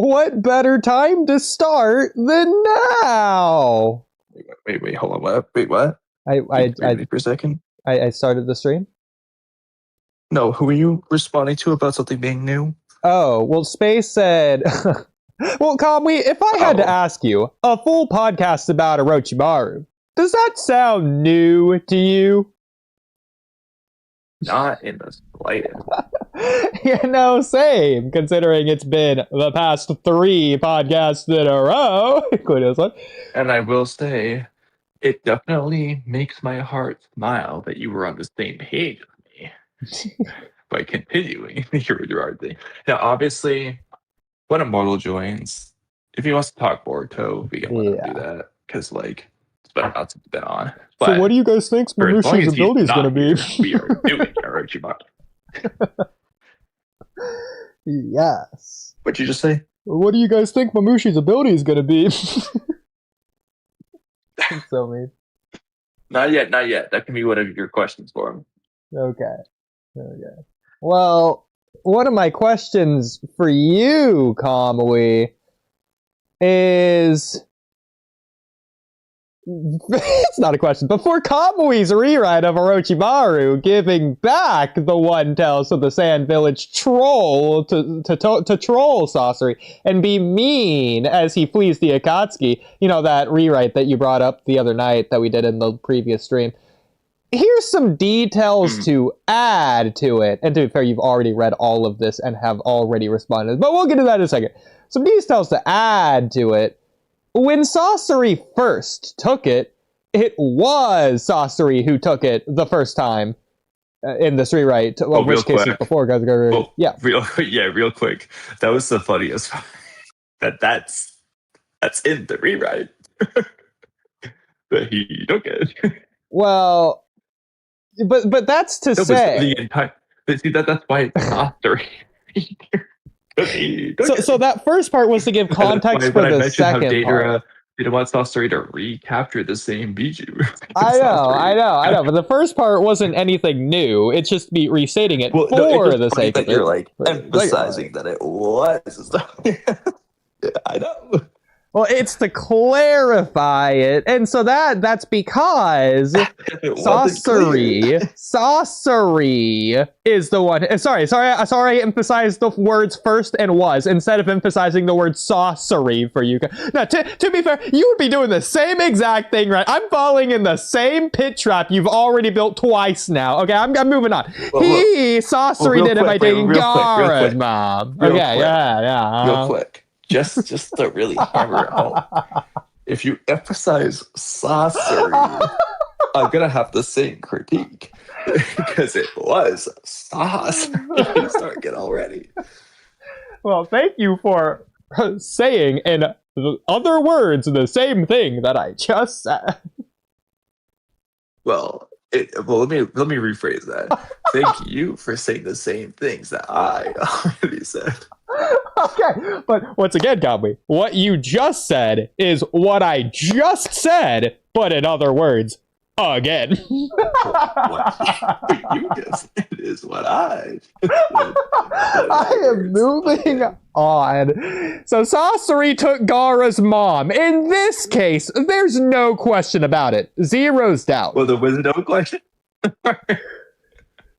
what better time to start than now? Wait, hold on, what? Wait, what? Wait for a second. I started the stream? No, who are you responding to about something being new? Oh, well, Space said... Well, Kamui, if I had to ask you, a full podcast about Orochimaru, does that sound new to you? Not in the slightest. Same, considering it's been the past 3 podcasts in a row, including this one. And I will say, it definitely makes my heart smile that you were on the same page with me by continuing your art thing. Now, obviously, when Immortal joins, if he wants to talk Boruto, we can let him do that, because, like, it's better not to put that on. But so what do you guys think Mamushi's ability is going to be? We are doing Orochimaru. Yes. What'd you just say? What do you guys think Mamushi's ability is going to be? So mean. Not yet. That can be one of your questions for him. Okay. Well, one of my questions for you, Kamui, is... It's not a question. Before Kamui's rewrite of Orochimaru giving back the one tails of the Sand Village troll to troll Sasori and be mean as he flees the Akatsuki, you know, that rewrite that you brought up the other night that we did in the previous stream. Here's some details to add to it. And to be fair, you've already read all of this and have already responded, but we'll get to that in a second. Some details to add to it. When Sasori first took it, it was Sasori who took it the first time in this rewrite. Well, in which case before, guys. Real quick. That was the funniest. That's in the rewrite. But he took it. Well, but that's to say the entire. See that's why it's Sasori. So that first part was to give context for the second part. They don't want Sasori to recapture the same Biju. I know. But the first part wasn't anything new. It's just me restating it for the sake of it. You're like emphasizing that it was. I know. Well, it's to clarify it, and so that's because Sasori is the one. Sorry, I emphasized the words first and was instead of emphasizing the word sorcery for you. Now, to be fair, you would be doing the same exact thing, right? I'm falling in the same pit trap you've already built twice now. Okay, I'm moving on. Sasori did it by taking Gaara's mom. Okay, yeah. Real quick. Just to really hammer it home. If you emphasize Sasori, I'm gonna have the same critique because it was Sasori. Start getting already. Well, thank you for saying in other words the same thing that I just said. Well, let me rephrase that. Thank you for saying the same things that I already said. Okay, but once again, Kamui, what you just said is what I just said, but in other words, again. What you just said is what I am moving on. So Sasori took Gaara's mom. In this case, there's no question about it. Zero's doubt. Well, there was no question.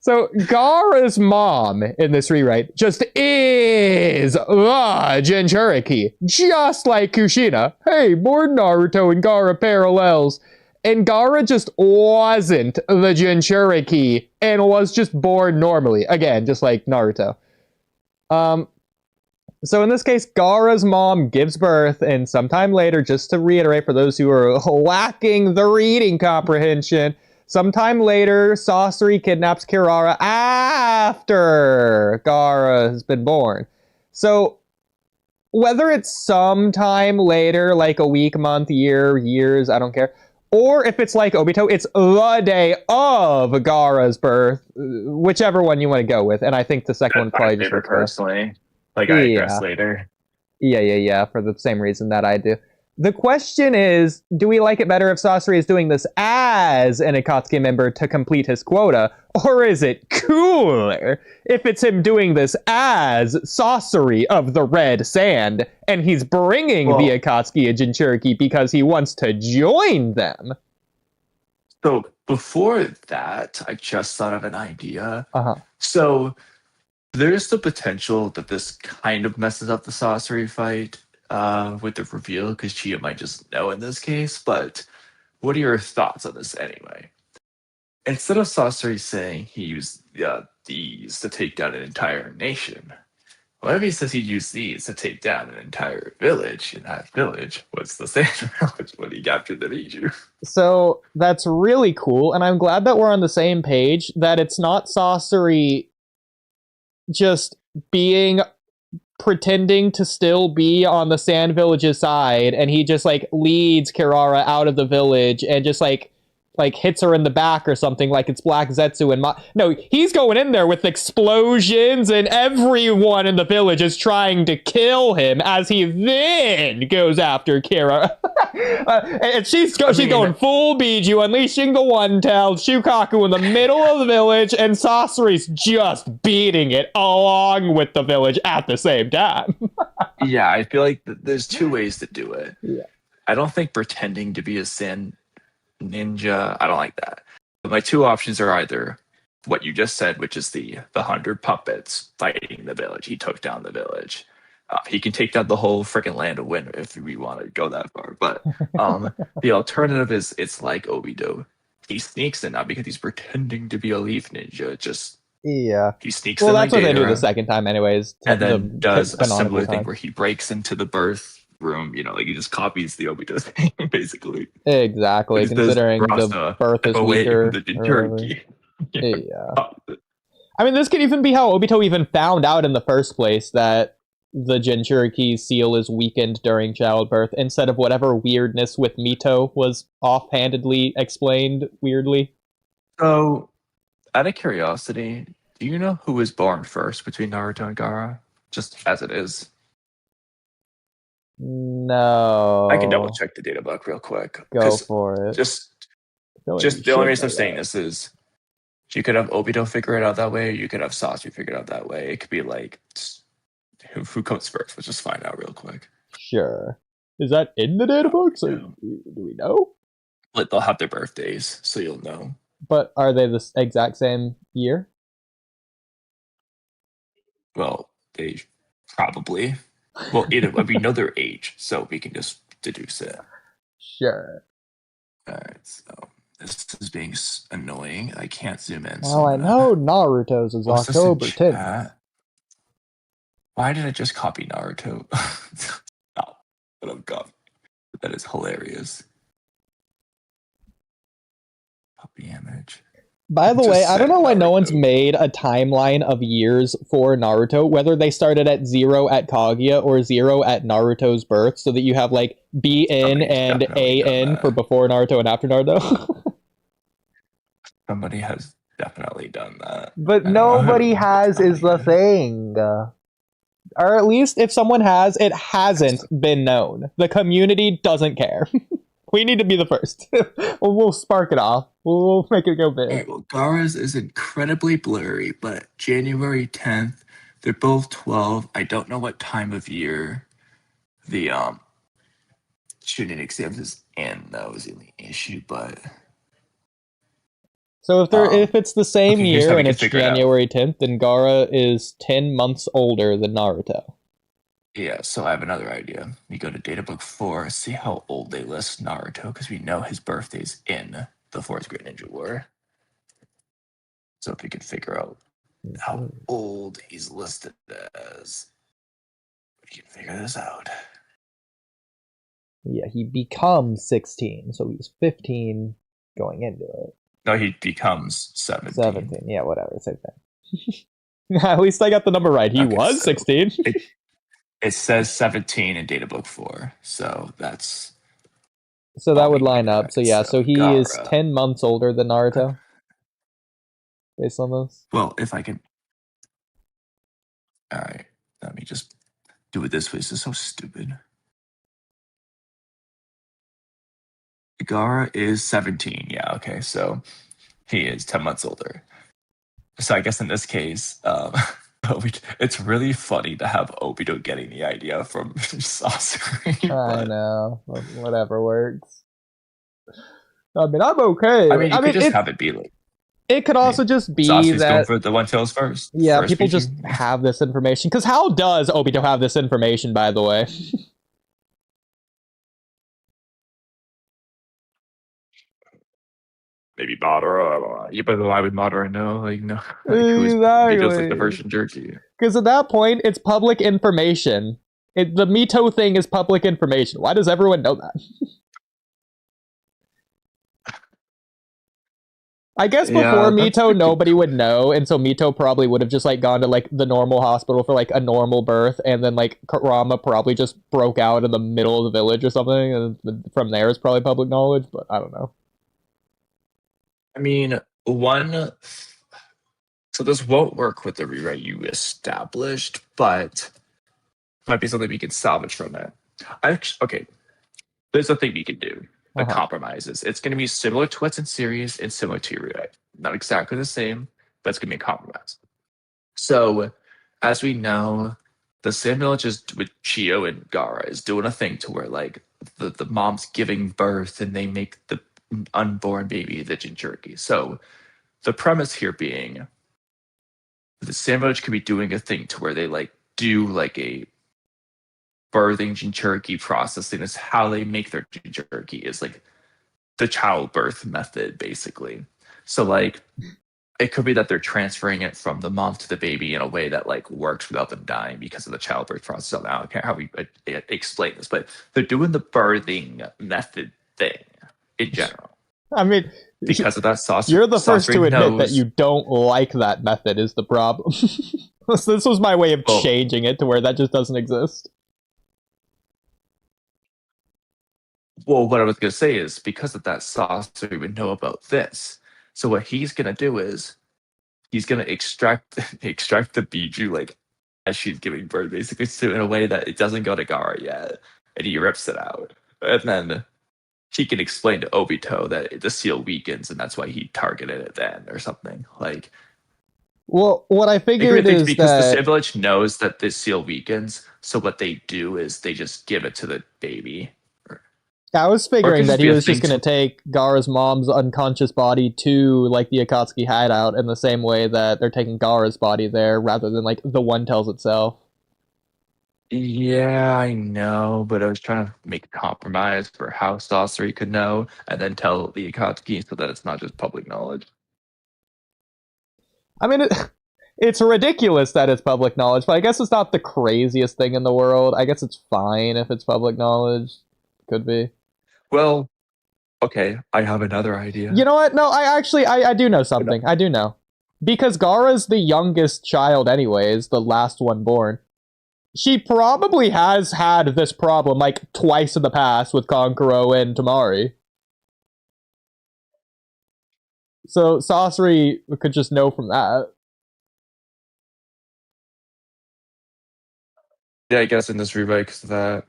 So Gaara's mom in this rewrite just is the Jinchuriki, just like Kushina. Hey, more Naruto and Gaara parallels. And Gaara just wasn't the Jinchuriki and was just born normally. Again, just like Naruto. So in this case, Gaara's mom gives birth, and sometime later, just to reiterate for those who are lacking the reading comprehension, sometime later, Sasori kidnaps Kirara after Gaara has been born. So, whether it's sometime later, like a week, month, year, years, I don't care, or if it's like Obito, it's the day of Gaara's birth, whichever one you want to go with. And I think the second one probably just personally. Like, I address later. Yeah, for the same reason that I do. The question is, do we like it better if Sasori is doing this as an Akatsuki member to complete his quota, or is it cooler if it's him doing this as Sasori of the Red Sand, and he's bringing the Akatsuki and Jinchuriki because he wants to join them? So before that, I just thought of an idea. Uh-huh. So there's the potential that this kind of messes up the Sasori fight with the reveal, because Chia might just know in this case. But what are your thoughts on this anyway? Instead of Sasori saying he used these to take down an entire nation, what if he says he used these to take down an entire village? And that village was the same village when he captured the Niju. So that's really cool, and I'm glad that we're on the same page, that it's not Sasori just pretending to still be on the Sand Village's side, and he just like leads Kirara out of the village and just like hits her in the back or something like it's Black Zetsu and no, he's going in there with explosions and everyone in the village is trying to kill him as he then goes after Kira. And she's going full Biju, unleashing the One Tail, Shukaku in the middle of the village, and Sasori's just beating it along with the village at the same time. Yeah, I feel like there's two ways to do it. Yeah. I don't think pretending to be a Sand Ninja, I don't like that. But my two options are either what you just said, which is the 100 puppets fighting the village. He took down the village. He can take down the whole freaking land of winter if we want to go that far. But the alternative is it's like Obito. He sneaks in, not because he's pretending to be a leaf ninja, just he sneaks in. Well, that's what they do the second time anyways. And then does a similar thing where he breaks into the birth room, like he just copies the Obito thing, basically. Exactly, considering the birth is weaker. Yeah. I mean, this could even be how Obito even found out in the first place that the Jinchuriki's seal is weakened during childbirth, instead of whatever weirdness with Mito was offhandedly explained weirdly. So, out of curiosity, do you know who was born first between Naruto and Gaara? Just as it is. No. I can double check the data book real quick. Go for it. Just the only reason I'm saying this is you could have Obito figure it out that way, or you could have Sasori figure it out that way. It could be like who comes first. Let's just find out real quick. Sure. Is that in the data books? Or do we know? But they'll have their birthdays, so you'll know. But are they the exact same year? Well, they probably. Well, we know their age, so we can just deduce it. Sure. Alright, so this is being annoying. I can't zoom in. Well, I know Naruto's is October 10th. Why did I just copy Naruto? Oh, but I'm gone. That is hilarious. Copy image. By the way, I don't know why no one's made a timeline of years for Naruto, whether they started at 0 at Kaguya or 0 at Naruto's birth, so that you have like BN and AN for before Naruto and after Naruto. Somebody has definitely done that. But nobody has is the thing. Or at least if someone has, it hasn't been known. The community doesn't care. We need to be the first. We'll spark it off. We'll make it go big. Right, well, Gaara's is incredibly blurry, but January 10th, they're both 12. I don't know what time of year the shooting exams is in. That was the only issue, but... So if it's the same year and it's January 10th, then Gaara is 10 months older than Naruto. Yeah, so I have another idea. We go to Databook 4, see how old they list Naruto, because we know his birthday's in the 4th Great Ninja War. So if we can figure out how old he's listed as, we can figure this out. Yeah, he becomes 16, so he's 15 going into it. No, he becomes 17. 17, yeah, whatever, same thing. At least I got the number right. He was 16. It says 17 in Databook 4, so that's... So that would line up. So yeah, so he is 10 months older than Naruto. Based on this. Well, if I can... Alright, let me just do it this way. This is so stupid. Gara is 17. Yeah, okay, so he is 10 months older. So I guess in this case, it's really funny to have Obito getting the idea from Sasori, I but know. Whatever works. I mean, I'm okay. I mean, you I could mean, just have it be like, it could I also mean, just be Sasuke's going that, for the one tails first, yeah, people just speaking. have this information. Because how does Obito have this information, by the way? Maybe Madara. Yeah, but why would Madara know? Like, no, like who is Vito's like the Exactly. Persian jerky? Because at that point, it's public information. The Mito thing is public information. Why does everyone know that? I guess before Yeah, that's Mito, a good nobody would point. know, and so Mito probably would have just like gone to like the normal hospital for like a normal birth, and then like Kurama probably just broke out in the middle of the village or something, and from there is probably public knowledge. But I don't know. I mean, one. So this won't work with the rewrite you established, but might be something we can salvage from it. Okay, there's a thing we can do. Uh The huh. compromises. It's going to be similar to what's in series and similar to your rewrite. Not exactly the same, but it's going to be a compromise. So, as we know, the Sand Village is with Chio and Gara is doing a thing to where like the mom's giving birth and they make the unborn baby the Jinchuriki. So the premise here being the Sand Village could be doing a thing to where they like do like a birthing Jinchuriki processing is how they make their Jinchuriki is like the childbirth method basically. So like it could be that they're transferring it from the mom to the baby in a way that like works without them dying because of the childbirth process. So now I can't how we explain this, but they're doing the birthing method thing in general I mean, because of that. you're the first to Sasori admit that knows. you don't like that method is the problem. This was my way of Well, changing it to where that just doesn't exist. what I was gonna say is because of that, Sasori would know about this. So what he's gonna do is he's gonna extract extract the biju like as she's giving birth, basically, so in a way that it doesn't go to Gara yet, and he rips it out, and then he can explain to Obito that the seal weakens, and that's why he targeted it then, or something. Like Well, what I it could be a figured thing is because the Sand that Village knows that the seal weakens, so what they do is they just give it to the baby, I was or it figuring could that just he be a was just thing going to to. take Gara's mom's unconscious body to like the Akatsuki hideout in the same way that they're taking Gara's body there rather than like the One Tells itself. Yeah, I know, but I was trying to make a compromise for how Sasori could know, and then tell the Akatsuki so that it's not just public knowledge. I mean, it's ridiculous that it's public knowledge, but I guess it's not the craziest thing in the world. I guess it's fine if it's public knowledge. Could be. Well, okay, I have another You idea. know what? No, I actually I do know But no, something. I do know. Because Gara's the youngest child anyways, the last one born. She probably has had this problem like twice in the past with Konkuro and Tamari. So Sasori could just know from that. yeah, I guess in this rewrite, because of that,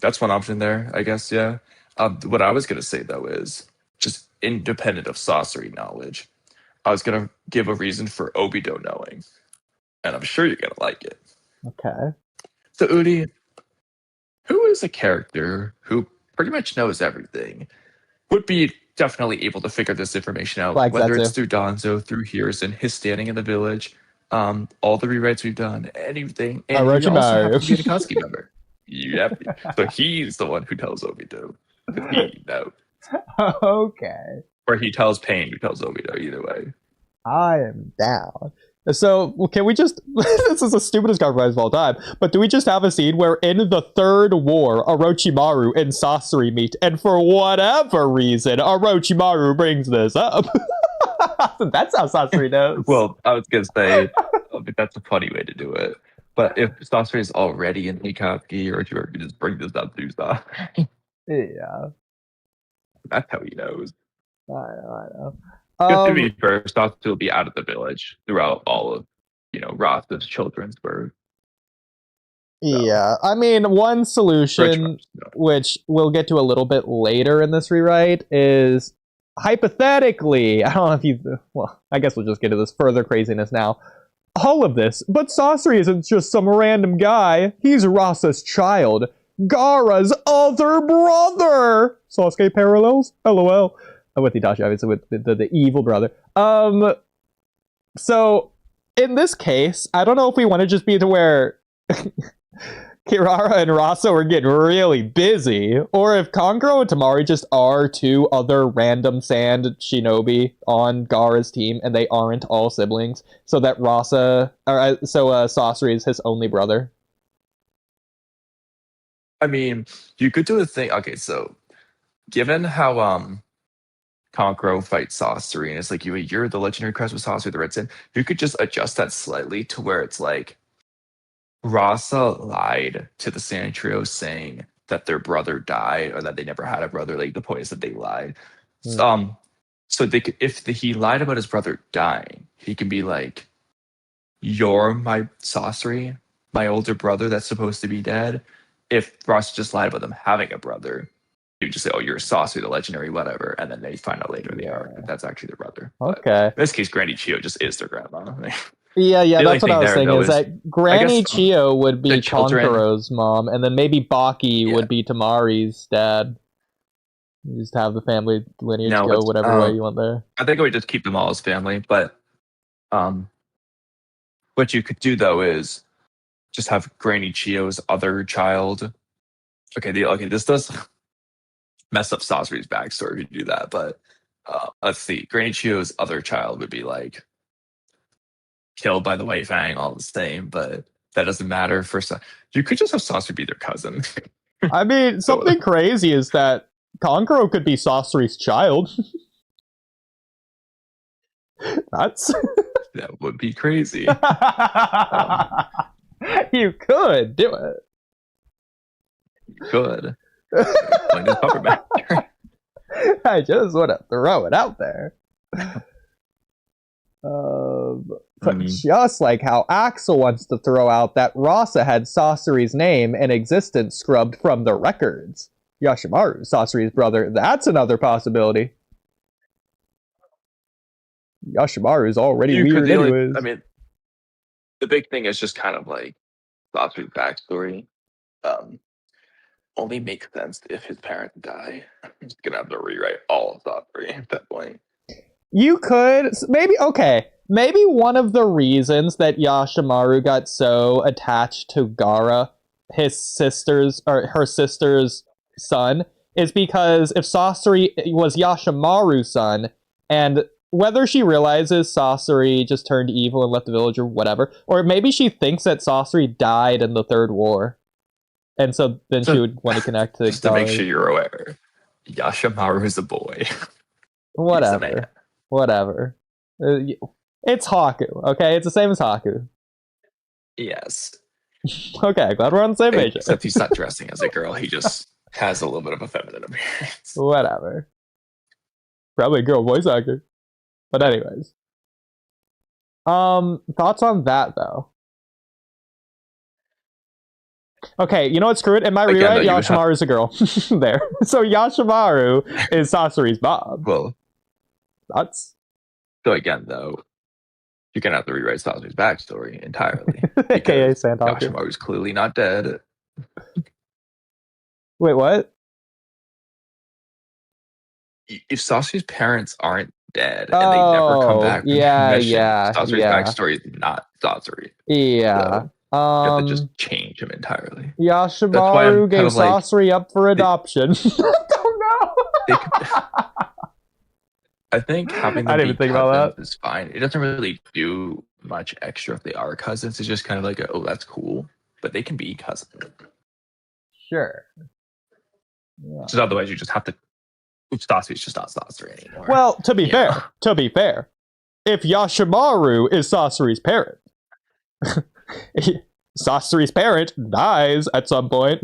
that's one option there. I guess, yeah. What I was gonna say though is just independent of Sasori knowledge. I was gonna give a reason for Obito knowing, and I'm sure you're gonna like it. Okay. So, Udi, who is a character who pretty much knows everything, would be definitely able to figure this information out, Like whether it's Zetsu. through Donzo, through Hiruzen, his standing in the village, all the rewrites we've done, anything, and he also Orochimaru. happens to be an Akatsuki member. Yep. So he's the one who tells Obito because he knows, Okay. or he tells Pain who tells Obito. Either way. I am down. So, can we just. This is the stupidest compromise of all time, but do we just have a scene where in the third war, Orochimaru and Sasori meet, and for whatever reason, Orochimaru brings this up? That's how Sasori knows. Well, I was gonna say, I think that's a funny way to do it. But if Sasori is already in Akatsuki, or if you could just bring this up to Sasori, Yeah, that's how he knows. I know. Because to be fair, Sasori will be out of the village throughout all of, Roth's children's birth. So Yeah, I mean, one solution, no. which we'll get to a little bit later in this rewrite, is hypothetically, I don't know if you, well, I guess we'll just get to this further craziness now. All of this, but Sasori isn't just some random guy. He's Rasa's child, Gaara's other brother. Sasuke parallels? LOL. With Itachi, obviously, with the evil brother. So, in this case, I don't know if we want to just be to where Kirara and Rasa were getting really busy, or if Kankuro and Tamari just are two other random sand shinobi on Gaara's team, and they aren't all siblings, so that Sasori is his only brother. I mean, you could do a thing. Okay, so given how Kankuro fights Sasori, and it's like you're the legendary crest with Sasori the Red Sin, you could just adjust that slightly to where it's like Rasa lied to the Sand Trio saying that their brother died or that they never had a brother. Like the point is that they lied. So they could, if he lied about his brother dying, he can be like, "You're my Sasori, my older brother that's supposed to be dead." If Rasa just lied about them having a brother, you just say, "Oh, you're Sasori, the legendary, whatever," and then they find out later in the arc that that's actually their brother. Okay. But in this case, Granny Chio just is their grandma. Yeah, The that's what I was saying, there, is that Granny Chio would be Kankuro's mom, and then maybe Baki would be Tamari's dad. You just have the family lineage go whatever way you want there. I think we just keep them all as family, but what you could do though is just have Granny Chio's other child. Okay, this does mess up Sasori's backstory if you do that, but let's see. Granny Chio's other child would be like killed by the White Fang, all the same, but that doesn't matter for you could just have Sasori be their cousin. I mean, something crazy is that Kankuro could be Sasori's child. That's that would be crazy. You could do it. You could. I just want to throw it out there. But just like how Axel wants to throw out that Rasa had Sasori's name and existence scrubbed from the records. Yoshimaru, Sasori's brother, that's another possibility. Yoshimaru is already weird anyways. I mean, the big thing is just kind of like Sasori's backstory. Only makes sense if his parents die. I'm just gonna have to rewrite all of Sasori at that point. You could maybe one of the reasons that Yoshimaru got so attached to Gaara, her sister's son, is because if Sasori was Yoshimaru's son, and whether she realizes Sasori just turned evil and left the village or whatever, or maybe she thinks that Sasori died in the Third War, and so then she would want to connect to just Gaara. To make sure you're aware, Yoshimaru is a boy. Whatever. It's Haku, okay? It's the same as Haku. Yes. Okay, glad we're on the same page. Except he's not dressing as a girl. He just has a little bit of a feminine appearance. Whatever. Probably a girl voice actor. But anyways. Thoughts on that, though? Okay, you know what? Screw it. In my rewrite, Yoshimaru is a girl. There. So Yoshimaru is Sasori's mom. Well, that's... So again, though, you're going to have to rewrite Sasori's backstory entirely. AKA Sandhawk. Yoshimaru's clearly not dead. Wait, what? If Sasori's parents aren't dead and they never come back, Sasori's backstory is not Sasori. Yeah. So you have to just change him entirely. Yoshimaru gave Sasori up for adoption. I don't know. I think having them I didn't even think about that. Is fine. It doesn't really do much extra if they are cousins. It's just kind of like, oh, that's cool. But they can be cousins. Sure. Yeah. So otherwise, you just have to. Sasori's just not Sasori anymore. Well, to be fair, if Yoshimaru is Sasori's parent, Sasori's parent dies at some point.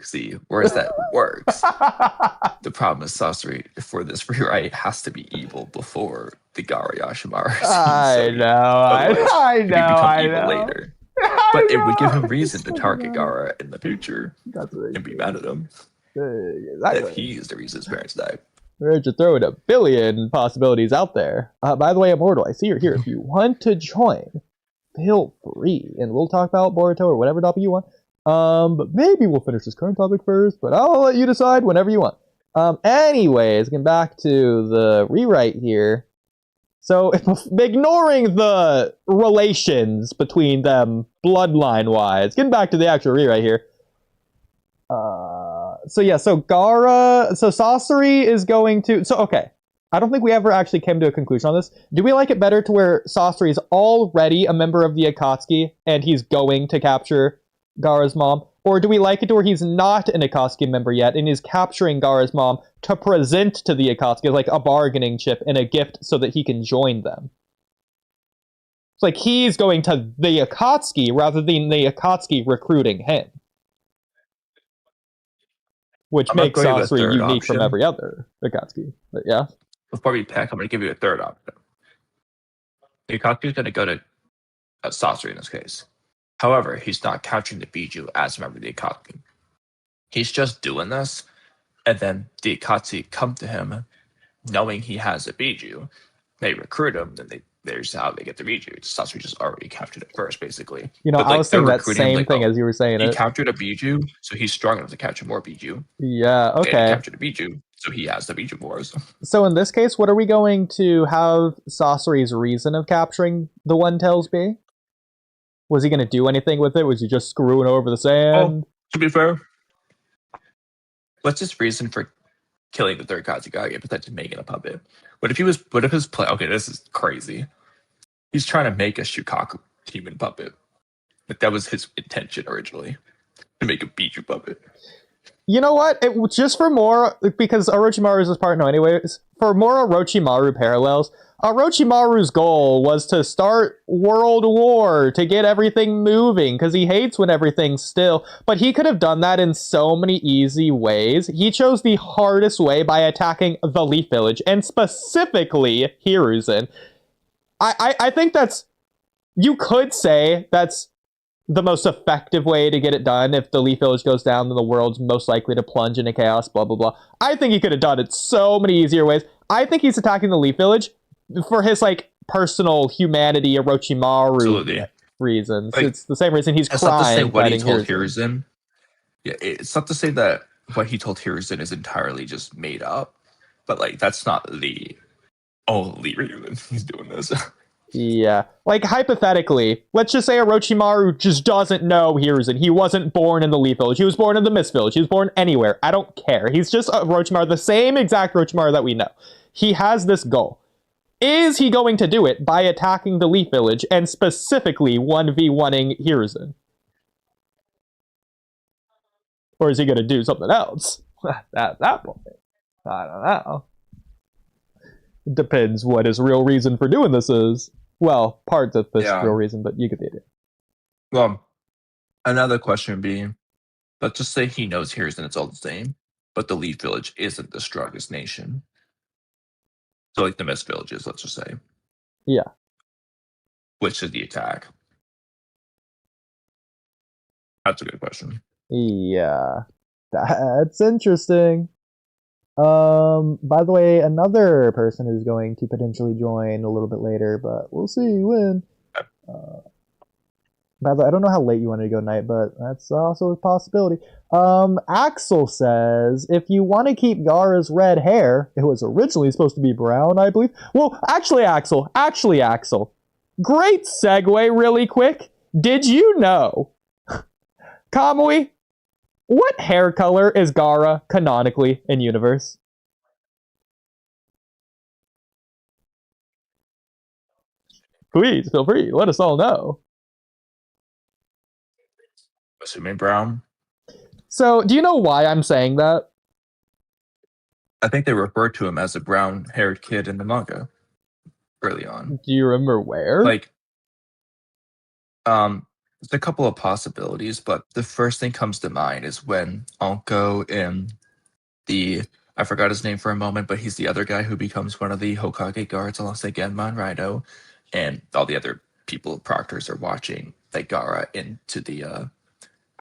See, whereas that works. The problem is Sasori for this rewrite has to be evil before the Gara Yashimaru scene. I know, I he know, become I evil know. later. I But it would give know. him reason to target Gara in the future and be mad at him. That he is the reason his parents died. We're just throwing a billion possibilities out there. By the way, Immortal, I see you're here. If you want to join, feel free, and we'll talk about Boruto or whatever topic you want. But maybe we'll finish this current topic first, but I'll let you decide whenever you want. Anyways, getting back to the rewrite here. So, ignoring the relations between them bloodline-wise, getting back to the actual rewrite here. So Sasori is going to... So, okay. I don't think we ever actually came to a conclusion on this. Do we like it better to where Sasori is already a member of the Akatsuki and he's going to capture Gaara's mom? Or do we like it to where he's not an Akatsuki member yet and is capturing Gaara's mom to present to the Akatsuki as like a bargaining chip and a gift so that he can join them? It's like he's going to the Akatsuki rather than the Akatsuki recruiting him. Which makes Sasori unique from every other Akatsuki. But yeah. Before we pick, I'm going to give you a third option. The Akatsuki is going to go to Sasori in this case. However, he's not capturing the Biju as a member of the Akatsuki. He's just doing this, and then the Akatsuki come to him knowing he has a Biju. They recruit him, then there's how they get the Biju. Sasori just already captured it first, basically. You know, I was saying that same thing as you were saying it. He captured a Biju, so he's strong enough to capture more Biju. Yeah, okay. And he captured a Biju, so he has the Biju Wars. So in this case, what are we going to have Sasori's reason of capturing the One Tails be? Was he going to do anything with it? Was he just screwing over the sand? Oh, to be fair, what's his reason for killing the third Kazekage besides making a puppet? What if his plan? Okay, this is crazy. He's trying to make a Shukaku human puppet. But that was his intention originally, to make a Biju puppet. You know what? Just for more, because Orochimaru is his partner anyways, for more Orochimaru parallels, Orochimaru's goal was to start World War, to get everything moving, because he hates when everything's still. But he could have done that in so many easy ways. He chose the hardest way by attacking the Leaf Village, and specifically Hiruzen. I think that's... You could say that's the most effective way to get it done. If the Leaf Village goes down, then the world's most likely to plunge into chaos, blah, blah, blah. I think he could have done it so many easier ways. I think he's attacking the Leaf Village for his, like, personal humanity, Orochimaru reasons. Like, it's the same reason he's crying. It's not to say what he told Hiruzen. Yeah, it's not to say that what he told Hiruzen is entirely just made up, but, like, that's not the only reason he's doing this. Yeah. Like, hypothetically, let's just say Orochimaru just doesn't know Hiruzen. He wasn't born in the Leaf Village. He was born in the Mist Village. He was born anywhere. I don't care. He's just Orochimaru, the same exact Orochimaru that we know. He has this goal. Is he going to do it by attacking the Leaf Village and specifically 1v1ing Hiruzen? Or is he going to do something else? At that point, I don't know. Depends what his real reason for doing this is. Well, part of this real reason, but you get the idea. Well, another question would be, let's just say he knows Hiruzen, it's all the same, but the Leaf Village isn't the strongest nation. So, like the Mist Villages, let's just say. Yeah. Which is the attack? That's a good question. Yeah. That's interesting. By the way, another person is going to potentially join a little bit later, but we'll see when. By the way, I don't know how late you wanted to go tonight, but that's also a possibility. Axel says, if you want to keep Gaara's red hair, it was originally supposed to be brown, I believe. Well, actually, Axel, great segue really quick. Did you know, Kamui, what hair color is Gaara canonically in universe? Please, feel free. Let us all know. Assuming brown. So, do you know why I'm saying that? I think they refer to him as a brown-haired kid in the manga early on. Do you remember where? Like, There's a couple of possibilities, but the first thing comes to mind is when Anko and the I forgot his name for a moment, but he's the other guy who becomes one of the Hokage guards alongside Genma and Rhino, and all the other people proctors are watching like Gaara into the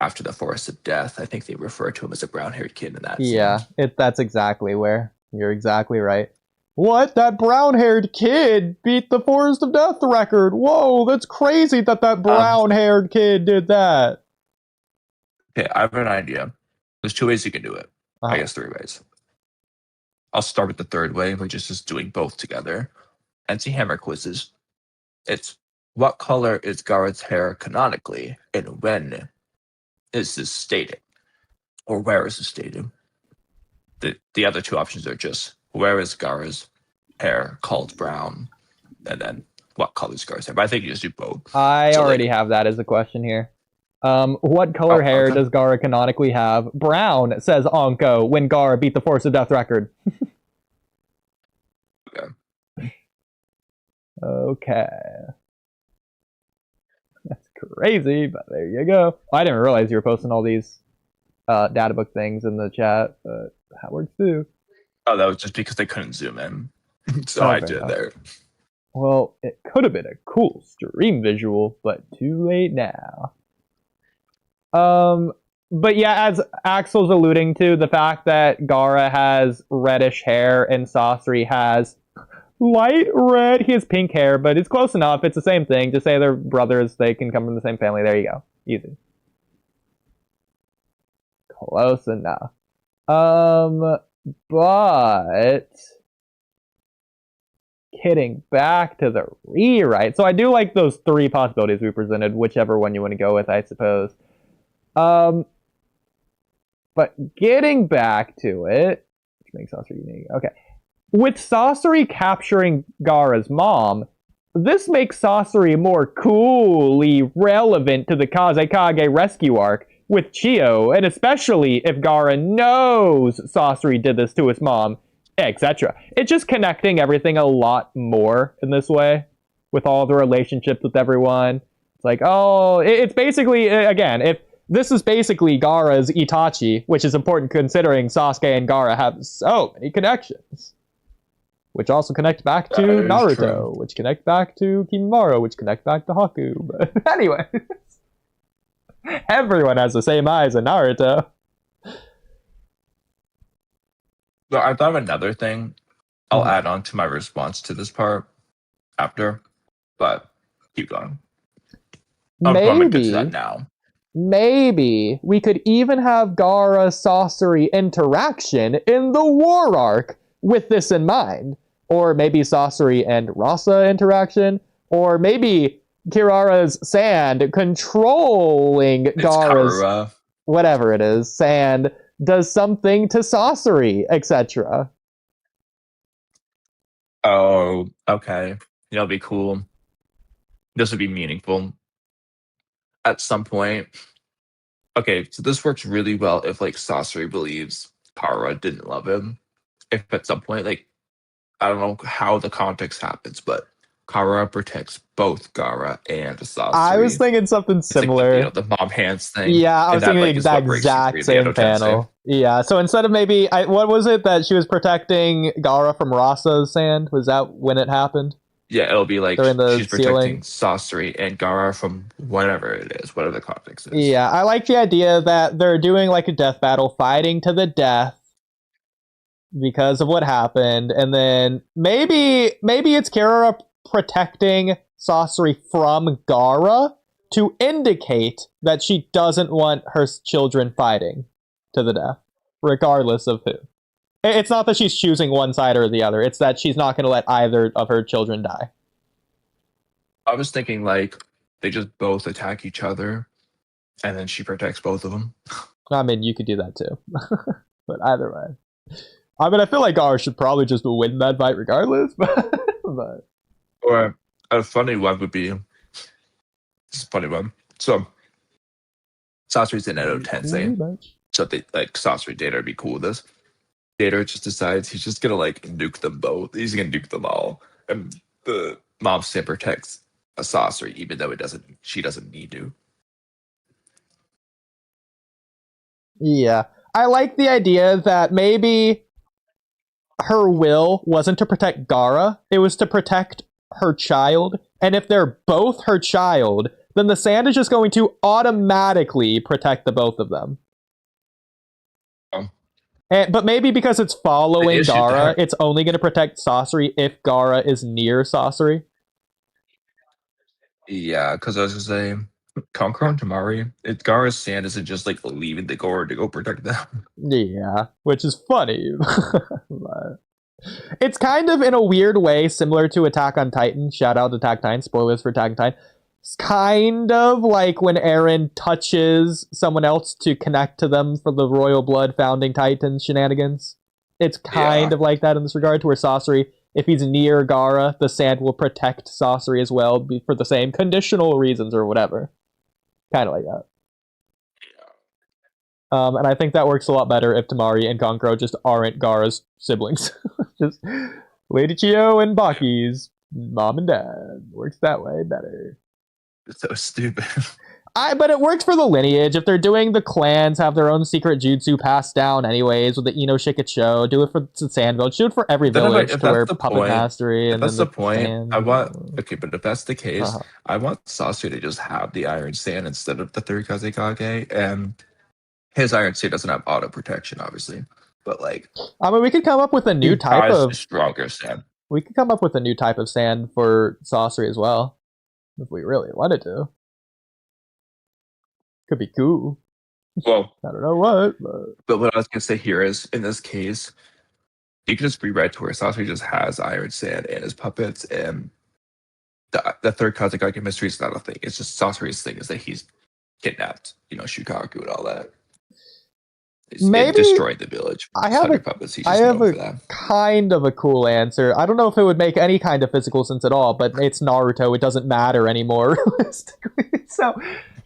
after the Forest of Death. I think they refer to him as a brown-haired kid in that scene. Yeah, that's exactly where. You're exactly right. What? That brown-haired kid beat the Forest of Death record. Whoa, that's crazy that brown-haired kid did that. Okay, I have an idea. There's two ways you can do it. I guess three ways. I'll start with the third way, which is just doing both together. NC Hammer quizzes. It's what color is Gaara's hair canonically, and when is this stated? Or where is this stated? The other two options are just where is Gaara's hair called brown, and then what color is Gaara's hair. But I think you just do both. I already have that as a question here. What color hair does Gaara canonically have? Brown, says Anko, when Gaara beat the Force of Death record. Okay. That's crazy, but there you go. I didn't realize you were posting all these data book things in the chat, but that works too. Oh, that was just because they couldn't zoom in. So I did there. Well, it could have been a cool stream visual, but too late now. But yeah, as Axel's alluding to, the fact that Gaara has reddish hair and Sasori has light red. He has pink hair, but it's close enough. It's the same thing. Just say they're brothers. They can come from the same family. There you go. Easy. Close enough. But getting back to the rewrite. So I do like those three possibilities we presented, whichever one you want to go with, I suppose. But getting back to it, which makes Sasori unique. Okay. With Sasori capturing Gaara's mom, this makes Sasori more coolly relevant to the Kazekage rescue arc with Chio, and especially if Gaara knows Sasori did this to his mom, etc. It's just connecting everything a lot more in this way, with all the relationships with everyone. It's like, oh, it's basically, again, if this is basically Gaara's Itachi, which is important considering Sasuke and Gaara have so many connections. Which also connect back to Naruto, which connect back to Kimimaro, which connect back to Haku. But anyway, everyone has the same eyes in Naruto. So I thought of another thing. I'll add on to my response to this part after, but keep going. Maybe we could even have Gaara Sasori interaction in the war arc with this in mind. Or maybe Sasori and Rasa interaction. Or maybe Kirara's sand controlling Gaara's whatever it is, sand does something to Sasori, etc. Oh, okay. That'll be cool. This would be meaningful. At some point. Okay, so this works really well if like Sasori believes Gaara didn't love him. If at some point, like, I don't know how the context happens, but Gaara protects both Gaara and Sasori. I was thinking something similar. Like the mom hands thing. Yeah, I was thinking the exact same panel. Yeah, so instead of maybe, what was it that she was protecting Gaara from Rasa's sand? Was that when it happened? Yeah, it'll be like she's protecting Sasori and Gaara from whatever it is, whatever the context is. Yeah, I like the idea that they're doing like a death battle, fighting to the death because of what happened, and then maybe it's Kirara protecting Sasori from Gaara to indicate that she doesn't want her children fighting to the death, regardless of who. It's not that she's choosing one side or the other. It's that she's not going to let either of her children die. I was thinking like they just both attack each other, and then she protects both of them. I mean, you could do that too. But either way. I mean, I feel like Gaara should probably just win that fight regardless. But. Or a funny one would be... It's a funny one. So, Sasori's in Edo Tensei. So, Sasori Data would be cool with this. Data just decides he's just gonna nuke them both. He's gonna nuke them all, and the mom still protects Sasori, even though she doesn't need to. Yeah. I like the idea that maybe her will wasn't to protect Gaara, it was to protect her child. And if they're both her child, then the sand is just going to automatically protect the both of them. Um, But maybe because it's the following issue Gaara, there, it's only going to protect Sasori if Gaara is near Sasori. yeah, because I was gonna say, Kankuro and Tamari, if Gaara's sand isn't just like leaving the gore to go protect them. Yeah, which is funny. But it's kind of in a weird way similar to Attack on Titan. Shout out to Attack Titan. Spoilers for Attack on Titan. It's kind of like when Eren touches someone else to connect to them for the royal blood founding Titan shenanigans. It's kind Yeah. of like that in this regard, to where Sasori, if he's near Gaara, the sand will protect Sasori as well for the same conditional reasons or whatever. Kind of like that. And I think that works a lot better if Tamari and Kankuro just aren't Gaara's siblings. Just Lady Chio and Baki's mom and dad. Works that way better. It's so stupid. But it works for the lineage. If they're doing the clans have their own secret jutsu passed down anyways with the Ino Shikachou, do it for the Sand Village, do it for every Then village if to where that's the puppet point, mastery if and that's then the point, sand. I want okay, but if that's the case, Uh-huh. I want Sasuke to just have the Iron Sand instead of the third Kazekage, and his Iron Sand doesn't have auto protection, obviously, but like I mean, we could come up with a new he type has of stronger sand. we could come up with a new type of sand for Saucery as well, if we really wanted to. Could be cool. Well, I don't know what, but what I was gonna say here is, in this case, you can just rewrite to where Sasuke just has Iron Sand and his puppets, and the third Kazekage mystery is not a thing. It's just Sasuke's thing is that he's kidnapped, Shukaku and all that. And maybe destroyed the village with I his have 100 a puppets. He's I just have known a for that. kind of a cool answer. I don't know if it would make any kind of physical sense at all, but it's Naruto. It doesn't matter anymore, realistically. So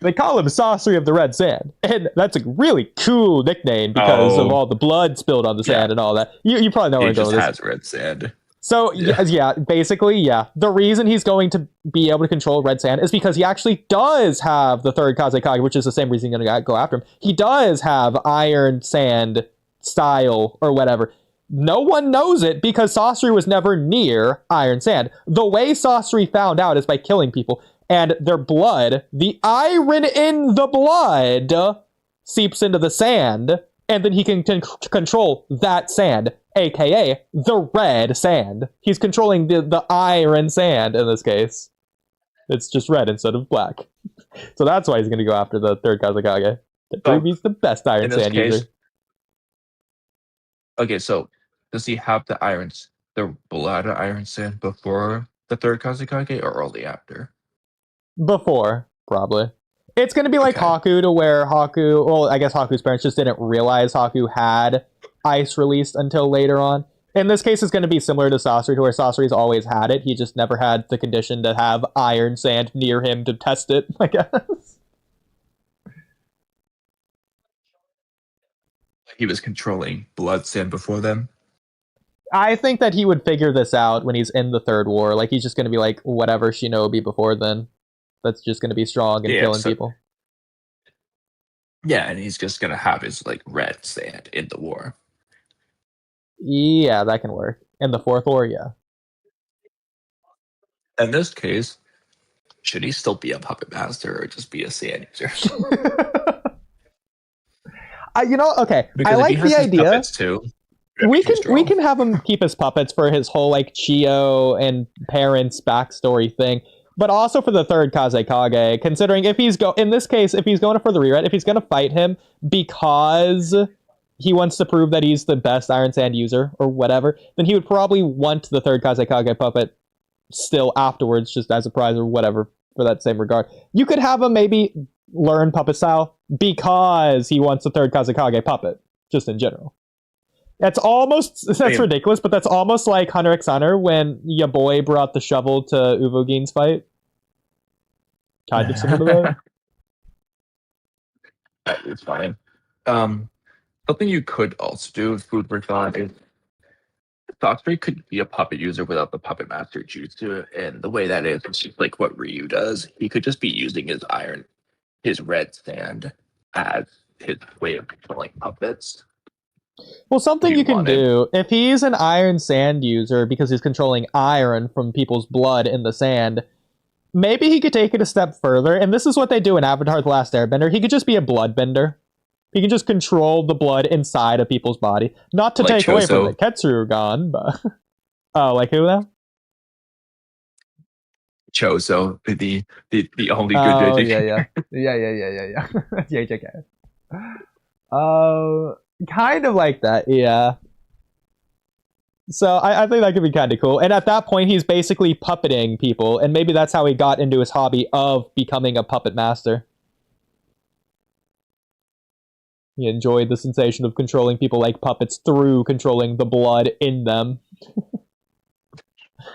they call him Saucery of the Red Sand, and that's a really cool nickname because of all the blood spilled on the sand and all that. You probably know where He I'm going just with this. has red sand. So yeah, basically, yeah. The reason he's going to be able to control red sand is because he actually does have the third Kazekage, which is the same reason he's going to go after him. He does have iron sand style or whatever. No one knows it because Sasori was never near iron sand. The way Sasori found out is by killing people, and their blood, the iron in the blood, seeps into the sand, and then he can control that sand, aka the red sand. He's controlling the iron sand in this case. It's just red instead of black. So that's why he's going to go after the third Kazekage. He's the best iron sand user. Okay, so does he have the blood of iron sand before the third Kazekage or only after? Before, probably. It's going to be like Haku, to where Haku, well, I guess Haku's parents just didn't realize Haku had ice released until later on. In this case, it's going to be similar to Sasori, to where Sasori's always had it. He just never had the condition to have iron sand near him to test it, I guess. He was controlling blood sand before then? I think that he would figure this out when he's in the third war. Like, he's just going to be like, whatever Shinobi before then. That's just going to be strong and killing people. Yeah, and he's just going to have his, red sand in the war. Yeah, that can work. In the fourth war, yeah. In this case, should he still be a puppet master or just be a sand user? Okay. Because I like the idea. Too, we can have him keep his puppets for his whole Chio and parents backstory thing, but also for the third Kazekage. Considering if he's in this case, if he's going for the rewrite, if he's going to fight him because he wants to prove that he's the best Iron Sand user or whatever, then he would probably want the third Kazekage puppet still afterwards, just as a prize or whatever for that same regard. You could have him maybe learn puppet style because he wants the third Kazekage puppet, just in general. That's ridiculous, but that's almost like Hunter x Hunter when your boy brought the shovel to Uvogin's fight. Kind of similar to that. It's fine. Something you could also do with food for thought is Sasori could be a puppet user without the puppet master jutsu, and the way that is, it's just like what Ryu does. He could just be using his red sand as his way of controlling puppets. Well, something You you can want it. do, if he's an iron sand user because he's controlling iron from people's blood in the sand, maybe he could take it a step further, and this is what they do in Avatar The Last Airbender. He could just be a bloodbender. He can just control the blood inside of people's body. Not to Like take away from Chozo. the Ketsurugan, but... Oh, like who now? Chozo, the only good Oh, JJK. yeah. JJK. Kind of like that, yeah. So I think that could be kind of cool. And at that point, he's basically puppeting people, and maybe that's how he got into his hobby of becoming a puppet master. He enjoyed the sensation of controlling people like puppets through controlling the blood in them.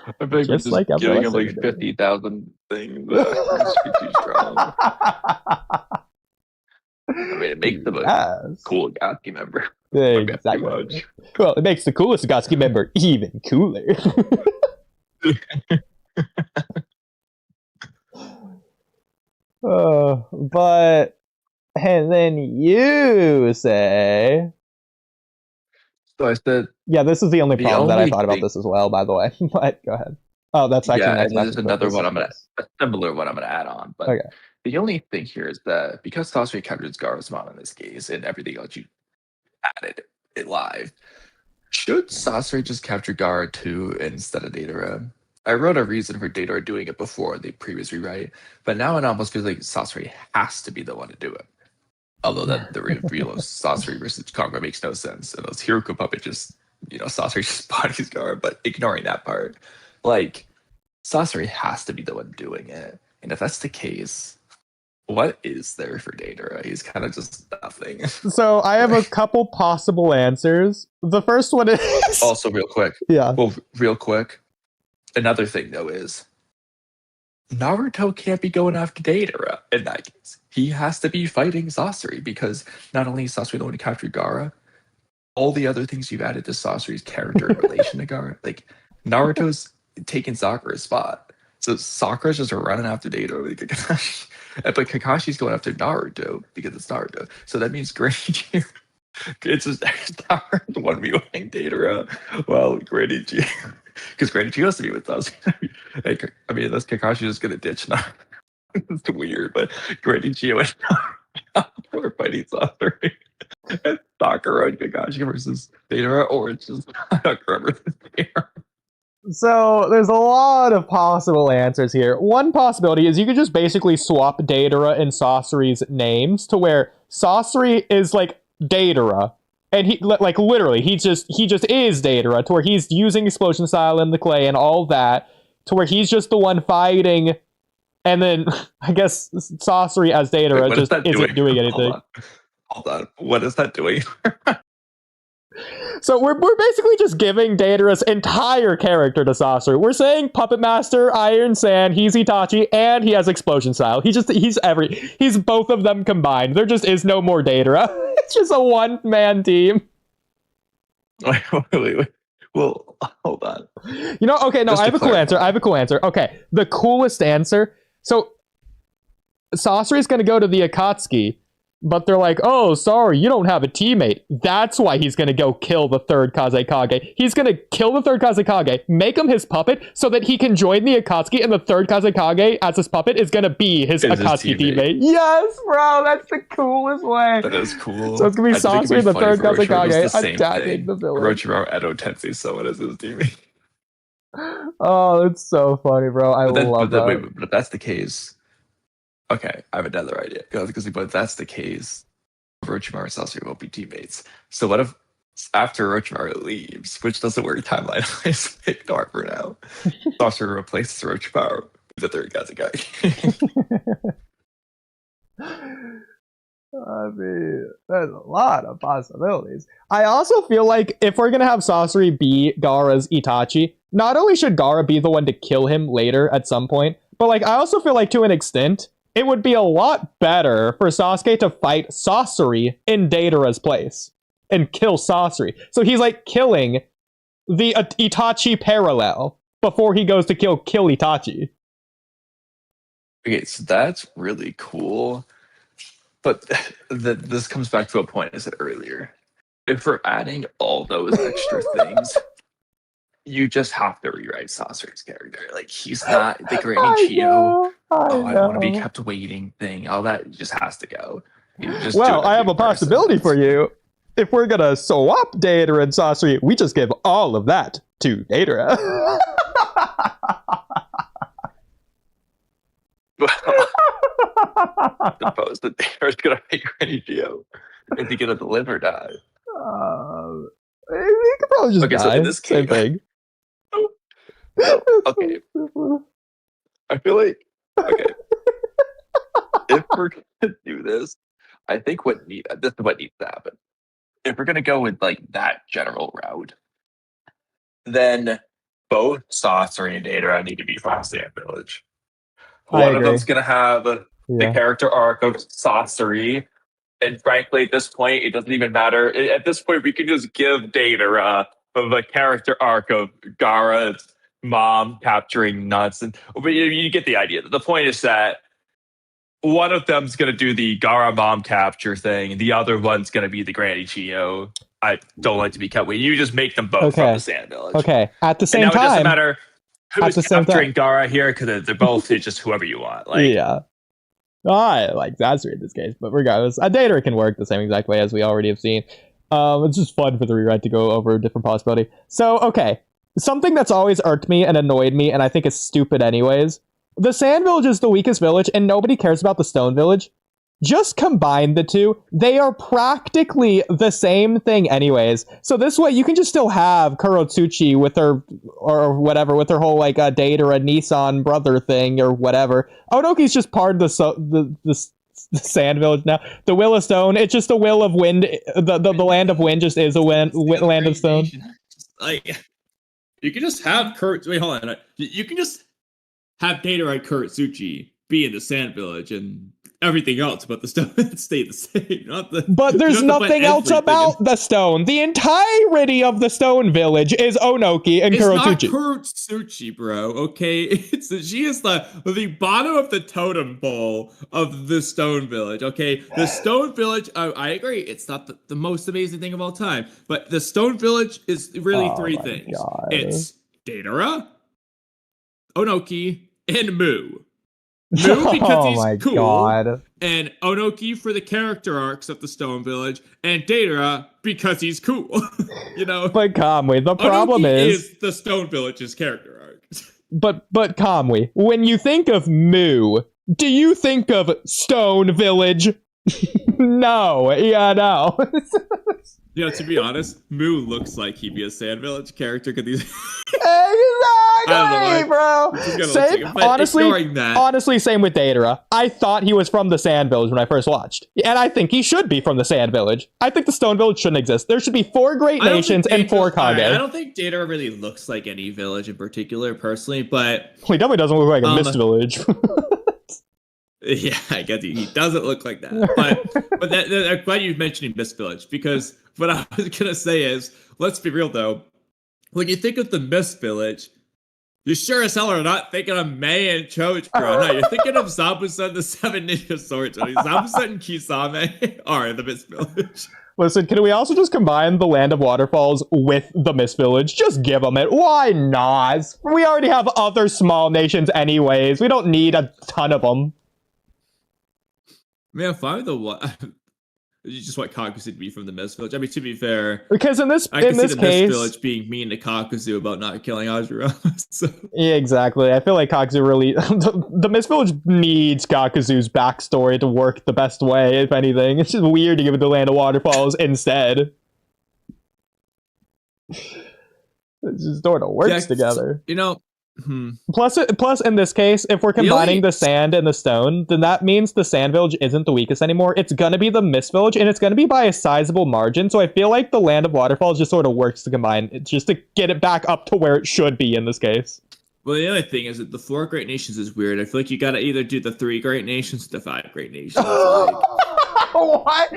I think Just we're like just giving him Umbrella like Academy. 50,000 things. Must be too strong. I mean, it makes them a Yes. cool Akatsuki member. Maybe too Exactly. much. Well, it makes the coolest Akatsuki member even cooler. But, and then you say... So I said, Yeah, this is the only The problem that I only thought about thing- this as well, by the way. But go ahead. Oh, that's actually yeah, next and there's message, but another this one is I'm gonna, this. a similar one I'm gonna add on. But Okay. the only thing here is that because Sasori captures Gaara's mom in this case, and everything else you added it live, should Sasori just capture Gaara too instead of Datara? I wrote a reason for Datara doing it before the previous rewrite, but now it almost feels like Sasori has to be the one to do it. Although that the reveal of Sasori versus Kagura makes no sense, and those Hiroku puppet just, Sasori just bodies Gaara, but ignoring that part, like Sasori has to be the one doing it. And if that's the case, what is there for Datara? He's kind of just nothing. So I have a couple possible answers. The first one is... Also, real quick, another thing though is Naruto can't be going after Datara in that case. He has to be fighting Sasori because not only is Sasori the one to capture Gaara, all the other things you've added to Sasori's character in relation to Gaara, like Naruto's taking Sakura's spot. So Sakura's just running after Datara with Kakashi. But Kakashi's going after Naruto because it's Naruto. So that means Granny it's just Naruto 1v1ing Datara. Well, Granny G, because Granny G has to be with us. I mean, unless Kakashi just gonna ditch Naruto. It's weird, but Granny G and Naruto are fighting Sasori. And Sakura and Kakashi versus Datara, or it's just Sakura versus Datara. So there's a lot of possible answers here. One possibility is you could just basically swap Datara and Sasori's names to where Sasori is like Datara, and he like literally he just is Datara, to where he's using explosion style in the clay and all that, to where he's just the one fighting, and then I guess Sasori as Datara Wait, just isn't doing anything. Hold on. What is that doing? So we're basically just giving Datara's entire character to Sasori. We're saying Puppet Master, Iron Sand, he's Itachi, and he has explosion style. He's both of them combined. There just is no more Datara. It's just a one-man team. Wait. Well, hold on. Okay, no, I have a cool answer. Okay, the coolest answer. So Sasori's gonna go to the Akatsuki, but they're like, oh, sorry, you don't have a teammate. That's why he's going to go kill the third Kazekage. He's going to kill the third Kazekage, make him his puppet, so that he can join the Akatsuki, and the third Kazekage, as his puppet, is going to be his Akatsuki teammate. Yes, bro, that's the coolest way. That is cool. So it's going to be Sasori, the third Kazekage, attacking the villain. Orochimaru Edo Tensei someone as his teammate. Oh, it's so funny, bro. I love that. Wait, but if that's the case... Okay, I have another idea. But if that's the case, Orochimaru and Sasori won't be teammates. So what if after Orochimaru leaves, which doesn't work timeline-wise, ignore for now, Sasori replaces Orochimaru with the third Kazekage. I mean, there's a lot of possibilities. I also feel like if we're going to have Sasori be Gaara's Itachi, not only should Gaara be the one to kill him later at some point, but like I also feel like to an extent, it would be a lot better for Sasuke to fight Sasori in Datara's place and kill Sasori. So he's like killing the Itachi parallel before he goes to kill Itachi. Okay, so that's really cool. But this comes back to a point I said earlier. If we're adding all those extra things, you just have to rewrite Saucer's character. Like, he's not the Granny Chio. I want to be kept waiting thing. All that just has to go. Well, I have a possibility for you. If we're gonna swap Deidara and Sasori, we just give all of that to Deidara. Well, I suppose that Deidara's gonna make Granny Chio. Is he gonna live or die? He could probably just die. So in this case, same thing. Okay. I feel like, okay. If we're gonna do this, I think this is what needs to happen. If we're gonna go with like that general route, then both Sasori and Deidara need to be from Sand Village. One of them's gonna have the character arc of Sasori, and frankly, at this point, it doesn't even matter. At this point, we can just give Deidara the character arc of Gaara's mom capturing nuts, but you get the idea. The point is that one of them's going to do the Gaara mom capture thing, and the other one's going to be the Granny Chio. I don't like to be kept waiting. You just make them both from the Sand Village. Okay. At the same time, it doesn't matter who's capturing Gaara here, because they're both just whoever you want. Like, yeah. I like Sasori in this case, but regardless, a Deidara can work the same exact way as we already have seen. It's just fun for the rewrite to go over a different possibility. So, okay. Something that's always irked me and annoyed me, and I think is stupid anyways. The Sand Village is the weakest village, and nobody cares about the Stone Village. Just combine the two. They are practically the same thing anyways. So this way, you can just still have Kurotsuchi with her, or whatever, with her whole, like, Deidara Nissan brother thing, or whatever. Onoki's just part of the Sand Village now. The Will of Stone, it's just the Will of Wind. The Land of Wind just is a Land of Stone. Like, you can just have Wait, hold on. You can just have Deidara and Kurotsuchi be in the Sand Village, and everything else but the stone stay the same. But there's nothing else about the stone. The entirety of the Stone Village is Onoki and Kurotsuchi. It's not Kurotsuchi, bro. Okay, she is the bottom of the totem pole of the Stone Village. Okay, the Stone Village. I agree. It's not the most amazing thing of all time, but the Stone Village is really three things. God. It's Deidara, Onoki, and Mu. Mu because he's cool, God. And Onoki for the character arcs of the Stone Village, and Deidara because he's cool. You know. But Kamui, the problem Onoki is the Stone Village's character arc. But Kamui, when you think of Mu, do you think of Stone Village? No. Yeah, no. You know, to be honest, Mu looks like he'd be a Sand Village character because he's exactly, bro. Same, honestly, same with Deidara. I thought he was from the Sand Village when I first watched, and I think he should be from the Sand Village. I think the Stone Village shouldn't exist. There should be 4 great nations and 4 Kage. I don't think Deidara really looks like any village in particular, personally, but he definitely doesn't look like a Mist Village. Yeah, I guess he doesn't look like that. But I'm glad you're mentioning Mist Village, because what I was gonna say is, let's be real though, when you think of the Mist Village, you sure as hell are not thinking of Mei and Chojuro. No, you're thinking of Zabuza and the 7 Ninja Swords. Zabuza and Kisame are in the Mist Village. Listen, can we also just combine the Land of Waterfalls with the Mist Village? Just give them it. Why not? We already have other small nations anyways. We don't need a ton of them. Man, I'm fine with the what? You just want Kakuzu to be from the Mist Village. I mean, to be fair, because in this case, Mist Village being mean to Kakuzu about not killing Ajiro. So. Yeah, exactly. I feel like Kakuzu really the Mist Village needs Kakuzu's backstory to work the best way. If anything, it's just weird to give it the Land of Waterfalls instead. It just sort of works together. You know. Plus, in this case, if we're combining the sand and the stone, then that means the Sand Village isn't the weakest anymore. It's gonna be the Mist Village, and it's gonna be by a sizable margin. So I feel like the Land of Waterfalls just sort of works to combine. It's just to get it back up to where it should be in this case. Well, the other thing is that the 4 Great Nations is weird. I feel like you gotta either do the 3 Great Nations or the 5 Great Nations. Like...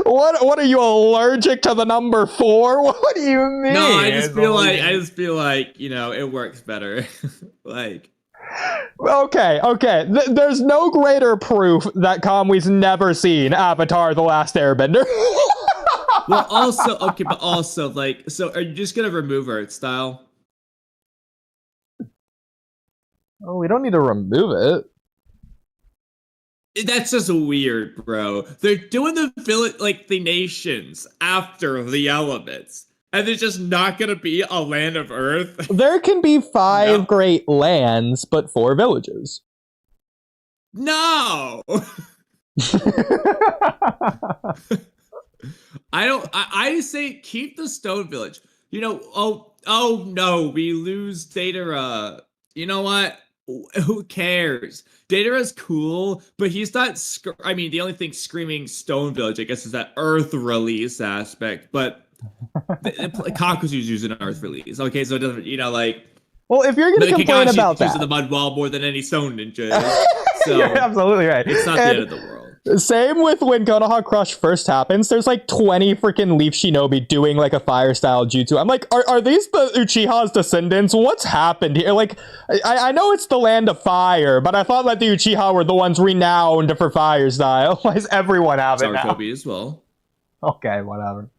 What are you, allergic to the number 4? What do you mean? No, I just feel like you know, it works better. Like, Okay. There's no greater proof that Kamui's never seen Avatar: The Last Airbender. Well, also, okay, but also, like, so are you just gonna remove art style? Oh, we don't need to remove it. That's just weird, bro. They're doing the village, like the nations after the elements, and there's just not gonna be a land of Earth. There can be 5 No. great lands, but 4 villages. No, I don't. I say keep the stone village. You know. Oh no, we lose Datara. You know what? Who cares? Datara's cool, but he's not. I mean, the only thing screaming stone village, I guess, is that Earth release aspect. But Kakuzu's using Earth release. Okay, so it doesn't. You know, like. Well, if you're going to complain about that, using the mud wall more than any stone ninja. So you're absolutely right. It's not the end of the world. Same with when Konoha Crush first happens. There's like 20 freaking Leaf Shinobi doing like a fire style jutsu. I'm like, are these the Uchiha's descendants? What's happened here? Like, I know it's the land of fire, but I thought that the Uchiha were the ones renowned for fire style. Why does everyone have it now? Sarutobi as well. Okay, whatever.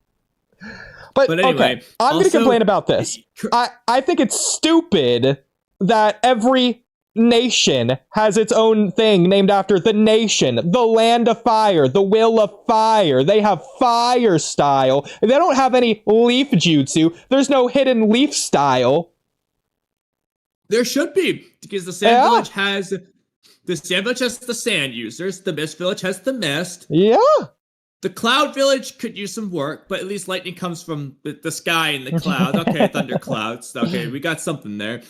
But anyway, okay, I'm going to complain about this. I think it's stupid that every nation has its own thing named after the nation, the land of fire, the will of fire. They have fire style. They don't have any leaf jutsu. There's no hidden leaf style. There should be, because the sand village has the sand users. The mist village has the mist. Yeah. The cloud village could use some work, but at least lightning comes from the sky and the clouds. Okay, thunder clouds. Okay, we got something there.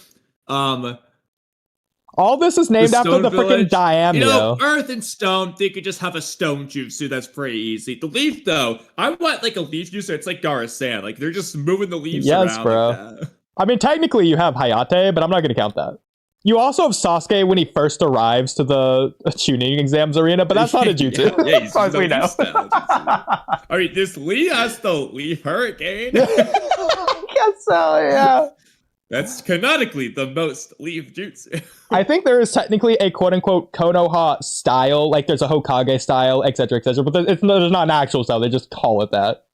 All this is named after the freaking Daimyo. You know, earth and stone, they could just have a stone jutsu. That's pretty easy. The leaf, though, I want like a leaf jutsu. It's like Gara-san. Like, they're just moving the leaves around. Yes, bro. Like that. I mean, technically you have Hayate, but I'm not going to count that. You also have Sasuke when he first arrives to the tuning exams arena, but that's not a jutsu. Yeah, he's as far as we know. I mean, this Lee has the Leaf Hurricane. I guess so, yeah. That's canonically the most Leaf jutsu. I think there is technically a quote-unquote Konoha style, like there's a Hokage style, etc., but there's not an actual style. They just call it that.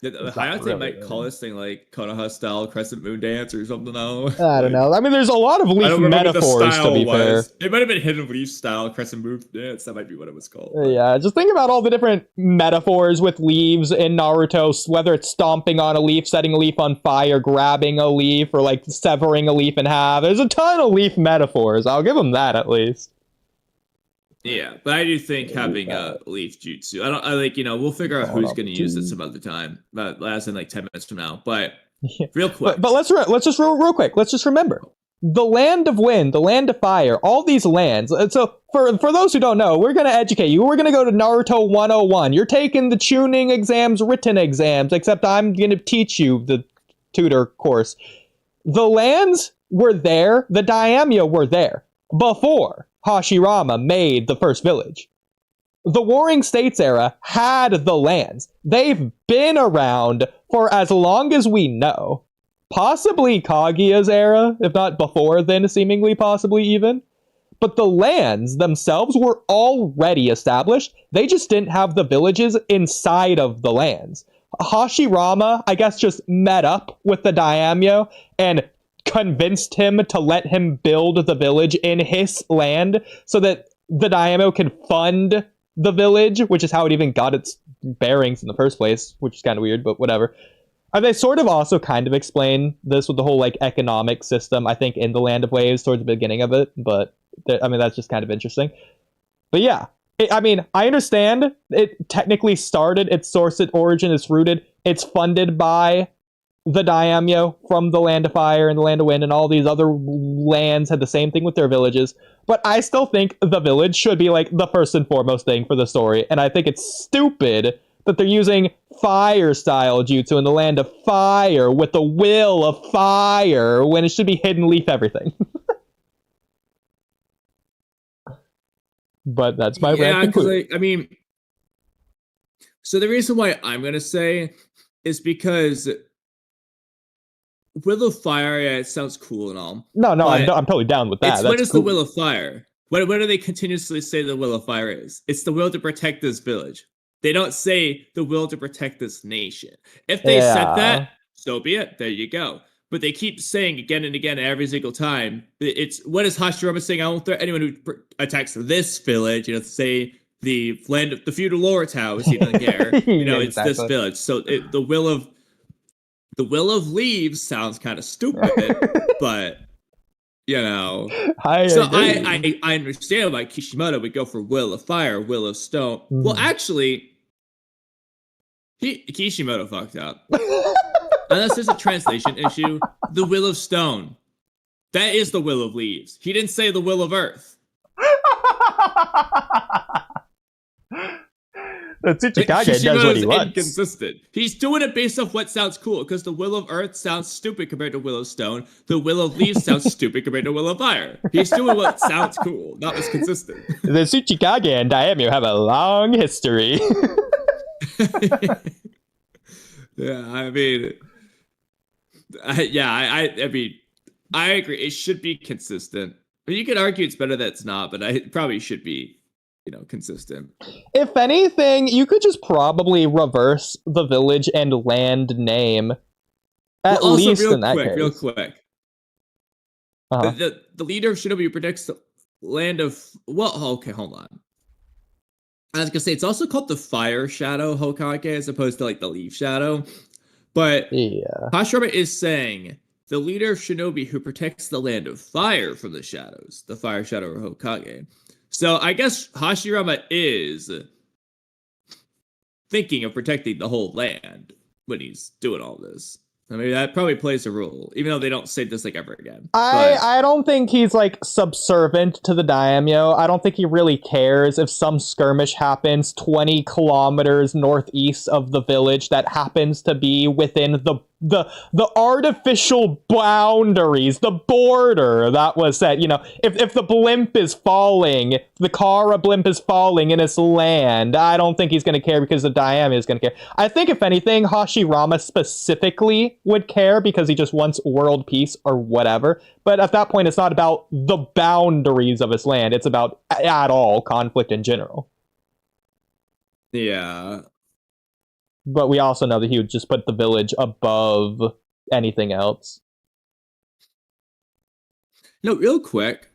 Hayate really might call this thing like Konoha style Crescent Moon Dance or something. I don't know. I mean, there's a lot of leaf metaphors, to be fair. It might have been Hidden Leaf style Crescent Moon Dance. That might be what it was called. Yeah, just think about all the different metaphors with leaves in Naruto, whether it's stomping on a leaf, setting a leaf on fire, grabbing a leaf, or like severing a leaf in half. There's a ton of leaf metaphors. I'll give them that at least. Yeah, but I do think having a leaf jutsu. I like, you know, we'll figure out who's going to use it some other time. But last in like 10 minutes from now. But real quick. But let's just real quick. Let's just remember the land of wind, the land of fire, all these lands. So for those who don't know, we're going to educate you. We're going to go to Naruto 101. You're taking the tuning exams, written exams, except I'm going to teach you the tutor course. The lands were there. The daimyo were there before Hashirama made the first village. The Warring States era had the lands. They've been around for as long as we know. Possibly Kaguya's era, if not before then, seemingly, possibly even. But the lands themselves were already established. They just didn't have the villages inside of the lands. Hashirama, I guess, just met up with the daimyo and convinced him to let him build the village in his land so that the daimyo can fund the village, which is how it even got its bearings in the first place, which is kind of weird, but whatever. And they sort of also kind of explain this with the whole like economic system, I think, in the Land of Waves towards the beginning of it, but I mean, that's just kind of interesting. But yeah, I mean, I understand it technically started, its source, its origin, its rooted, it's funded by the daimyo from the Land of Fire and the Land of Wind, and all these other lands had the same thing with their villages. But I still think the village should be like the first and foremost thing for the story. And I think it's stupid that they're using fire style jutsu in the Land of Fire with the will of fire when it should be hidden leaf everything. But that's my rant. I mean, so the reason why I'm gonna say is because Will of Fire, yeah, it sounds cool and all. No, But I'm totally down with that. what That's is cool. the Will of Fire? What do they continuously say the Will of Fire is? It's the will to protect this village. They don't say the will to protect this nation. If they said Yeah. that, so be it. There you go. But they keep saying again and again every single time. It's what is Hashirama saying? I won't threaten anyone who attacks this village. Say the land of the feudal lords house. He doesn't care. It's this Exactly. village. So the will of leaves sounds kind of stupid, but I so agree. I understand why Kishimoto would go for Will of Fire, Will of Stone. Well, actually, Kishimoto fucked up. Unless there's a translation issue, the Will of Stone. That is the Will of Leaves. He didn't say the Will of Earth. The Tsuchikage does what he wants. Inconsistent. He's doing it based off what sounds cool, because the Will of Earth sounds stupid compared to Will of Stone. The Will of Leaves sounds stupid compared to Will of Fire. He's doing what sounds cool, not what's consistent. The Tsuchikage and Daimyo have a long history. Yeah, I mean, I agree. It should be consistent. But you could argue it's better that it's not, but it probably should be, consistent. If anything, you could just probably reverse the village and land name. At least in that case. Real quick. Uh-huh. The leader of Shinobi predicts the land of... Well, okay, hold on. I was going to say, it's also called the Fire Shadow Hokage as opposed to, the Leaf Shadow. But yeah. Hashirama is saying the leader of Shinobi who protects the land of fire from the shadows, the Fire Shadow Hokage. So I guess Hashirama is thinking of protecting the whole land when he's doing all this. I mean, that probably plays a role, even though they don't say this ever again. I don't think he's subservient to the daimyo. I don't think he really cares if some skirmish happens 20 kilometers northeast of the village that happens to be within the artificial boundaries, the border that was set. If the blimp is falling, the Kara blimp is falling in his land, I don't think he's going to care because the daimyo is going to care. I think, if anything, Hashirama specifically would care because he just wants world peace or whatever. But at that point, it's not about the boundaries of his land. It's about, at all, conflict in general. Yeah. But we also know that he would just put the village above anything else. No, real quick.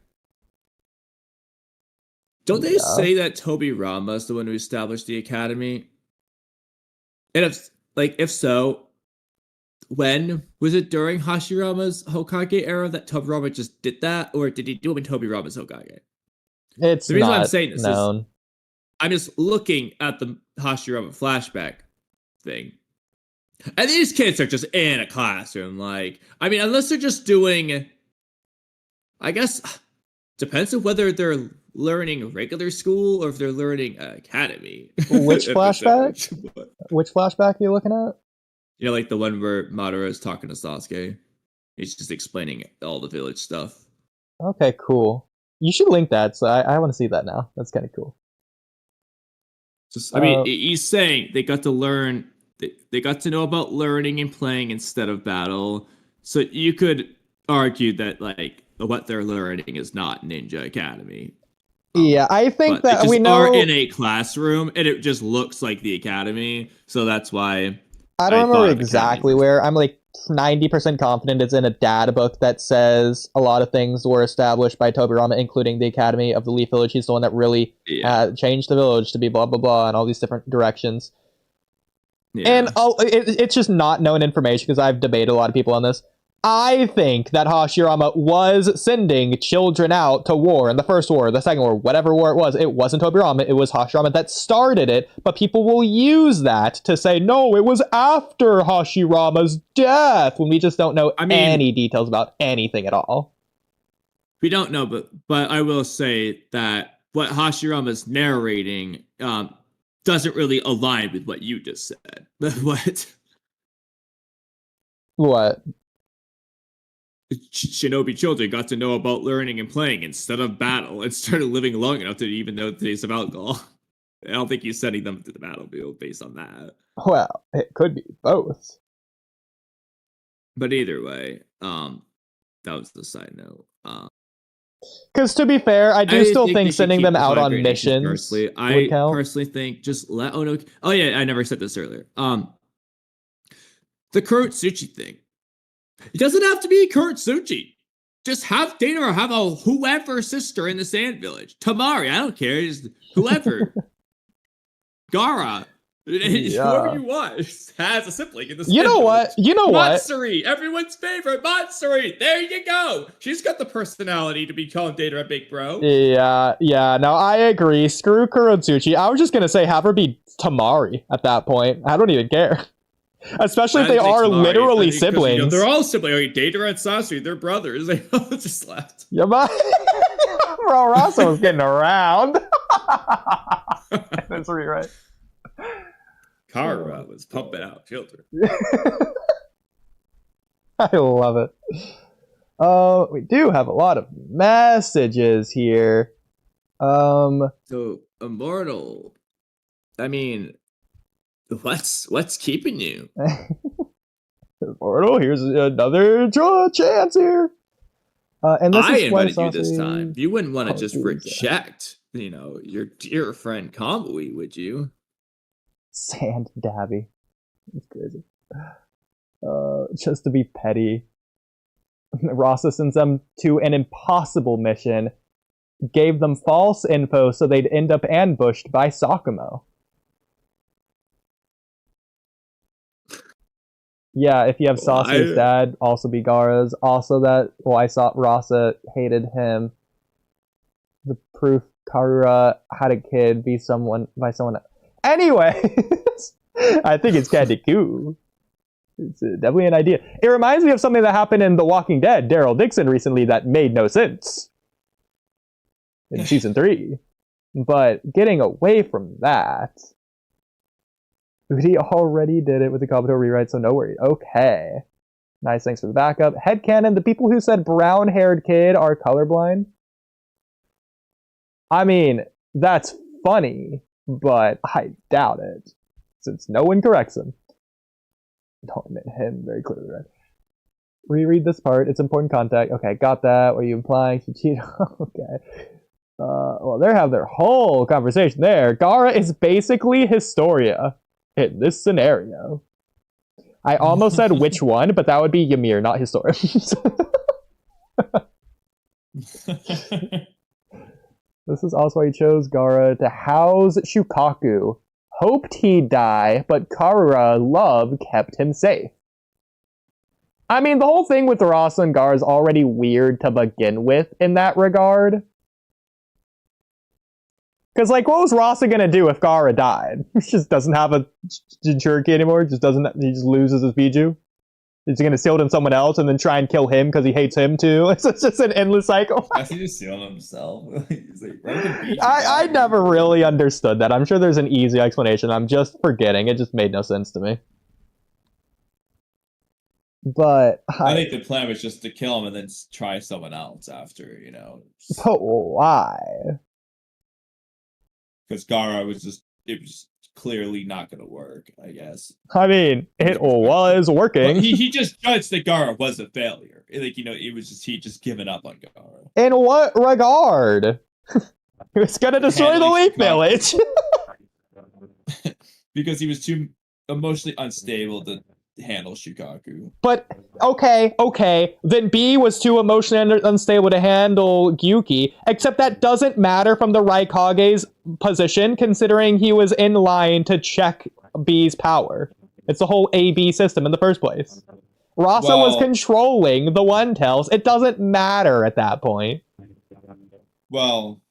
Don't they say that Tobirama is the one who established the academy? And if so, when? Was it during Hashirama's Hokage era that Tobirama just did that? Or did he do it in Tobirama's Hokage? It's the reason not I'm saying this known. is I'm just looking at the Hashirama flashback thing. And these kids are just in a classroom. Unless they're just doing... I guess... Depends on whether they're learning regular school or if they're learning academy. Which flashback? Which flashback are you looking at? The one where Madara is talking to Sasuke. He's just explaining all the village stuff. Okay, cool. You should link that, so I want to see that now. That's kind of cool. He's saying they got to learn... They got to know about learning and playing instead of battle. So you could argue that, what they're learning is not Ninja Academy. Yeah, I think that we know... are in a classroom, and it just looks like the academy, so that's why... I don't remember exactly where. I'm 90% confident it's in a data book that says a lot of things were established by Tobirama, including the Academy of the Leaf Village. He's the one that really changed the village to be blah, blah, blah, and all these different directions. Yeah. And it's just not known information because I've debated a lot of people on this. I think that Hashirama was sending children out to war in the first war, the second war, whatever war it was. It wasn't Tobirama, it was Hashirama that started it, but people will use that to say, no, it was after Hashirama's death, when we just don't know any details about anything at all. We don't know, but I will say that what Hashirama's narrating doesn't really align with what you just said. What? Shinobi children got to know about learning and playing instead of battle and started living long enough to even know the taste of alcohol. I don't think he's sending them to the battlefield based on that. Well, it could be both. But either way, that was the side note. Because to be fair, I do still think sending them out on missions would I count. personally think just let Ono. Oh yeah, I never said this earlier. The Kurotsuchi thing. It doesn't have to be Kurotsuchi. Just have Data or have a whoever sister in the Sand Village. Tamari, I don't care. Just whoever. Gara. Whoever you want has a sibling in the Sand Village. You know what? Matsuri, everyone's favorite. Matsuri. There you go. She's got the personality to be calling Data a big bro. Yeah. No, I agree. Screw Kurotsuchi. I was just going to say have her be Tamari at that point. I don't even care. Especially if they are Tamari, literally siblings. You know, they're all siblings. Like, Data and Sasori, they're brothers. They all just left. Yeah, but bro, Rasa was getting around. That's right. Kara was pumping out children. I love it. We do have a lot of messages here. So Immortal. I mean, what's keeping you? Immortal, here's another chance here. And this I is invited you this time. You wouldn't want to just reject, your dear friend Kamui, would you? Sand Dabby. That's crazy. Just to be petty. Rasa sends them to an impossible mission, gave them false info so they'd end up ambushed by Sakumo. Yeah, if you have Sasuke's dad, also be Gaara's. Also that, I saw Rasa hated him. The proof Karura had a kid by someone else. Anyway, I think it's kind of cool. It's definitely an idea. It reminds me of something that happened in The Walking Dead, Daryl Dixon recently, that made no sense in season 3. But getting away from that, Oodie already did it with the Kabuto rewrite, so no worries. Okay. Nice, thanks for the backup. Headcanon, the people who said brown-haired kid are colorblind. I mean, that's funny, but I doubt it, since no one corrects him. Don't admit him very clearly, right? Reread this part. It's important contact. Okay, got that. What are you implying? She cheated. Okay. Well, they have their whole conversation there. Gaara is basically Historia in this scenario. I almost said which one, but that would be Ymir, not Historia. This is also why he chose Gaara to house Shukaku. Hoped he'd die, but Karura love kept him safe. I mean, the whole thing with Rasa and Gaara is already weird to begin with in that regard. Because, what was Rasa gonna do if Gaara died? He just doesn't have a Jinchuriki anymore? He just loses his Biju? Is he gonna seal it in someone else and then try and kill him because he hates him too? It's just an endless cycle. Has he just sealed himself? He's like, I never really understood that. I'm sure there's an easy explanation. I'm just forgetting. It just made no sense to me. But I think the plan was just to kill him and then try someone else after, But why? Because Gaara it was clearly not going to work, I guess. I mean, it was working. Well, he just judged that Gaara was a failure. It was just he just given up on Gaara. In what regard? It's gonna destroy the Leaf Village. Because he was too emotionally unstable to handle Shukaku. But okay, then B was too emotionally unstable to handle Gyuki, except that doesn't matter from the Raikage's position, considering he was in line to check B's power. It's the whole A-B system in the first place. Rasa was controlling the One Tails. It doesn't matter at that point. Well,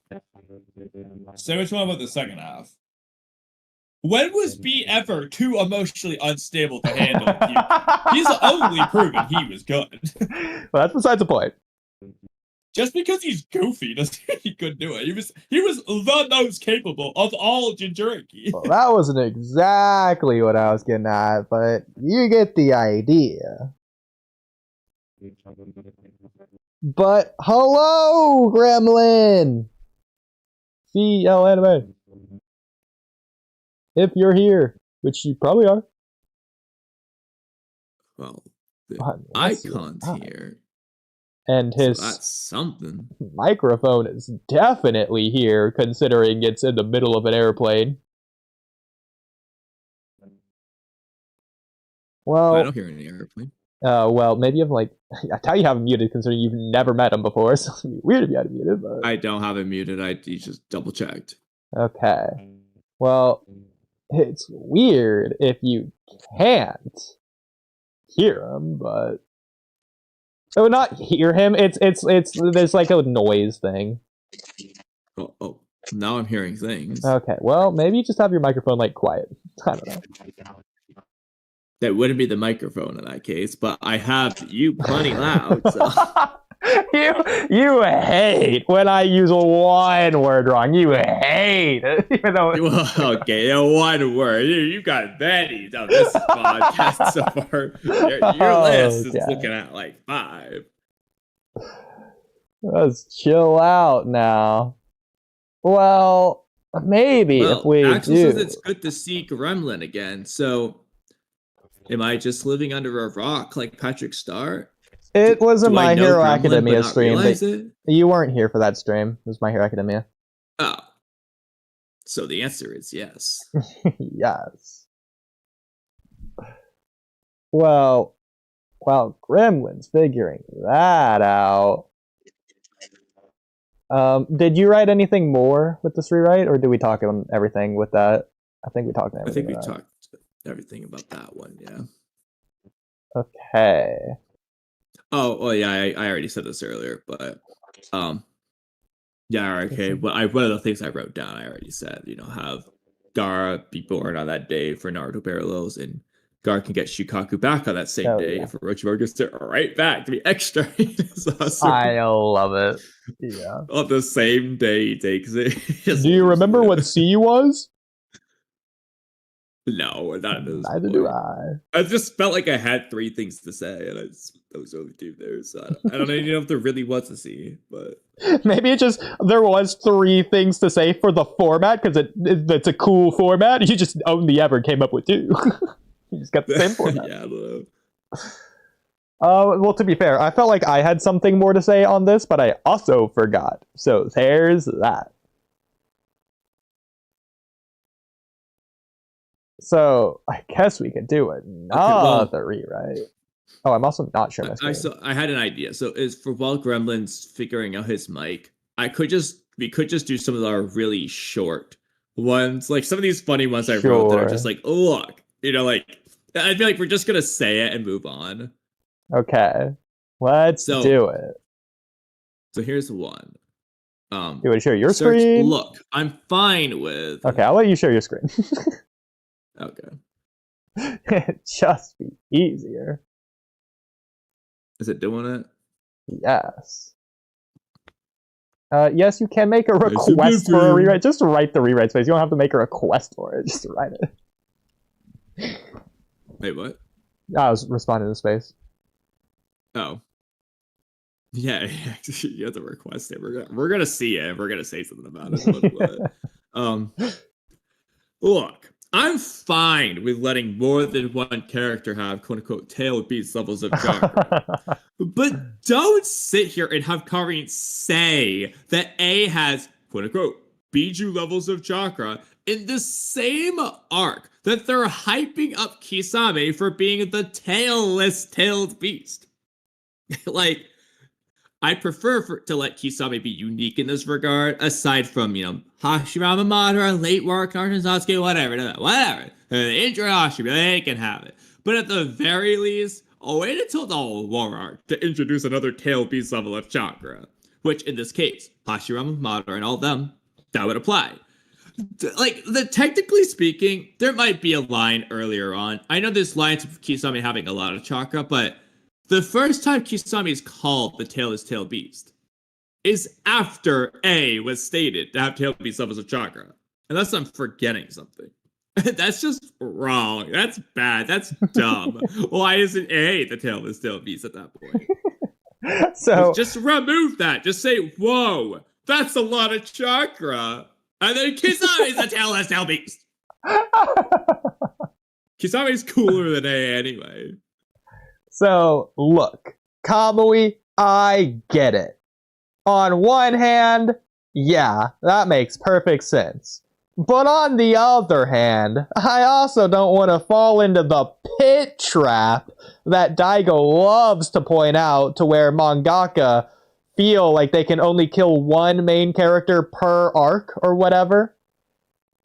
say what you want about the second half. When was B ever too emotionally unstable to handle Gyuki? He's only proven he was good. Well, that's besides the point. Just because he's goofy doesn't mean he couldn't do it. He was the most capable of all Jinchuriki. Well, that wasn't exactly what I was getting at, but you get the idea. But hello, Gremlin! CL Anime. If you're here, which you probably are. Well, the Let's see. icons here. And So his that's something. microphone is definitely here, considering it's in the middle of an airplane. I Well, don't hear any airplane. well, maybe you've like, I tell you have him muted, considering you've never met him before. So it'd be weird if you had him muted. But I don't have it muted. You just double checked. okay. Well, it's weird if you can't hear him, but oh, not hear him. It's there's like a noise thing. Oh, now I'm hearing things. Okay, well, maybe you just have your microphone like quiet. I don't know. That wouldn't be the microphone in that case, but I have you plenty loud. So. you hate when I use one word wrong. You hate it, even though. Well, okay, one word. You got many on this podcast so far. Your list is looking at like 5. Let's chill out now. Well, maybe if we Axel do. says it's good to see Gremlin again. So, am I just living under a rock like Patrick Star? It was a Do I My know Hero Gremlin, Academia but not stream. realize it? You weren't here for that stream. It was My Hero Academia. Oh. So the answer is yes. Yes. Well, while Gremlin's figuring that out. Did you write anything more with this rewrite, or did we talk on everything with that? I think we talked on everything. I think we talked everything about that one, yeah. Okay. Oh yeah, I already said this earlier, but yeah, okay. Well, one of the things I wrote down, I already said, have Gaara be born on that day for Naruto parallels, and Gaara can get Shukaku back on that same day. If Orochimaru gets it right back to be extra. Awesome. I love it. Yeah. On the same day he takes it. Do you remember what C was? No, not at this Neither point. do I. I just felt like I had 3 things to say, and I was only 2 there, so I don't even know if there really was a C, but maybe it just there was 3 things to say for the format because it's a cool format. You just only ever came up with 2. You just got the same format. Yeah, I don't know. Well, to be fair, I felt like I had something more to say on this, but I also forgot. So there's that. So I guess we could do another rewrite. Oh, I'm also not sure. I had an idea. So is for while Gremlin's figuring out his mic, we could just do some of our really short ones, like some of these funny ones I wrote that are just like, oh look, like I feel like we're just gonna say it and move on. Okay, let's do it. So here's one. You want to share your screen? Look, I'm fine with. Okay, I'll let you share your screen. Okay. It'd just be easier. Is it doing it? Yes. Yes, you can make a request for a rewrite. Just write the rewrite space. You don't have to make a request for it. Just write it. Wait, what? I was responding to space. Oh. Yeah, you have to request it. We're gonna see it. We're gonna say something about it. Look, I'm fine with letting more than one character have quote-unquote tail beats levels of chakra. But don't sit here and have Karin say that A has quote-unquote Biju levels of chakra in the same arc that they're hyping up Kisame for being the tailless tailed beast. Like, I prefer to let Kisame be unique in this regard, aside from, Hashirama Madara, late work, Naruto Sasuke, whatever. The intro Hashirama, they can have it. But at the very least, I'll wait until the war arc to introduce another tail beast level of chakra. Which, in this case, Hashirama Madara and all of them, that would apply. Like, technically speaking, there might be a line earlier on. I know there's lines of Kisame having a lot of chakra, but the first time Kisame is called the tailless tail beast is after A was stated to have tail beast levels of chakra. Unless I'm forgetting something. That's just wrong. That's bad. That's dumb. Why isn't A the tailless tail beast at that point? So just remove that. Just say, whoa, that's a lot of chakra. And then Kisame's the tailless tail beast. Kisame's cooler than A anyway. So, look, Kamui, I get it. On one hand, yeah, that makes perfect sense. But on the other hand, I also don't want to fall into the pit trap that Daigo loves to point out, to where mangaka feel like they can only kill one main character per arc or whatever.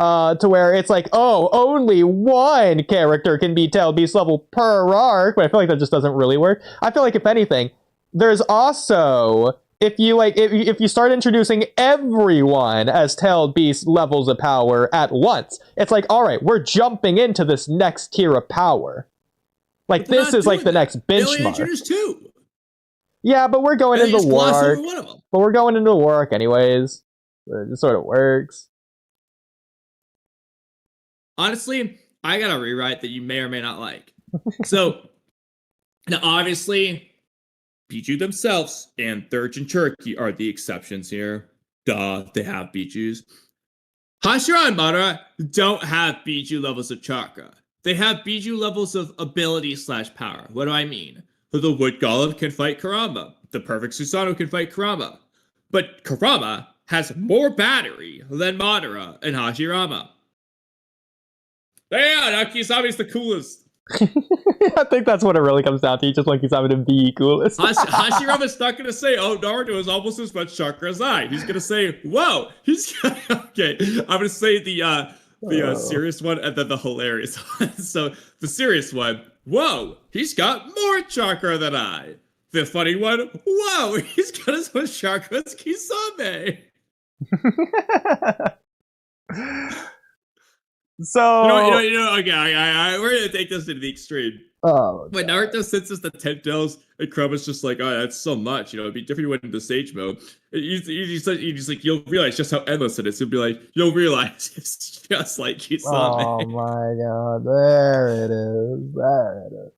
To where it's like, oh, only one character can be Tail Beast level per arc, but I feel like that just doesn't really work. I feel like, if anything, there's also, if you start introducing everyone as Tailed Beast levels of power at once, it's like, all right, we're jumping into this next tier of power. Like, this is like the next They only benchmark. introduced 2. Yeah, but we're going And they into just war gloss over arc. one of them. But we're going into war arc anyways. It just sort of works. Honestly, I got a rewrite that you may or may not like. So, now obviously, Bijou themselves and Thurge and Cherokee are the exceptions here. Duh, they have Bijus. Hashira and Madara don't have Bijou levels of chakra. They have Bijou levels of ability/power. What do I mean? The Wood Golem can fight Kurama. The Perfect Susanoo can fight Kurama. But Kurama has more battery than Madara and Hashirama. Yeah, now Kisami's the coolest. I think that's what it really comes down to. You just want Kisame to be coolest. Hashirama's not going to say, oh, Naruto is almost as much chakra as I. He's going to say, whoa. Okay, I'm going to say the serious one and then the hilarious one. So, the serious one, whoa, he's got more chakra than I. The funny one, whoa, he's got as much chakra as Kisame. So Okay, we're gonna take this to the extreme. Oh, when Naruto senses the 10 tails, and Kurama's just like, oh, that's so much. It'd be different when in the Sage mode. He's like, you'll realize just how endless it is. He'll be like, you'll realize it's just like Kisame. Oh my god, there it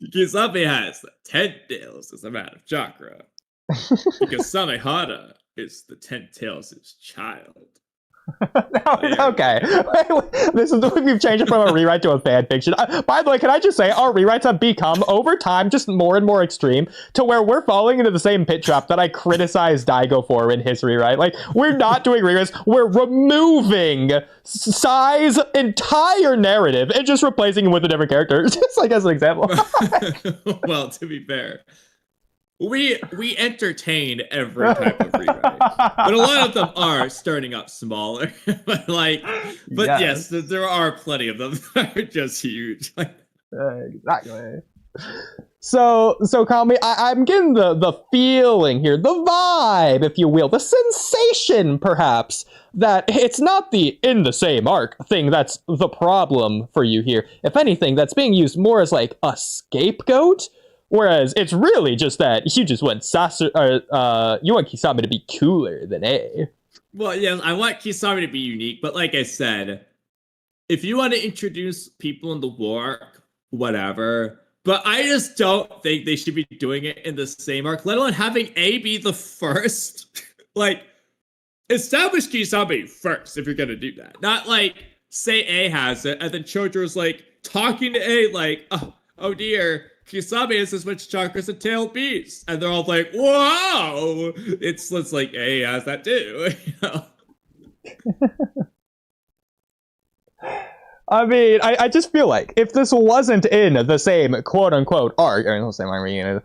is. Kisame has 10 tails as a amount of chakra. Because Samehara is the 10 tails of his child. Okay. This is we've changed it from a rewrite to a fan fiction. By the way, can I just say our rewrites have become over time just more and more extreme to where we're falling into the same pit trap that I criticized Daigo for in his rewrite. Like, we're not doing rewrites, we're removing Sai's entire narrative and just replacing him with a different character. Just like as an example. Well, to be fair, we entertain every type of rewrite, but a lot of them are starting up smaller. but yes, there are plenty of them that are just huge. Exactly. So Kamui, I'm getting the feeling here, the vibe, if you will, the sensation, perhaps, that it's not the in the same arc thing that's the problem for you here. If anything, that's being used more as like a scapegoat. Whereas it's really just that you just want you want Kisame to be cooler than A. Well, yeah, I want Kisame to be unique, but like I said, if you want to introduce people in the war arc, whatever. But I just don't think they should be doing it in the same arc, let alone having A be the first. Like, establish Kisame first if you're gonna do that. Not like, say A has it, and then Chojo's like talking to A like, oh dear, Kisame has as much chakra as a tailed beast. And they're all like, whoa! It's like, A has that too, you know? I mean, I just feel like if this wasn't in the same quote-unquote arc, I mean, the same arc,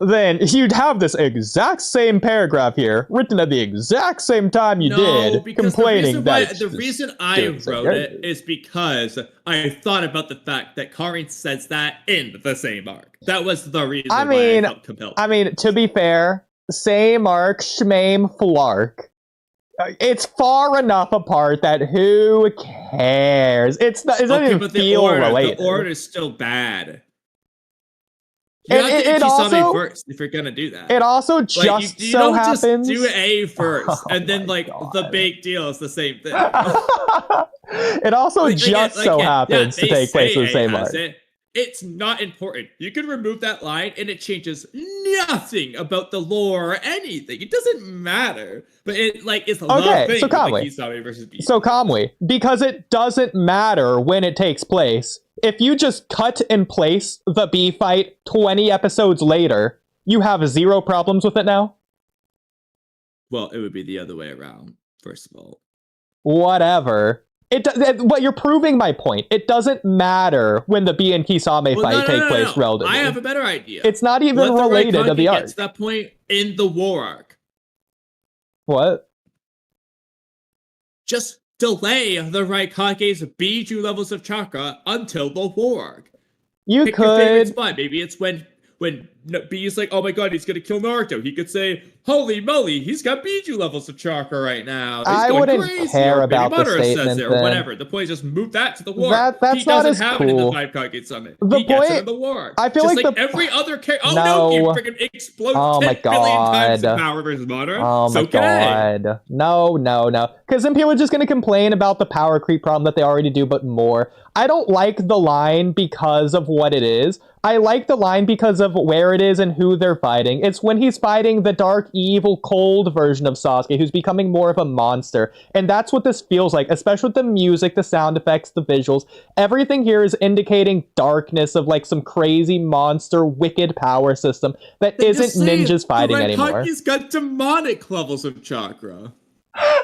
then you'd have this exact same paragraph here, written at the exact same time you did, complaining that... The reason I wrote it is because I thought about the fact that Karin says that in the same arc. That was the reason why I felt compelled. I mean, to be fair, same arc, shmame, flark. It's far enough apart that who cares? It doesn't even feel related. The order is still bad. You have to do Kisame first if you're gonna do that. It also just you so happens. Just do A first, and then the big deal is the same thing. It also so happens to take place in the same arc. It's not important. You can remove that line, and it changes nothing about the lore or anything. It doesn't matter. But it's a love thing. So Kamui, Kisame versus B. So Kamui, because it doesn't matter when it takes place, if you just cut and place the B fight 20 episodes later, you have zero problems with it now? Well, it would be the other way around, first of all. Whatever. But you're proving my point. It doesn't matter when the B and Kisame fight take place relatively. I have a better idea. It's not even related to the arc. To that point in the war arc. What? Just delay the Raikage's Biju levels of chakra until the war arc. You Pick your favorite could. spot. Maybe it's when B is like, oh my god, he's gonna kill Naruto. He could say, holy moly, he's got Biju levels of chakra right now. He's I going wouldn't crazy. care Or about the Madara says statement it, or then. whatever. The point is just move that to the war. That's he not doesn't as have it in the cool. Five Kage Summit. The He gets point- it in the war. I feel just like every other character. Oh No. no, he freaking explodes Oh 10 my billion times God. in power versus Madara. Oh so my can I. god. No. Because then people are just going to complain about the power creep problem that they already do, but more. I don't like the line because of what it is. I like the line because of where it is and who they're fighting. It's when he's fighting the dark, evil, cold version of Sasuke, who's becoming more of a monster. And that's what this feels like, especially with the music, the sound effects, the visuals. Everything here is indicating darkness of like some crazy monster, wicked power system that isn't ninjas fighting anymore. He's got demonic levels of chakra.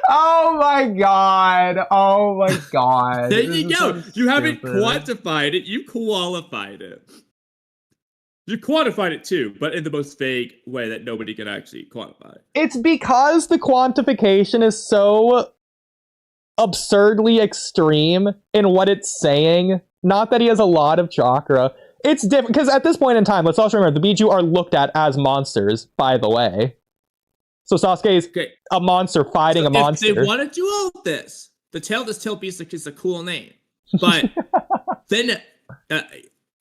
Oh my god. Oh my god. There you go. You haven't quantified it. You qualified it. You quantified it too, but in the most vague way that nobody can actually quantify. It's because the quantification is so absurdly extreme in what it's saying. Not that he has a lot of chakra. It's different, because at this point in time, let's also remember, the Biju are looked at as monsters, by the way. So Sasuke is a monster fighting a monster. If they want to do all this, this tail beast is a cool name. But then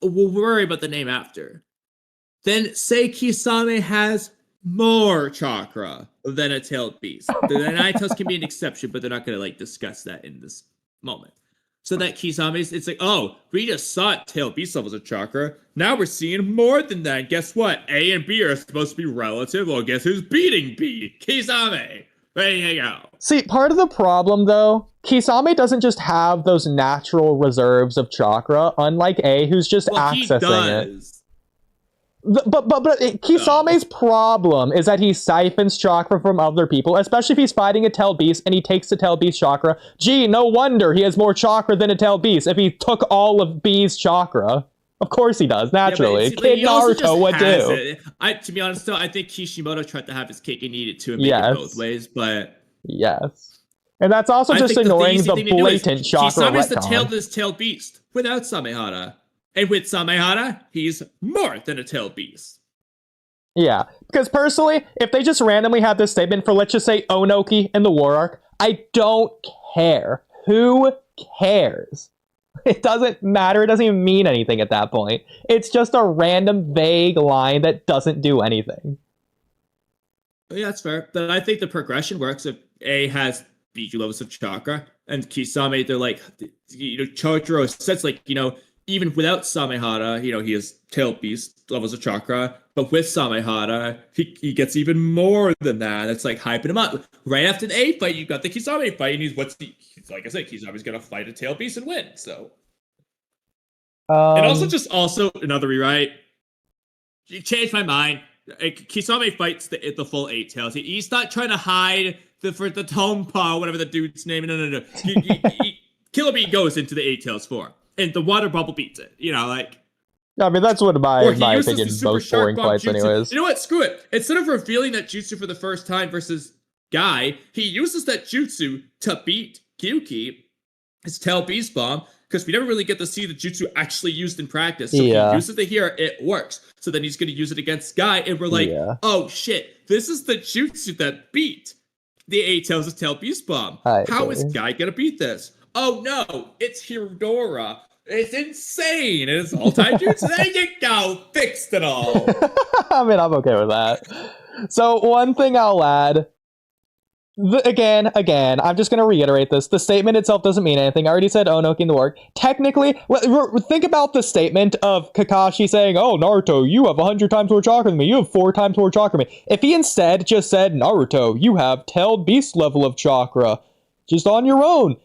we'll worry about the name after. Then say Kisame has more chakra than a tailed beast. The Naito's can be an exception, but they're not going to like discuss that in this moment. So that Kisame's, it's like, oh, we just saw tailed beast levels of chakra. Now we're seeing more than that. Guess what? A and B are supposed to be relative. Well, guess who's beating B? Kisame. There you go. See, part of the problem, though, Kisame doesn't just have those natural reserves of chakra, unlike A, who's just accessing it. But Kisame's problem is that he siphons chakra from other people, especially if he's fighting a tailed beast and he takes the tailed beast chakra. Gee, no wonder he has more chakra than a tailed beast if he took all of B's chakra. Of course he does, naturally. Yeah, Kid Naruto would do. To be honest, though, I think Kishimoto tried to have his cake and eat it too and make it both ways, but... Yes. And that's also just ignoring the blatant chakra Kisame's the retcon. tailed beast without Samehara. And with Samehara, he's more than a tailed beast. Yeah, because personally, if they just randomly had this statement for, let's just say, Onoki in the war arc, I don't care. Who cares? It doesn't matter. It doesn't even mean anything at that point. It's just a random, vague line that doesn't do anything. Yeah, that's fair. But I think the progression works if A has Biju levels of chakra, and Kisame, they're like, Chojuro says, like, even without Samehara, he has tailed beast levels of chakra, but with Samehara, he gets even more than that. It's like hyping him up. Right after the A fight, you got the Kisame fight, and he's like I said, Kisame's gonna fight a tailed beast and win. So, and also another rewrite. You changed my mind. Kisame fights the full 8 tails. He's not trying to hide the Tonpa, whatever the dude's name. No. Killer Bee goes into the 8 tails form. And the water bubble beats it. I mean, that's one of my opinion, most boring fights jutsu. anyways. You know what? Screw it. Instead of revealing that jutsu for the first time versus Guy, he uses that jutsu to beat Kyuki, his tail beast bomb, because we never really get to see the jutsu actually used in practice. So he uses it here, it works. So then he's going to use it against Guy, and we're like, oh shit, this is the jutsu that beat the 8 tails of tail beast bomb. How is Guy going to beat this? Oh no, it's Hirodora. It's insane. It's all taijutsu. There you go. Fixed it all. I mean, I'm okay with that. So one thing I'll add, again, I'm just going to reiterate this. The statement itself doesn't mean anything. I already said Onoki in the work. Technically, think about the statement of Kakashi saying, oh, Naruto, you have 100 times more chakra than me. You have 4 times more chakra than me. If he instead just said, Naruto, you have tailed beast level of chakra, just on your own,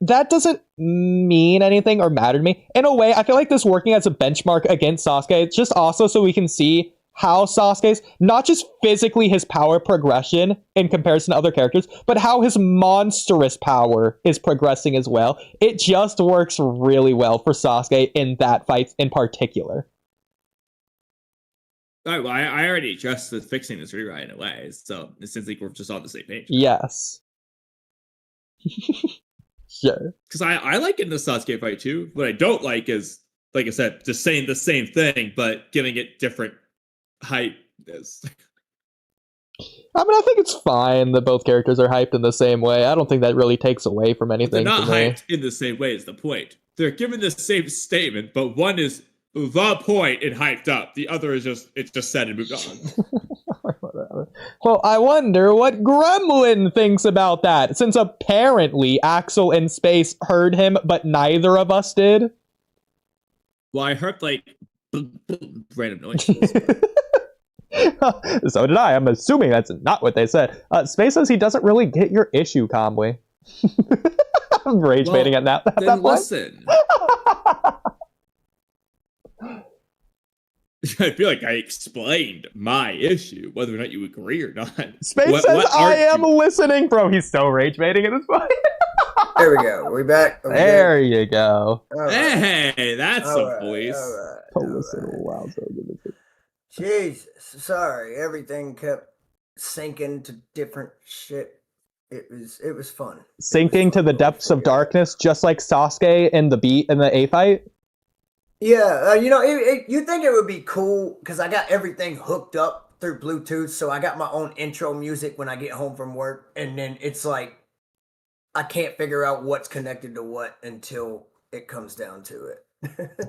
that doesn't mean anything or matter to me. In a way, I feel like this working as a benchmark against Sasuke, it's just also so we can see how Sasuke's, not just physically his power progression in comparison to other characters, but how his monstrous power is progressing as well. It just works really well for Sasuke in that fight in particular. All right, well, I already addressed the fixing this rewrite in a way, so it seems like we're just on the same page. Yes. Sure. Because I like it in the Sasuke fight too. What I don't like is, like I said, just saying the same thing, but giving it different hype. I mean, I think it's fine that both characters are hyped in the same way. I don't think that really takes away from anything. They're not hyped in the same way is the point. They're given the same statement, but one is the point and hyped up. The other is it's just said and moved on. Whatever. Well, I wonder what Gremlin thinks about that, since apparently Axel in space heard him, but neither of us did. Well, I heard like random noises. So did I. I'm assuming that's not what they said. Space says he doesn't really get your issue, Kamui. I'm rage baiting at that. Then listen. I feel like I explained my issue, whether or not you agree or not. Space says I am listening, bro. He's so rage baiting at this point. There we go. We back. There you go. Right. Hey, that's a voice. Wow, so good. Jesus, sorry. Everything kept sinking to different shit. It was fun. Sinking to the depths of darkness, just like Sasuke in the A fight. Yeah, you think it would be cool because I got everything hooked up through Bluetooth, so I got my own intro music when I get home from work, and then it's like I can't figure out what's connected to what until it comes down to it.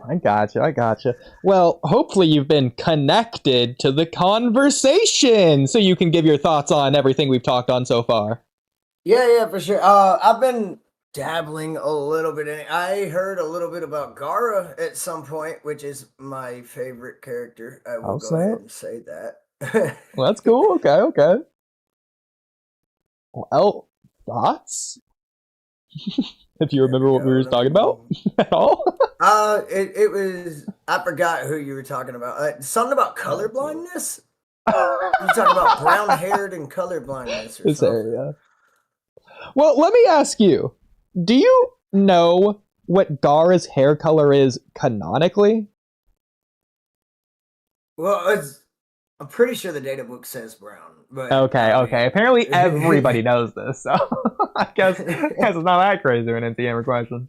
I gotcha. Well, hopefully you've been connected to the conversation so you can give your thoughts on everything we've talked on so far. Yeah, for sure. I've been dabbling a little bit in it. I heard a little bit about Gaara at some point, which is my favorite character. I will go ahead and say that. Well, that's cool. Okay. Well, thoughts? If you remember what we were talking about at all? It was, I forgot who you were talking about. Something about colorblindness? You talking about brown-haired and colorblindness or this something. area. Well, let me ask you. Do you know what Gaara's hair color is canonically? Well, I'm pretty sure the data book says brown. But Okay. Apparently everybody knows this, so I guess it's not that crazy of an NCM question.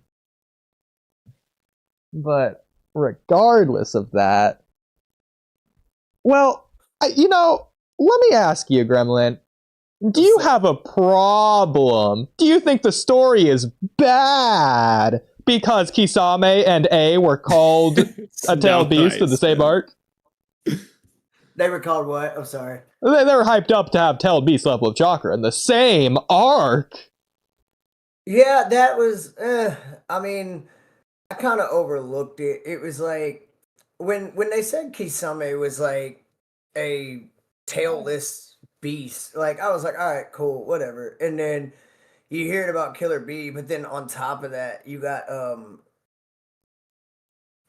But regardless of that, well, let me ask you, Gremlin. Do you have a problem? Do you think the story is bad because Kisame and A were called a tailed beast in the same arc? They were called what? I'm sorry. They were hyped up to have tailed beast level of chakra in the same arc. Yeah, that was. I mean, I kind of overlooked it. It was like when they said Kisame was like a tailless beast. Like I was like, all right, cool, whatever. And then you hear about Killer B, but then on top of that, you got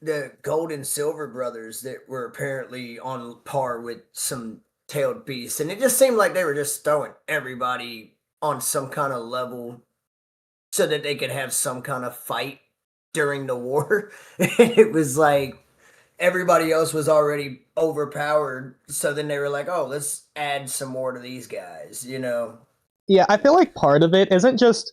the Gold and Silver brothers that were apparently on par with some tailed beasts, and it just seemed like they were just throwing everybody on some kind of level so that they could have some kind of fight during the war. It was like everybody else was already overpowered, so then they were like, oh, let's add some more to these guys, Yeah, I feel like part of it isn't just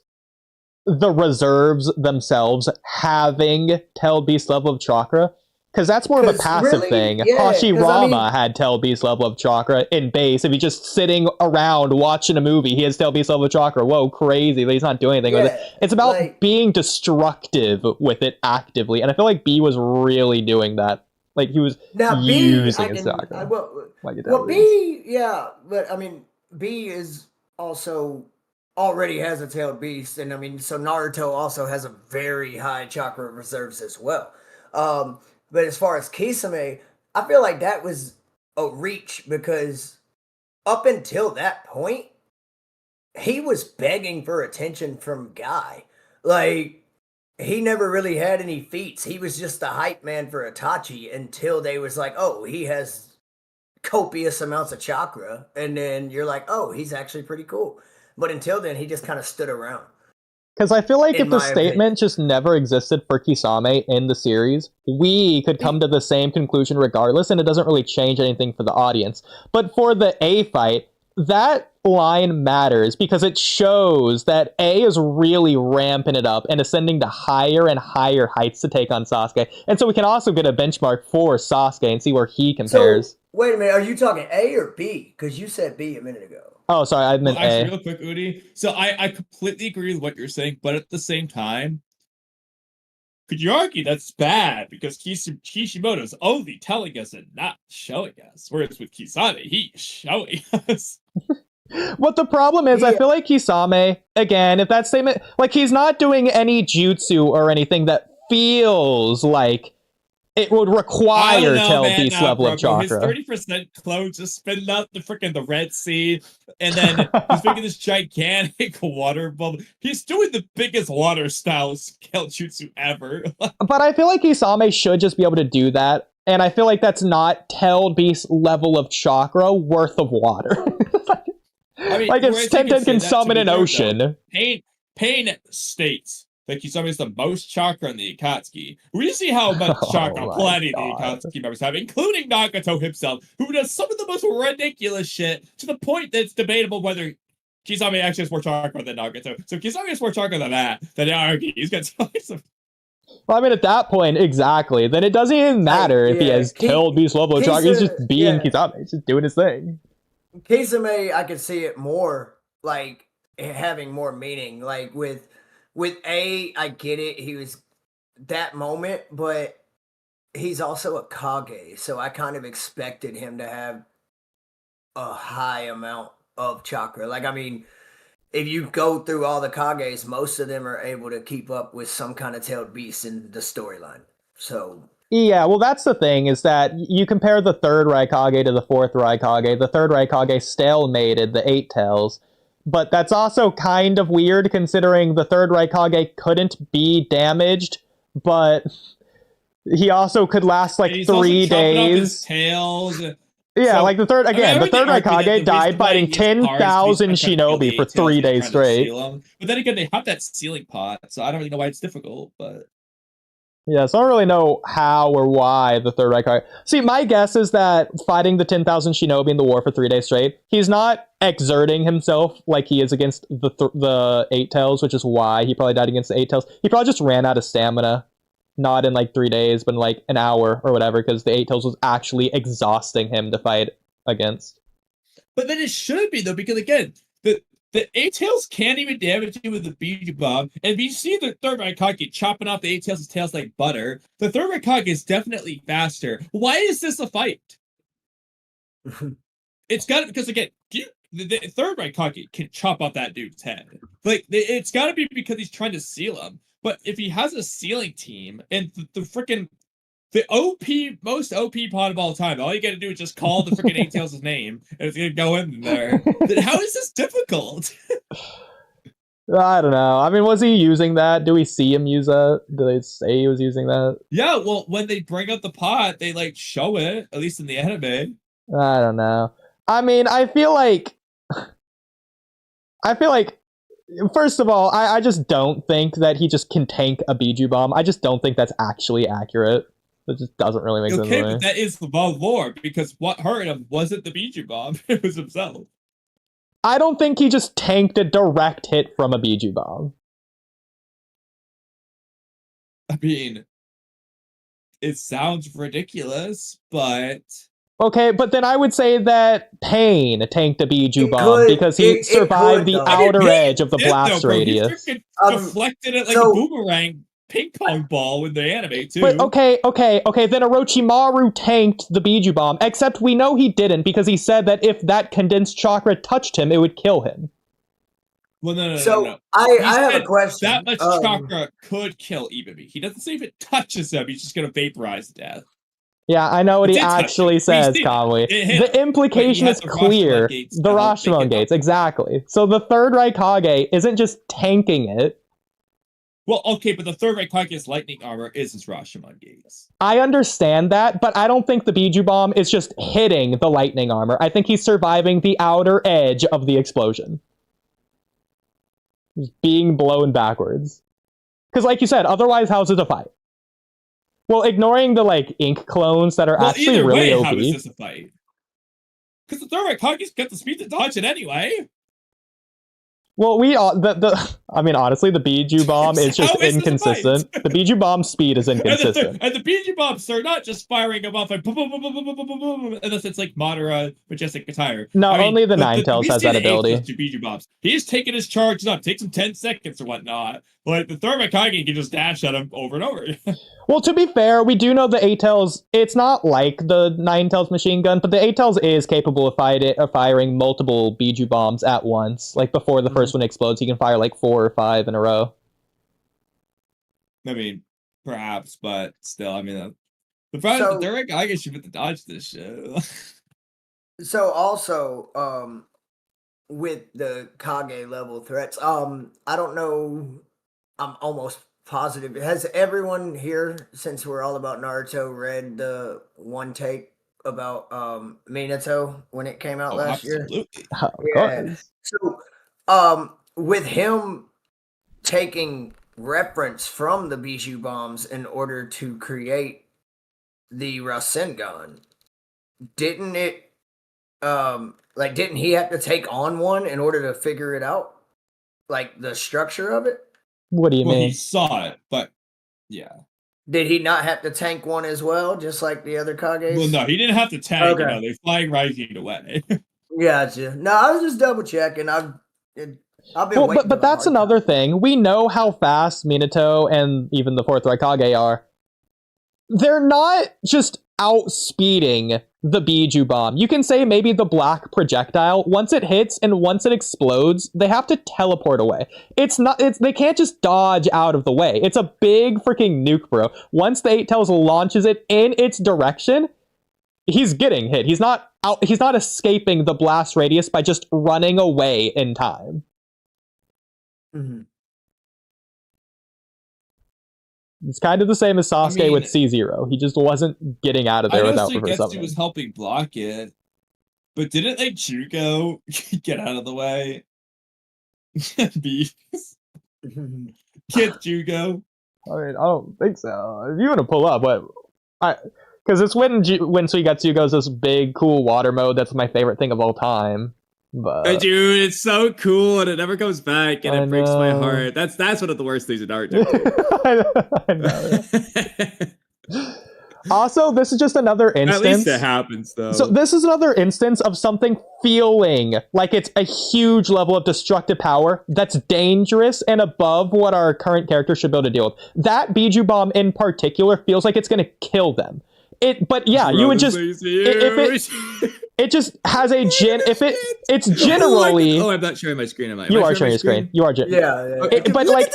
the reserves themselves having tailed beast level of chakra, because that's more of a passive thing. Yeah, Hashirama had tailed beast level of chakra in base. If he's just sitting around watching a movie, he has tailed beast level of chakra. Whoa, crazy. He's not doing anything with it. It's about being destructive with it actively, and I feel like B was really doing that. Like, he was using his chakra. B, yeah, but I mean, B is also already has a tailed beast, and I mean, so Naruto also has a very high chakra reserves as well. But as far as Kisame, I feel like that was a reach because up until that point, he was begging for attention from Guy. Like, he never really had any feats. He was just the hype man for Itachi until they was like, oh, he has copious amounts of chakra. And then you're like, oh, he's actually pretty cool. But until then, he just kind of stood around. Because I feel like In if the my statement opinion. just never existed for Kisame in the series, we could come to the same conclusion regardless, and it doesn't really change anything for the audience. But for the A fight, that line matters because it shows that A is really ramping it up and ascending to higher and higher heights to take on Sasuke. And so we can also get a benchmark for Sasuke and see where he compares. So, wait a minute. Are you talking A or B? Because you said B a minute ago. Oh, sorry, I meant Well, actually, A. real quick, Oodie. So I completely agree with what you're saying, but at the same time, could you argue that's bad because Kishimoto's only telling us and not showing us, whereas with Kisame, he's showing us. What the problem is, I feel like Kisame, again, if that statement, like, he's not doing any jutsu or anything that feels like it would require Tailpiece level of chakra. His 30% clone just spitting out the Red Sea, and then he's making this gigantic water bubble. He's doing the biggest water style scale jutsu ever. But I feel like Kisame should just be able to do that, and I feel like that's not Tailpiece level of chakra worth of water. I mean, like if Tenten can summon an ocean. Though, Pain states that Kisame is the most chakra in the Akatsuki. We see how much chakra plenty of the Akatsuki members have, including Nagato himself, who does some of the most ridiculous shit to the point that it's debatable whether Kisame actually has more chakra than Nagato. So Kisame has more chakra than that, then he's got some. Well, I mean, at that point, exactly. Then it doesn't even matter if he has Tailpiece level of chakra. He's just being Kisame. He's just doing his thing. Kisame, I could see it more like having more meaning. Like with A, I get it. He was that moment, but he's also a Kage, so I kind of expected him to have a high amount of chakra. Like, I mean, if you go through all the Kages, most of them are able to keep up with some kind of tailed beast in the storyline. So yeah, well, that's the thing, is that you compare the third Raikage to the fourth Raikage. The third Raikage stalemated the 8 tails, but that's also kind of weird considering the third Raikage couldn't be damaged, but he also could last like 3 days. Tails. Yeah, so, like the third Raikage died fighting 10,000 shinobi for 3 days straight. But then again, they have that ceiling pot, so I don't really know why it's difficult, but yeah, so I don't really know how or why the third Raikage. See, my guess is that fighting the 10,000 shinobi in the war for 3 days straight, he's not exerting himself like he is against the 8 tails, which is why he probably died against the 8 tails. He probably just ran out of stamina, not in like 3 days, but in like an hour or whatever, because the 8 tails was actually exhausting him to fight against. But then it should be, though, because again, the 8 tails can't even damage you with the Biju Bomb. And if you see the third Raikage chopping off the 8 tails' tails like butter, the third Raikage is definitely faster. Why is this a fight? It's got to, because again, the third Raikage can chop off that dude's head. Like, it's got to be because he's trying to seal him. But if he has a sealing team and the freaking most OP pod of all time, all you got to do is just call the freaking 8 tails' name, and it's gonna go in there. How is this difficult? I don't know. I mean, was he using that? Do we see him use that? Do they say he was using that? Yeah, well, when they bring up the pot, they like show it, at least in the anime. I don't know. I mean, I feel like first of all, I just don't think that he just can tank a Biju Bomb. I just don't think that's actually accurate. It just doesn't really make sense. Okay, but that is the lore, because what hurt him wasn't the Biju Bomb, it was himself. I don't think he just tanked a direct hit from a Biju Bomb. I mean, it sounds ridiculous, but okay, but then I would say that Pain tanked a Biju Bomb because he survived the outer edge of the blast radius. He deflected it like a boomerang ping pong ball with the anime too. But okay, then Orochimaru tanked the Biju Bomb, except we know he didn't because he said that if that condensed chakra touched him, it would kill him. Well, no. I have a question. That much chakra could kill Ibubi. He doesn't say if it touches him, he's just going to vaporize to death. Yeah, I know what he actually says, Kamui. The implication is clear. The Rashomon gates, exactly. So the third Raikage isn't just tanking it. Well, okay, but the third right Kage's lightning armor is his Rashomon gaze. I understand that, but I don't think the Biju Bomb is just hitting the lightning armor. I think he's surviving the outer edge of the explosion. He's being blown backwards. Because like you said, otherwise how's it a fight? Well, ignoring the like ink clones that are actually either really way, OP. how is this a fight? Because the third right Kage's got the speed to dodge it anyway. Well, I mean, honestly, the Biju Bomb is just inconsistent. The Biju Bomb speed is inconsistent. And the Biju Bombs are not just firing them off like boom, boom, boom, boom, boom, boom, boom, boom, unless it's like Madara, Majestic Attire. No, only the Ninetales has that ability. Biju Bombs. He's taking his charges up. Takes him 10 seconds or whatnot. But the third Kage can just dash at him over and over. Well, to be fair, we do know the Eight-Tails, it's not like the Nine-Tails machine gun, but the Eight-Tails is capable of firing multiple Biju Bombs at once. Like, before the first one explodes, he can fire like 4 or 5 in a row. I mean, perhaps, but still, I mean, the problem is the third Kage should have to dodge this shit. So, also, with the Kage level threats, I don't know, I'm almost positive. Has everyone here, since we're all about Naruto, read the one take about Minato when it came out last year? Of course. So, with him taking reference from the Biju Bombs in order to create the Rasengan, didn't it, didn't he have to take on one in order to figure it out? Like, the structure of it? What do you mean? He saw it, but yeah. Did he not have to tank one as well, just like the other Kages? Well, no, he didn't have to tank. Okay. They're flying rising away. Gotcha. No, I was just double checking. I've been waiting. But that's another thing. We know how fast Minato and even the fourth Raikage are. They're not just outspeeding the Biju Bomb. You can say maybe the black projectile, once it hits and once it explodes, they have to teleport away. They can't just dodge out of the way. It's a big freaking nuke, bro. Once the Eight-Tails launches it in its direction, he's getting hit. He's not escaping the blast radius by just running away in time. Mm-hmm. It's kind of the same as Sasuke with C0. He just wasn't getting out of there without reverse summoning. He was helping block it, but didn't like Jugo get out of the way? Bees. Get Jugo. I mean, I don't think so. If you want to pull up, because it's when Suigetsu goes this big, cool water mode. That's my favorite thing of all time. But dude, it's so cool, and it never comes back, and it breaks my heart. That's one of the worst things in Naruto. I know. Also, this is just another instance. At least it happens, though. So this is another instance of something feeling like it's a huge level of destructive power that's dangerous and above what our current character should be able to deal with. That Biju Bomb in particular feels like it's going to kill them. But yeah, you would just it just has a it's generally. Oh, I'm not sharing my screen. Am I? You are sharing your screen. You are. Yeah. But like,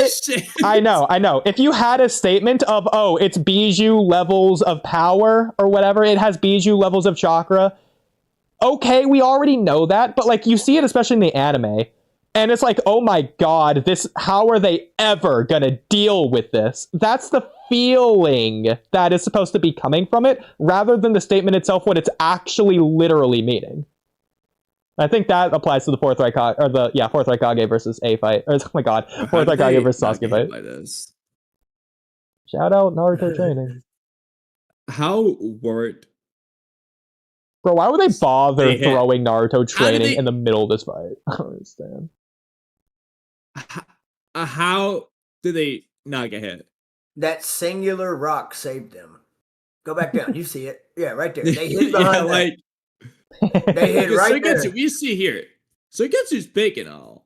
I know. If you had a statement of, oh, it's Biju levels of power or whatever, it has Biju levels of chakra. Okay, we already know that, but like you see it especially in the anime, and it's like, oh my god, how are they ever gonna deal with this? That's the feeling that is supposed to be coming from it, rather than the statement itself, what it's actually literally meaning. I think that applies to the fourth Raikage, or fourth Raikage versus A fight. Oh my god, fourth Raikage versus Sasuke fight. Shout out Naruto training. How weren't? Bro, why would they bother throwing Naruto training in the middle of this fight? I don't understand. How did they not get hit? That singular rock saved them. Go back down. You see it. Yeah, right there. They hit behind they hit right there. We see here. Suigetsu's big and all.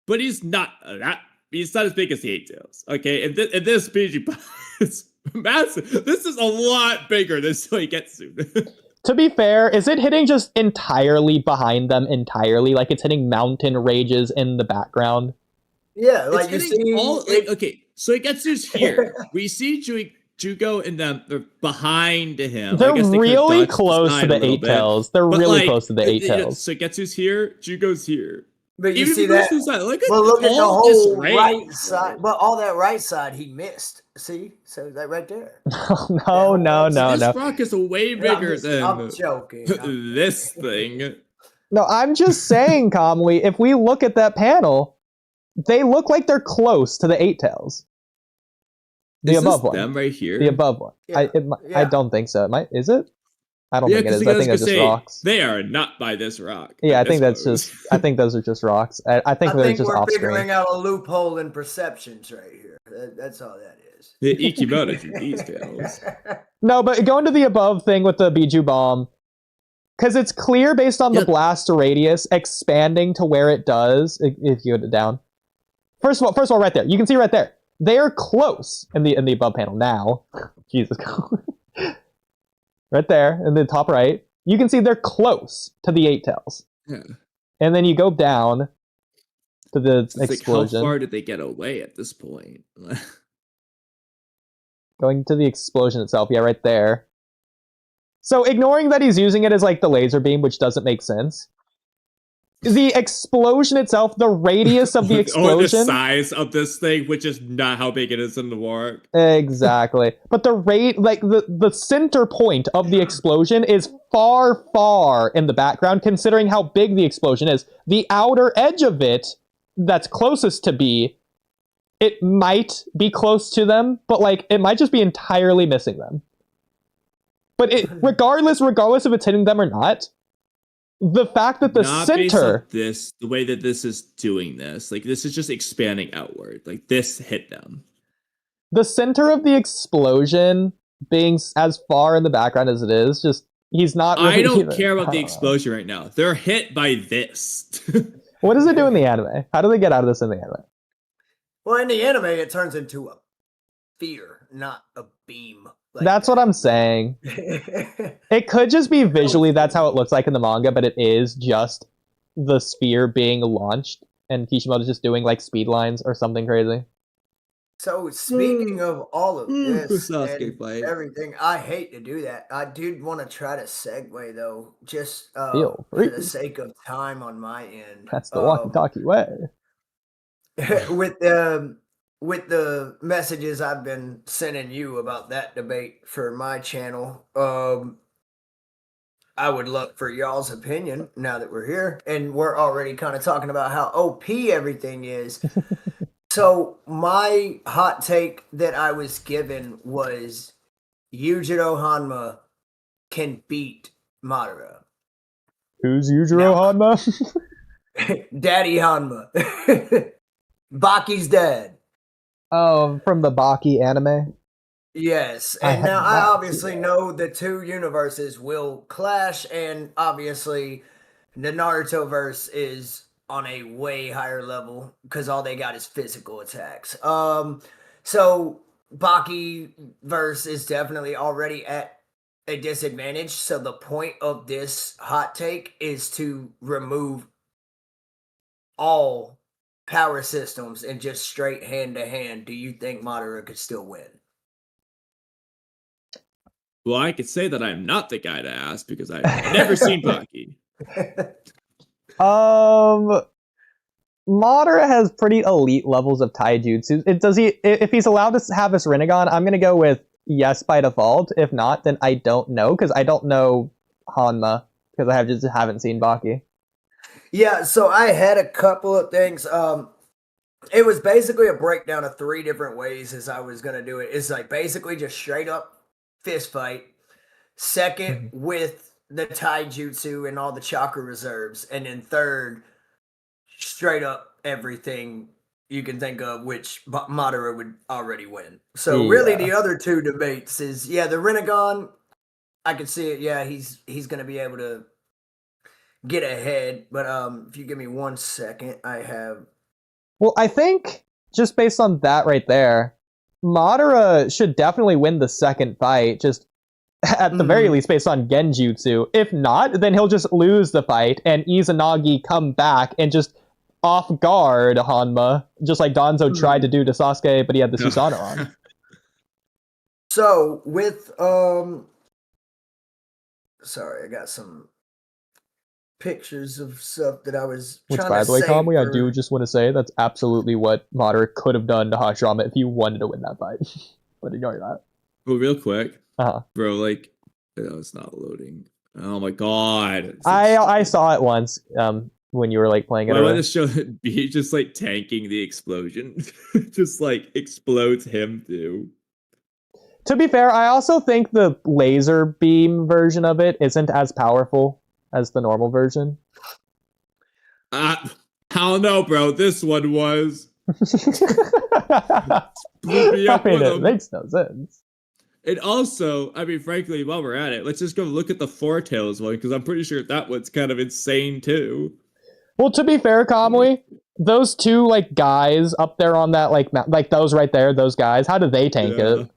But he's not as big as the Eight-Tails. Okay? And this Biju is massive. This is a lot bigger than Suigetsu. To be fair, is it hitting just entirely behind them entirely? Like it's hitting mountain rages in the background? Yeah, like you see okay, Suigetsu's here. We see Jugo and them, they're behind him. They're really close to the Eight-Tails. They're really close to the Eight-Tails. Suigetsu's here, Jugo's here. But you Even see versus that? side, look at But look at the all this whole range, right bro. side. But all that right side he missed. See? So that right there. This No. rock is way bigger I'm than joking. this thing. No, I'm just saying, Kamui, if we look at that panel, they look like they're close to the eight tails. The Is above this one. them right here? The above one. Yeah, I don't think so. Is it? I don't Yeah, think it because is. I I was think gonna it's just say rocks. they are not by this rock. Yeah, I this think that's pose. just. I think those are just rocks. I think I they're think just we're off figuring screen. out a loophole in perceptions right here. That's all that is. The Ikimoto to these tails. No, but going to the above thing with the Biju bomb, because it's clear based on the Yep. blast radius expanding to where it does. If you go down, first of all, right there, you can see right there. They are close in the above panel now. Jesus, right there in the top right, you can see they're close to the eight tails. Yeah. And then you go down to the It's explosion. Like, how far did they get away at this point? Going to the explosion itself, yeah, right there. So ignoring that he's using it as like the laser beam, which doesn't make sense. The explosion itself, the radius of the Or the explosion. size of this thing, which is not how big it is in the work. Exactly. But the the center point of the explosion is far, far in the background, considering how big the explosion is. The outer edge of it, that's closest to B, it might be close to them, but like it might just be entirely missing them. But regardless if it's hitting them or not, the fact that the Not based center, on this, the way that this is doing this, like this is just expanding outward. Like this hit them. the center of the explosion being as far in the background as it is, just he's not. Really I don't even, care about I the don't know. explosion right now. They're hit by this. What does it do in the anime? How do they get out of this in the anime? Well, in the anime, it turns into a sphere, not a beam. Like That's what I'm saying. It could just be visually that's how it looks like in the manga, but it is just the sphere being launched and Kishimoto's just doing like speed lines or something crazy. So speaking of all of this Sasuke and fight. everything, I hate to do that. I did want to try to segue though, just Feel for free. the sake of time on my end. That's the Walky Talky way. With the messages I've been sending you about that debate for my channel, I would love for y'all's opinion now that we're here and we're already kind of talking about how OP everything is. So my hot take that I was given was Yujiro Hanma can beat Madara. Who's Yujiro Hanma? Daddy Hanma. Baki's dad. Oh, from the Baki anime. Yes, I and have now I not obviously seen that. know the two universes will clash, and obviously the Naruto verse is on a way higher level because all they got is physical attacks. So Baki verse is definitely already at a disadvantage. So the point of this hot take is to remove all power systems and just straight hand to hand. Do you think Madara could still win? Well, I could say that I'm not the guy to ask because I've never seen Baki. Madara has pretty elite levels of taijutsu. If he's allowed to have his Rinnegan, I'm gonna go with yes by default. If not, then I don't know because I don't know Hanma because I just haven't seen Baki. Yeah, so I had a couple of things. It was basically a breakdown of 3 different ways as I was gonna do it. It's like basically just straight up fist fight. Second, with the taijutsu and all the chakra reserves, and then third, straight up everything you can think of, which Madara would already win. So really, the other 2 debates is the Rinnegan. I can see it. Yeah, he's gonna be able to get ahead. But if you give me 1 second, I have. Well, I think just based on that right there, Madara should definitely win the second fight. Just at the very least, based on Genjutsu. If not, then he'll just lose the fight and Izanagi come back and just off guard Hanma, just like Danzo tried to do to Sasuke, but he had the Susanoo on. So with sorry, I got some pictures of stuff that I was Which, trying by to the way, save Kamui, I for- do just want to say that's absolutely what Madara could have done to Hashirama if he wanted to win that fight. But ignore that. Well, real quick, Uh-huh. bro, like, oh, it's not loading. Oh my god. I saw it once when you were like playing it. Well, I want earlier. to show that B just like tanking the explosion. Just like explodes him too. To be fair, I also think the laser beam version of it isn't as powerful as the normal version. I don't know, bro. This one was. I Blew me up mean, with it him. makes no sense. And also, I mean, frankly, while we're at it, let's just go look at the Four Tails one, because I'm pretty sure that one's kind of insane too. Well, to be fair, Kamui, those two like guys up there on that like those right there, those guys, how do they tank Yeah. it?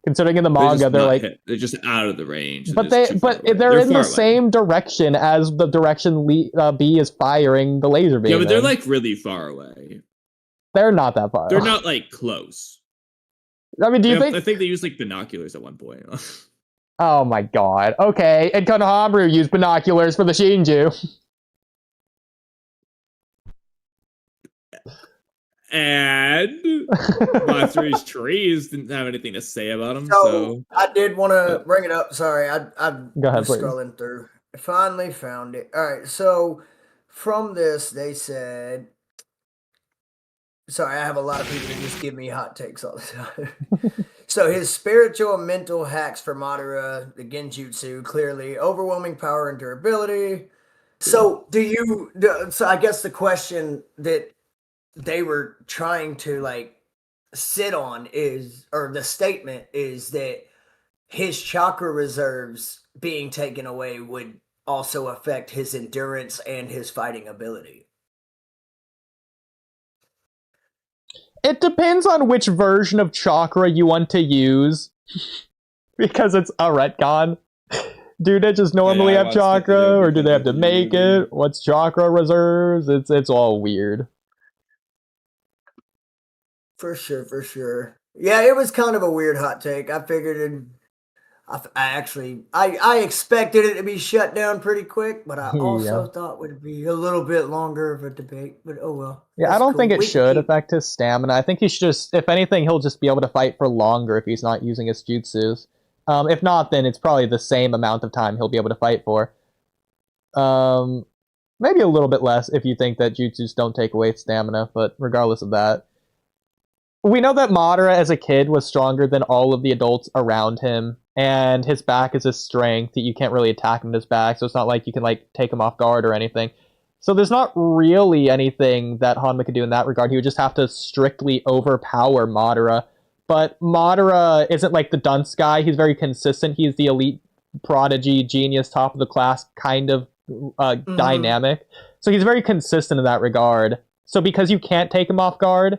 Considering in the They're just manga, they're not like, hit. They're just out of the range. but they're in the same direction as the direction B is firing the laser beam. Yeah, but they're in. like really far away. They're not that far. They're not like close. I mean, do you I think? think they use like binoculars at one point. Oh my god. Okay, and Konohamaru used binoculars for the Shinju. And Matsuru's trees didn't have anything to say about him. So So I did want to bring it up. Sorry, I Go ahead, was please. scrolling through. I finally found it. All right, so from this they said. Sorry, I have a lot of people that just give me hot takes all the time. So his spiritual and mental hacks for Madara, the Genjutsu, clearly overwhelming power and durability. So so I guess the question that they were trying to like sit on is, or the statement is that his chakra reserves being taken away would also affect his endurance and his fighting ability. It depends on which version of chakra you want to use, because it's a retcon. Do they just normally I have watched the chakra, video or do they have to because make you- it? What's chakra reserves? It's all weird. For sure. Yeah, it was kind of a weird hot take. I figured it. I expected it to be shut down pretty quick, but I also Yeah. thought it would be a little bit longer of a debate. But oh well. Yeah, I That's don't cool. think it We can should keep- affect his stamina. I think he should just, if anything, he'll just be able to fight for longer if he's not using his jutsus. If not, then it's probably the same amount of time he'll be able to fight for. Maybe a little bit less if you think that jutsus don't take away stamina, but regardless of that. We know that Madara as a kid was stronger than all of the adults around him, and his back is his strength. You can't really attack him with his back, so it's not like you can like take him off guard or anything. So there's not really anything that Hanma could do in that regard. He would just have to strictly overpower Madara. But Madara isn't like the dunce guy. He's very consistent. He's the elite prodigy, genius, top of the class kind of dynamic. So he's very consistent in that regard. So because you can't take him off guard,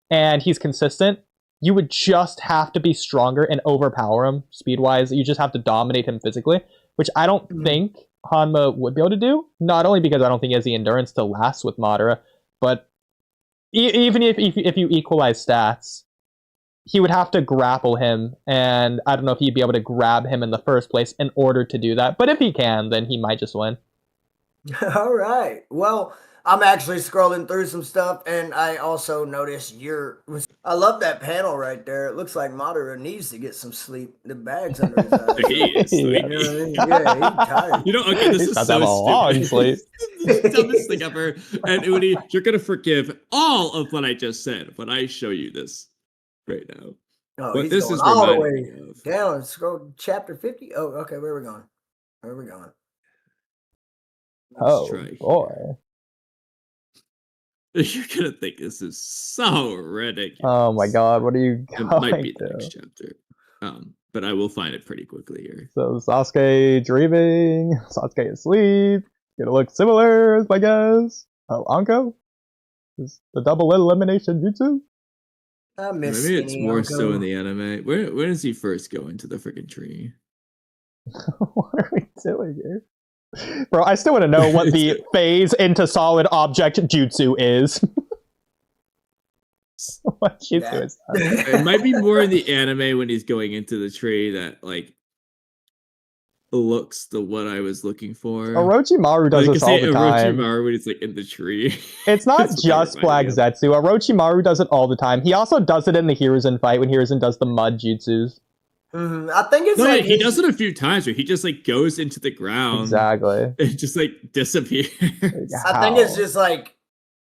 and he's consistent, you would just have to be stronger and overpower him speed-wise. You just have to dominate him physically, which I don't think Hanma would be able to do. Not only because I don't think he has the endurance to last with Madara, but even if you equalize stats, he would have to grapple him, and I don't know if he'd be able to grab him in the first place in order to do that. But if he can, then he might just win. All right. Well, I'm actually scrolling through some stuff, and I also noticed I love that panel right there. It looks like Madara needs to get some sleep. The bag's under his eyes. He is Yeah. You know what I mean? Yeah, he's tired. You know, okay, this He's is about to so have a long stupid. sleep. This is the dumbest thing ever. And Oodie, you're gonna forgive all of what I just said when I show you this right now. Oh, What he's this going is all the reminding way me of. down. Scroll chapter 50. Oh, okay. Where are we going? Let's Oh, try here. boy. You're gonna think this is so ridiculous. Oh my god, what are you It might going be the to? next chapter. But I will find it pretty quickly here. So Sasuke dreaming, Sasuke asleep. Gonna look similar as my guess. Oh, Anko? Is the double elimination jutsu? I miss Maybe it's Skinny more Uncle. so in the anime. Where does he first go into the freaking tree? What are we doing here? Bro, I still want to know what the phase into solid object jutsu is. What jutsu is that? It might be more in the anime when he's going into the tree that like looks the what I was looking for. Orochimaru does this all the time. Orochimaru when he's like in the tree. It's not That's what just that Black reminded me of. Zetsu. Orochimaru does it all the time. He also does it in the Hiruzen fight when Hiruzen does the mud jutsus. I think it's No, like he does it a few times where he just like goes into the ground. Exactly. It just like disappears. I think it's just like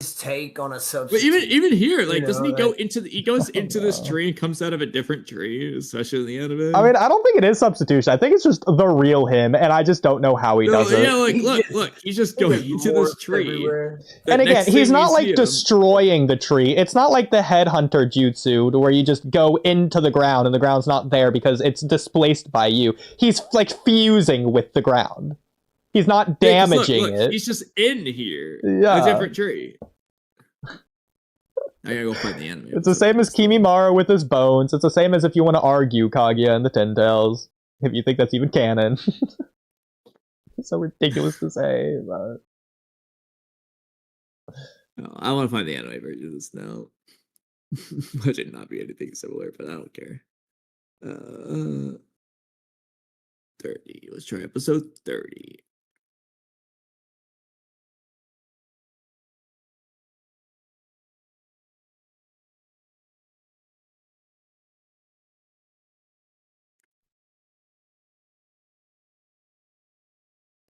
his take on a But substance. even here, like, know, doesn't he go like- into he goes into this no. tree and comes out of a different tree, especially in the anime? I mean, I don't think it is substitution. I think it's just the real him, and I just don't know how he does it. Yeah, like look, he's just going into this tree. Everywhere. And again, Next he's thing not we like see him- destroying the tree. It's not like the headhunter jutsu where you just go into the ground and the ground's not there because it's displaced by you. He's like fusing with the ground. He's not Yeah, 'cause damaging look, it. He's just in here. Yeah. A different tree. I gotta go find the anime. It's the same as Kimimaro with his bones. It's the same as if you want to argue Kaguya and the Ten Tails. If you think that's even canon. It's so ridiculous to say, but... No, I want to find the anime version of this now. Which would not be anything similar, but I don't care. 30. Let's try episode 30.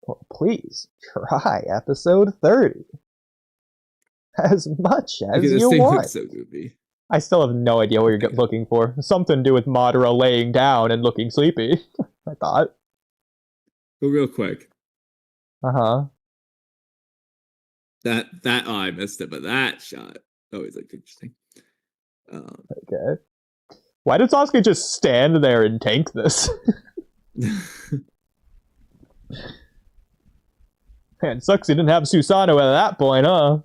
Well, please try episode 30. As much as Okay, this you thing want. looks so goofy. I still have no idea what you're looking for. Something to do with Madara laying down and looking sleepy, I thought. But real quick, Uh-huh. that I missed it, but that shot always looked interesting. Okay. Why did Sasuke just stand there and tank this? Man, sucks he didn't have Susanoo at that point, huh?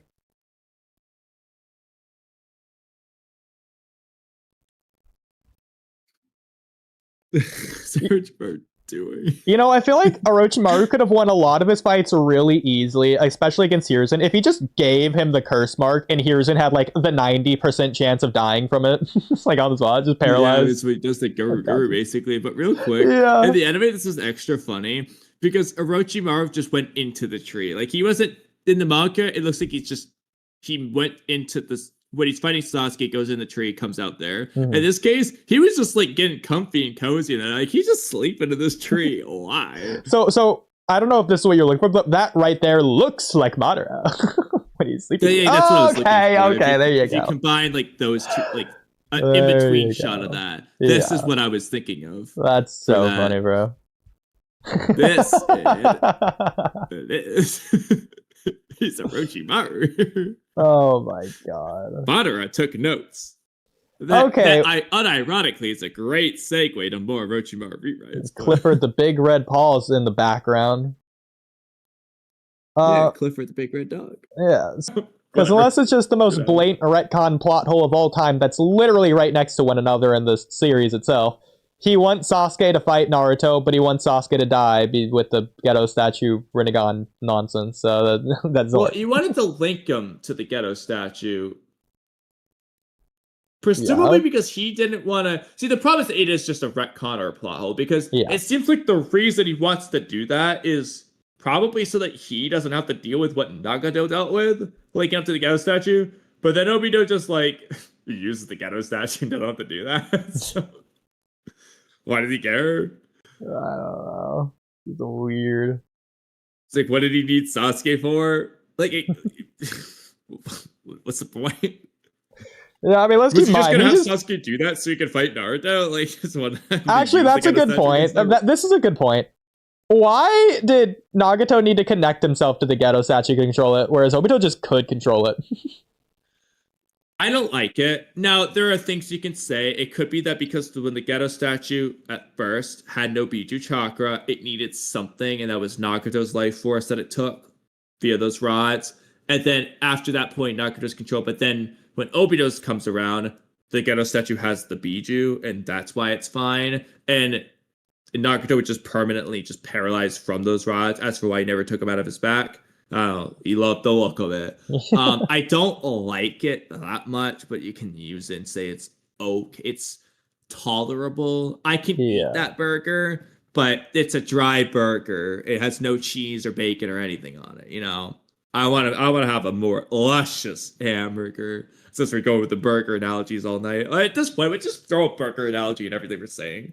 Search for doing. You know, I feel like Orochimaru could have won a lot of his fights really easily, especially against Hiruzen, if he just gave him the curse mark and Hiruzen had like the 90% chance of dying from it. Just like on the spot, just Yeah, paralyzed. it's what he does the guru basically. But real quick, Yeah. in the anime, this is extra funny because Orochimaru just went into the tree. Like he wasn't in the manga. It looks like he went into this. When he's fighting Sasuke, goes in the tree, comes out there. Mhm. In this case, he was just like getting comfy and cozy, and like he's just sleeping in this tree. Why? So I don't know if this is what you're looking for, but that right there looks like Madara when he's sleeping. Yeah, that's what I was looking for. Okay, there you If you go. combine like those two, like an There in between you shot go. of that, this is Yeah. what I was thinking of. That's so that. funny, bro. This it is. He's Orochimaru. Oh my god. Madara took notes. Okay. Unironically, it's a great segue to more Orochimaru rewrites. but- Clifford the big red paws in the background. Yeah, Clifford the big red dog. Yeah. Because Whatever. unless it's just the most Whatever. blatant retcon plot hole of all time that's literally right next to one another in the series itself. He wants Sasuke to fight Naruto, but he wants Sasuke to die with the ghetto statue Rinnegan nonsense. So that's Well, he wanted to link him to the ghetto statue. Presumably Yeah. because he didn't want to... See, the problem is it is just a retcon or a plot hole, because Yeah. it seems like the reason he wants to do that is probably so that he doesn't have to deal with what Nagato dealt with, linking up to the ghetto statue. But then Obito just, like, uses the ghetto statue and don't have to do that. So, why does he care? I don't know. It's weird. It's like, what did he need Sasuke for? Like, what's the point? Yeah, I mean, let's Was keep he just in gonna mind. have Sasuke do that so he could fight Naruto? Like, just one. Actually, that's a good point. This is a good point. Why did Nagato need to connect himself to the ghetto statue to control it, whereas Obito just could control it? I don't like it. Now, there are things you can say. It could be that because when the ghetto statue at first had no Biju chakra, it needed something, and that was Nagato's life force that it took via those rods. And then after that point, Nagato's control. But then when Obito's comes around, the ghetto statue has the Biju, and that's why it's fine. And Nagato was just permanently just paralyzed from those rods. As for why he never took him out of his back, he loved the look of it. I don't like it that much, but you can use it and say it's okay. It's tolerable. I can eat that burger, but it's a dry burger. It has no cheese or bacon or anything on it. I want to have a more luscious hamburger. Since we're going with the burger analogies all night, at this point, we just throw a burger analogy in everything we're saying.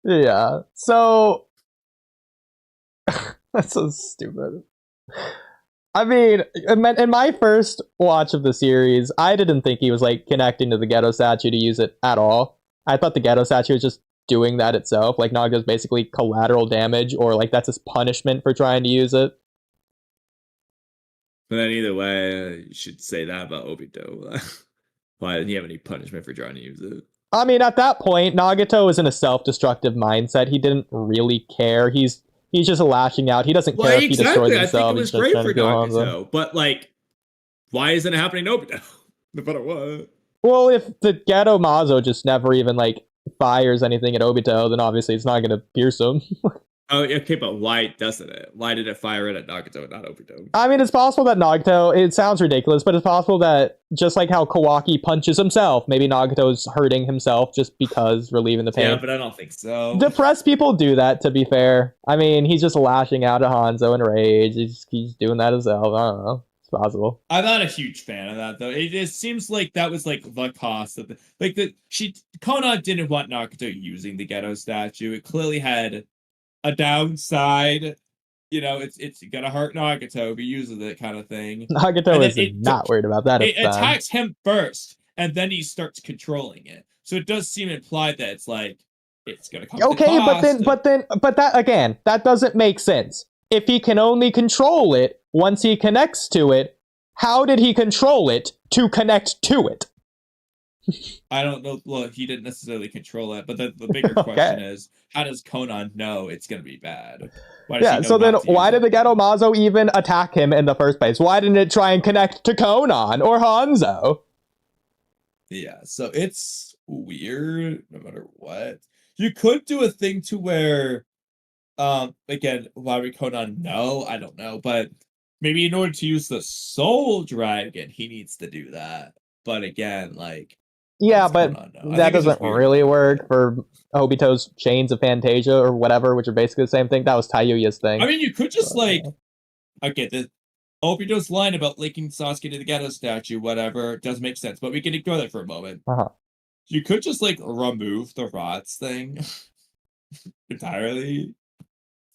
Yeah. So that's so stupid. I mean, in my first watch of the series, I didn't think he was like connecting to the ghetto statue to use it at all. I thought the ghetto statue was just doing that itself. Like Naga's basically collateral damage, or like that's his punishment for trying to use it. But then either way, you should say that about Obito. Why didn't he have any punishment for trying to use it? I mean, at that point, Nagato was in a self-destructive mindset. He didn't really care. He's just lashing out. He doesn't care if he destroys himself. I think it was great for Nagato, but like, why isn't it happening to Obito? No matter what. Well, if the Ghetto Mazo just never even like fires anything at Obito, then obviously it's not going to pierce him. Oh, okay, but why doesn't it? Why did it fire it at Nagato and not Obito? I mean, it's possible that Nagato, it sounds ridiculous, but it's possible that just like how Kawaki punches himself, maybe Nagato's hurting himself just because relieving the pain. Yeah, but I don't think so. Depressed people do that, to be fair. I mean, he's just lashing out at Hanzo in rage. He's doing that himself. I don't know. It's possible. I'm not a huge fan of that, though. It just seems like that was like the cost of Konan didn't want Nagato using the ghetto statue. It clearly had a downside. It's gonna hurt Nagato if he uses it, kind of thing. Nagato is not worried about that. It attacks him first, and then he starts controlling it. So it does seem implied that it's like it's gonna come. Okay, but that again, that doesn't make sense. If he can only control it once he connects to it, how did he control it to connect to it? I don't know. Well, he didn't necessarily control it, but the bigger question is, how does Konan know it's going to be bad? So then why did the Ghetto Mazo even attack him in the first place? Why didn't it try and connect to Konan or Hanzo? Yeah, so it's weird no matter what. You could do a thing to where, again, why would Konan know? I don't know, but maybe in order to use the Soul Dragon, he needs to do that. But again, like, yeah, but that doesn't really work for Obito's Chains of Fantasia or whatever, which are basically the same thing. That was Tayuya's thing. I mean, you could just the Obito's line about linking Sasuke to the ghetto statue, whatever, does make sense, but we can ignore that for a moment. You could just remove the rods thing entirely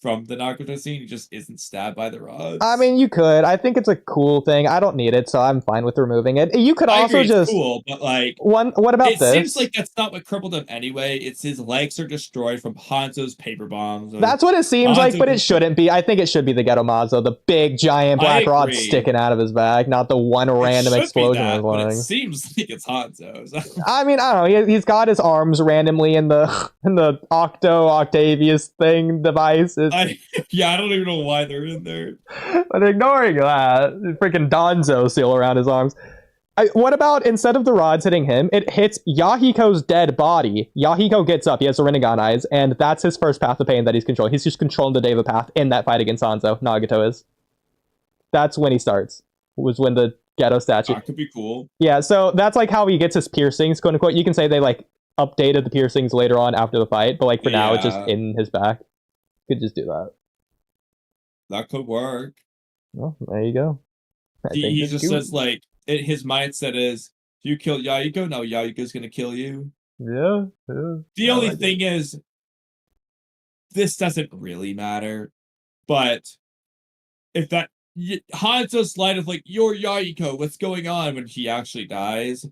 from the Naruto scene. He just isn't stabbed by the rods. I mean, you could. I think it's a cool thing. I don't need it, so I'm fine with removing it. You could also agree, just it's cool, but what about this? It seems like that's not what crippled him anyway. It's his legs are destroyed from Hanzo's paper bombs. That's what it seems like, but it shouldn't be. I think it should be the Ghetto Mazo, the big giant black rod sticking out of his back, not the one random explosion. But it seems like it's Hanzo's. I mean, I don't know. He's got his arms randomly in the Octavius thing device. I don't even know why they're in there. But ignoring that, freaking Donzo seal around his arms. What about instead of the rods hitting him, it hits Yahiko's dead body. Yahiko gets up, he has the Rinnegan eyes, and that's his first path of pain that he's controlling. He's just controlling the Deva path in that fight against Hanzo. Nagato is. That's when he starts. Was when the ghetto statue. That could be cool. Yeah, so that's how he gets his piercings, quote unquote. You can say they updated the piercings later on after the fight, but for now it's just in his back. Could just do that. That could work. Well, there you go. He just says his mindset is, you kill Yahiko, no, Yahiko's gonna kill you. Yeah. The only thing is, this doesn't really matter. But if that Hanzo's line of you're Yahiko, what's going on when he actually dies,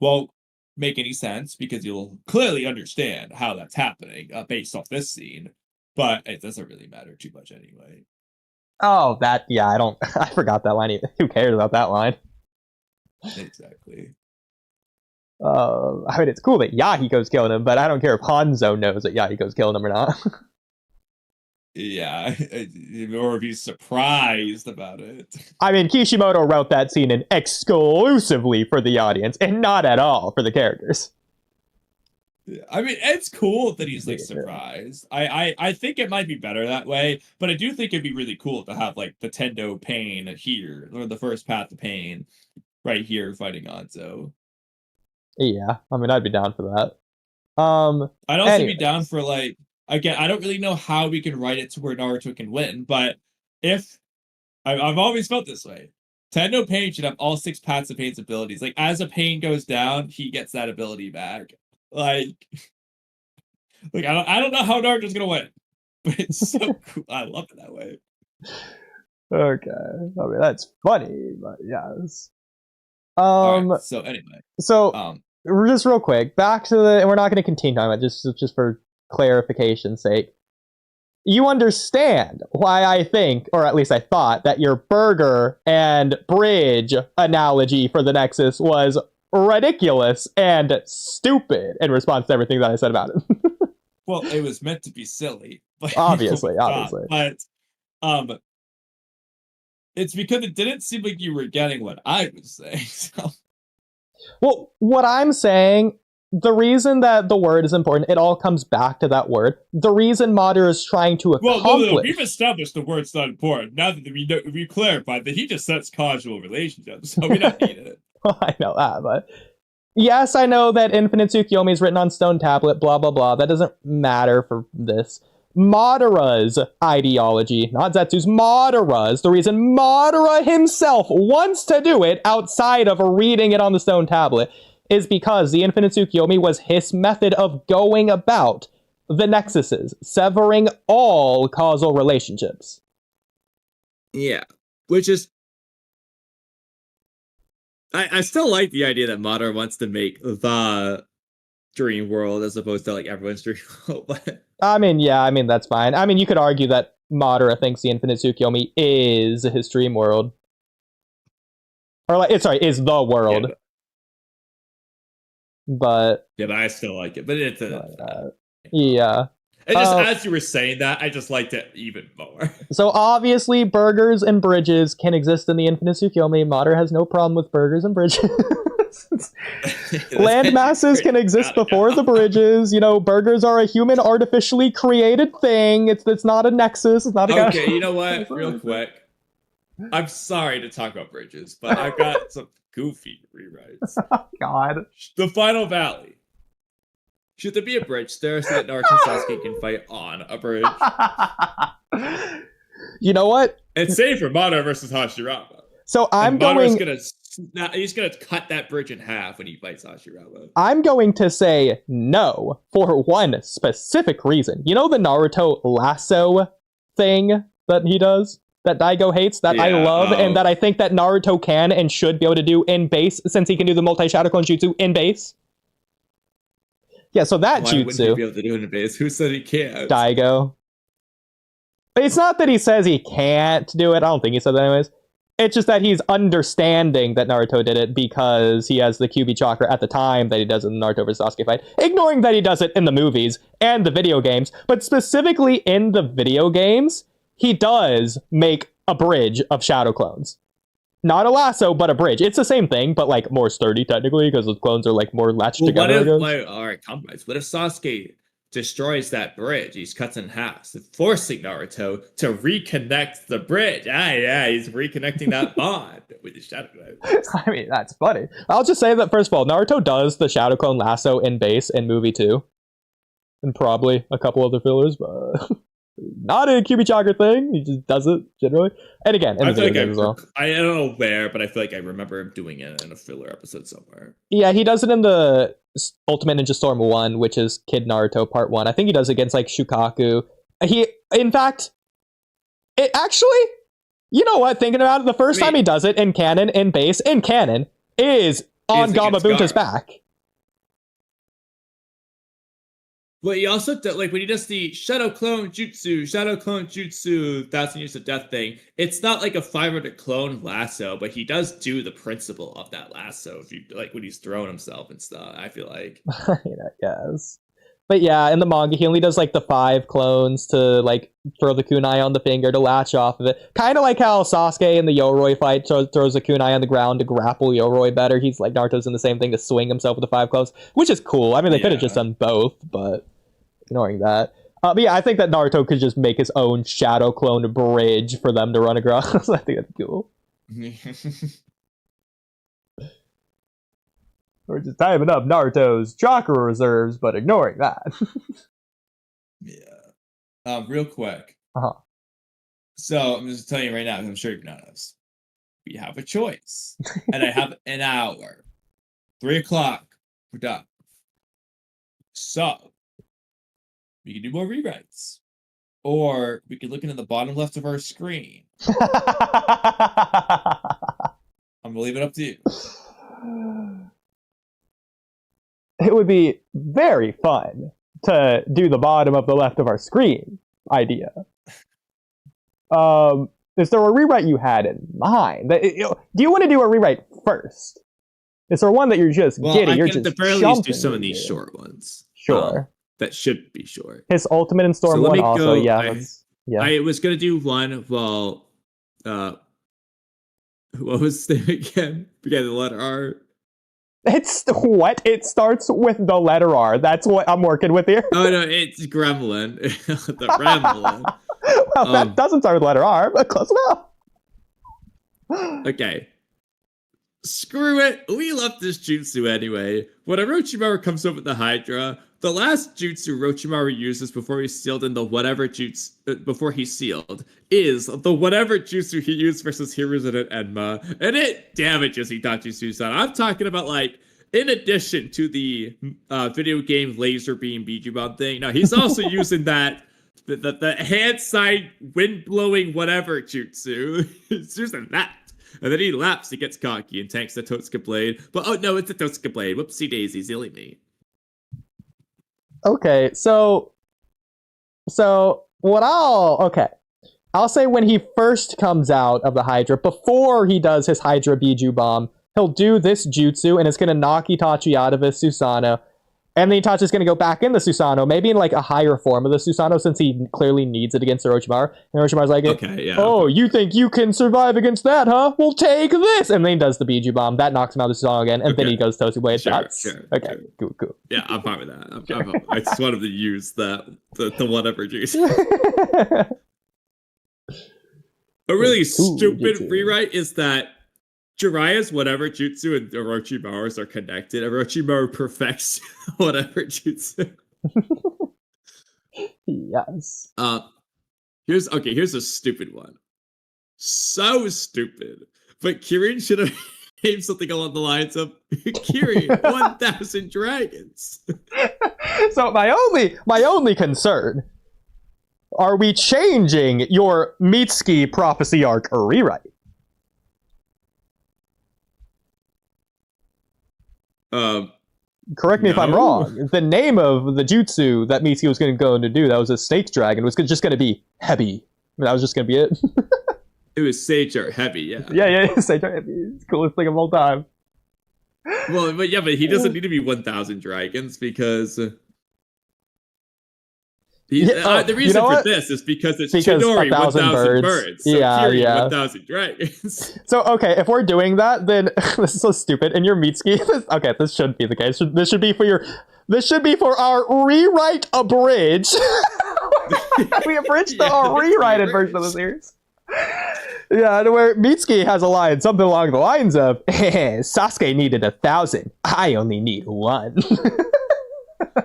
won't make any sense because you'll clearly understand how that's happening based off this scene. But it doesn't really matter too much anyway. Oh, I forgot that line. Who cares about that line? Exactly. I mean, it's cool that Yahiko's killing him, but I don't care if Hanzo knows that Yahiko's killing him or not. Yeah, or if he's surprised about it. I mean, Kishimoto wrote that scene in exclusively for the audience, and not at all for the characters. I mean, it's cool that he's surprised. I think it might be better that way, but I do think it'd be really cool to have the Tendo Pain here, or the first path to pain right here fighting Hanzo. Yeah, I mean, I'd be down for that. I'd also be anyways. down for like, again, I don't really know how we can write it to where Naruto can win, but if I've always felt this way. Tendo Pain should have all 6 paths of Pain's abilities. Like, as a Pain goes down, he gets that ability back. Like I don't know how Naruto's gonna win, but it's so cool. I love it that way. Okay, I mean that's funny, but yes. Alright, so anyway, So just real quick, back to the, and we're not going to continue on it, just for clarification's sake. You understand why I think, or at least I thought, that your burger and bridge analogy for the Nexus was ridiculous and stupid in response to everything that I said about it. well, it was meant to be silly, but Obviously. but it's because it didn't seem like you were getting what I was saying. So. Well, what I'm saying, the reason that the word is important, it all comes back to that word. The reason Madara is trying to accomplish... Well, no, we've established the word's not important. Now that we clarified that he just sets casual relationships, so we don't need it. I know that, but... Yes, I know that Infinite Tsukiyomi is written on stone tablet, blah, blah, blah. That doesn't matter for this. Madara's ideology, not Zetsu's, Madara's, the reason Madara himself wants to do it outside of reading it on the stone tablet is because the Infinite Tsukiyomi was his method of going about the Nexuses, severing all causal relationships. Yeah, which is... I still like the idea that Madara wants to make the dream world as opposed to like everyone's dream world. But I mean, that's fine. I mean, you could argue that Madara thinks the Infinite Tsukiyomi is his dream world. Or like, is the world. Yeah, but I still like it. But it's yeah. And just as you were saying that, I just liked it even more. So obviously, burgers and bridges can exist in the Infinite Tsukiyomi. Madara has no problem with burgers and bridges. Land masses can exist before the bridges. You know, burgers are a human artificially created thing. It's not a nexus. It's not a okay, you know what? Real quick. I'm sorry to talk about bridges, but I've got some goofy rewrites. Oh, God. The Final Valley. Should there be a bridge there so that Naruto and Sasuke can fight on a bridge? You know what? It's safe for Madara versus Hashirama. So he's gonna cut that bridge in half when he fights Hashirama. I'm going to say no for one specific reason. You know the Naruto lasso thing that he does? That Daigo hates, that I love, and that I think that Naruto can and should be able to do in base, since he can do the multi-shadow clone jutsu in base. Yeah, so that Why jutsu... wouldn't he be able to do it in base? Who said he can't? Daigo. It's not that he says he can't do it. I don't think he said that anyways. It's just that he's understanding that Naruto did it because he has the QB chakra at the time that he does in the Naruto vs. Sasuke fight. Ignoring that he does it in the movies and the video games, but specifically in the video games, he does make a bridge of shadow clones. Not a lasso, but a bridge. It's the same thing, but like more sturdy technically because the clones are like more latched together. Alright, compromise. What if Sasuke destroys that bridge? He's cuts in half, so forcing Naruto to reconnect the bridge. He's reconnecting that bond with the shadow clones. I mean, that's funny. I'll just say that first of all, Naruto does the shadow clone lasso in base in movie 2. And probably a couple other fillers, but not a QB chakra thing. He just does it generally. And again, in the video games as well. I don't know where, but I feel like I remember him doing it in a filler episode somewhere. Yeah, he does it in the Ultimate Ninja Storm 1, which is Kid Naruto Part 1. I think he does it against like Shukaku. In fact, it actually, you know what, thinking about it, the first time he does it in canon, in base, in canon, is on Gamabunta's back. Well, he also, like, when he does the Shadow Clone Jutsu, 1,000 Years of Death thing, it's not like a 500 clone lasso, but he does do the principle of that lasso, if you like, when he's throwing himself and stuff, I feel like. I guess. But yeah, in the manga, he only does like the 5 clones to like throw the kunai on the finger to latch off of it. Kind of like how Sasuke in the Yoroi fight throws a kunai on the ground to grapple Yoroi better. He's like, Naruto's in the same thing to swing himself with the 5 clones, which is cool. I mean, they could have just done both, but ignoring that. But yeah, I think that Naruto could just make his own shadow clone bridge for them to run across. I think that's cool. We're just timing up Naruto's chakra reserves, but ignoring that. Yeah. Real quick. Uh-huh. So I'm just telling you right now, because I'm sure you've noticed. We have a choice. And I have an hour. 3 o'clock. We're done. So we can do more rewrites. Or we can look into the bottom left of our screen. I'm gonna leave it up to you. It would be very fun to do the bottom of the left of our screen idea. Is there a rewrite you had in mind? Do you want to do a rewrite first? Is there one that you're just getting? You're just at the very least do some of these short ones. Sure. That should be short. His Ultimate and Storm one also, yeah. I was gonna do one while what was the name again? Forget the letter R. It's what? It starts with the letter R. That's what I'm working with here. Oh no, it's Gremlin. The Gremlin. Well, that doesn't start with the letter R, but close enough. Okay. Screw it. We left this jutsu anyway. When Orochimaru comes up with the Hydra, the last jutsu Orochimaru uses before he's sealed in the whatever jutsu before he's sealed is the whatever jutsu he used versus Hiruzen and Enma, and it damages Itachi Susan. I'm talking about like in addition to the video game laser beam Bijubon thing. Now he's also using that the hand side wind blowing whatever jutsu. He's using that. And then he laps, he gets cocky and tanks the Totsuka blade. But oh no, it's a Totsuka blade. Whoopsie daisy, silly me. Okay, so what I'll say when he first comes out of the Hydra, before he does his Hydra Biju Bomb, he'll do this jutsu and it's gonna knock Itachi out of his Susanoo. And then Itachi's going to go back in the Susanoo, maybe in like a higher form of the Susanoo, since he clearly needs it against Orochimaru. And Orochimaru's like, okay, yeah. Oh, you think you can survive against that, huh? Well, take this! And then he does the Biju Bomb. That knocks him out of the Susanoo again, and then he goes Tosu Blade. Sure. Okay, cool. Yeah, I'm fine with that. I just wanted to use the whatever juice. A really stupid rewrite is that Jiraiya's whatever jutsu and Orochimaru's are connected. Orochimaru perfects whatever jutsu. Yes. Here's a stupid one. So stupid. But Kirin should have named something along the lines of Kirin 1000 Dragons. So my only concern, are we changing your Mitsuki prophecy arc rewrite? Correct me if I'm wrong. The name of the jutsu that Mitsuki was going to go and do, that was a Snake Dragon, was just going to be Heavy. That was just going to be it. It was Sage Art Heavy, yeah. Yeah, Sage Art Heavy. It's the coolest thing of all time. Well, but he doesn't need to be 1000 dragons because the reason for this is because Chidori 1000 birds. So Kirin 1000 dragons. So okay, if we're doing that, then this is so stupid. And your Mitsuki, okay, this shouldn't be the case. This should be for our rewrite abridged. We abridged our rewrited version of the series. Yeah, where Mitsuki has a line, something along the lines of, Sasuke needed 1,000. I only need 1.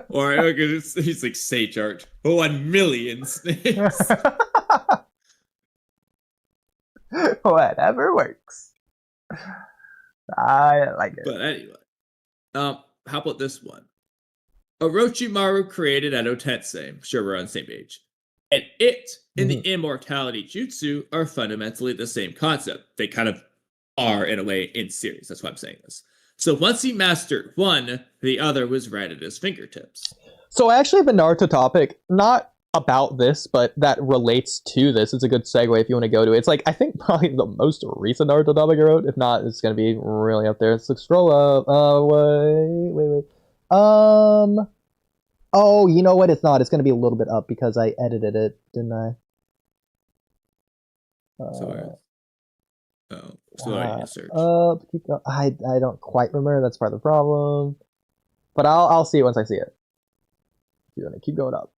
Or he's like Sage Art. 1 million snakes. Whatever works. I like it. But anyway, how about this one? Orochimaru created Edo Tensei. Sure, we're on the same page. And it and the immortality jutsu are fundamentally the same concept. They kind of are in a way in series. That's why I'm saying this. So once he mastered one, the other was right at his fingertips. So I actually have a Naruto topic, not about this, but that relates to this. It's a good segue if you want to go to it. It's like, I think probably the most recent Naruto topic I wrote. If not, it's going to be really up there. So scroll up. Wait. Oh, you know what? It's not. It's going to be a little bit up because I edited it, didn't I? Sorry. I need to search. Keep going. I don't quite remember. That's part of the problem. But I'll see it once I see it. You're gonna keep going up.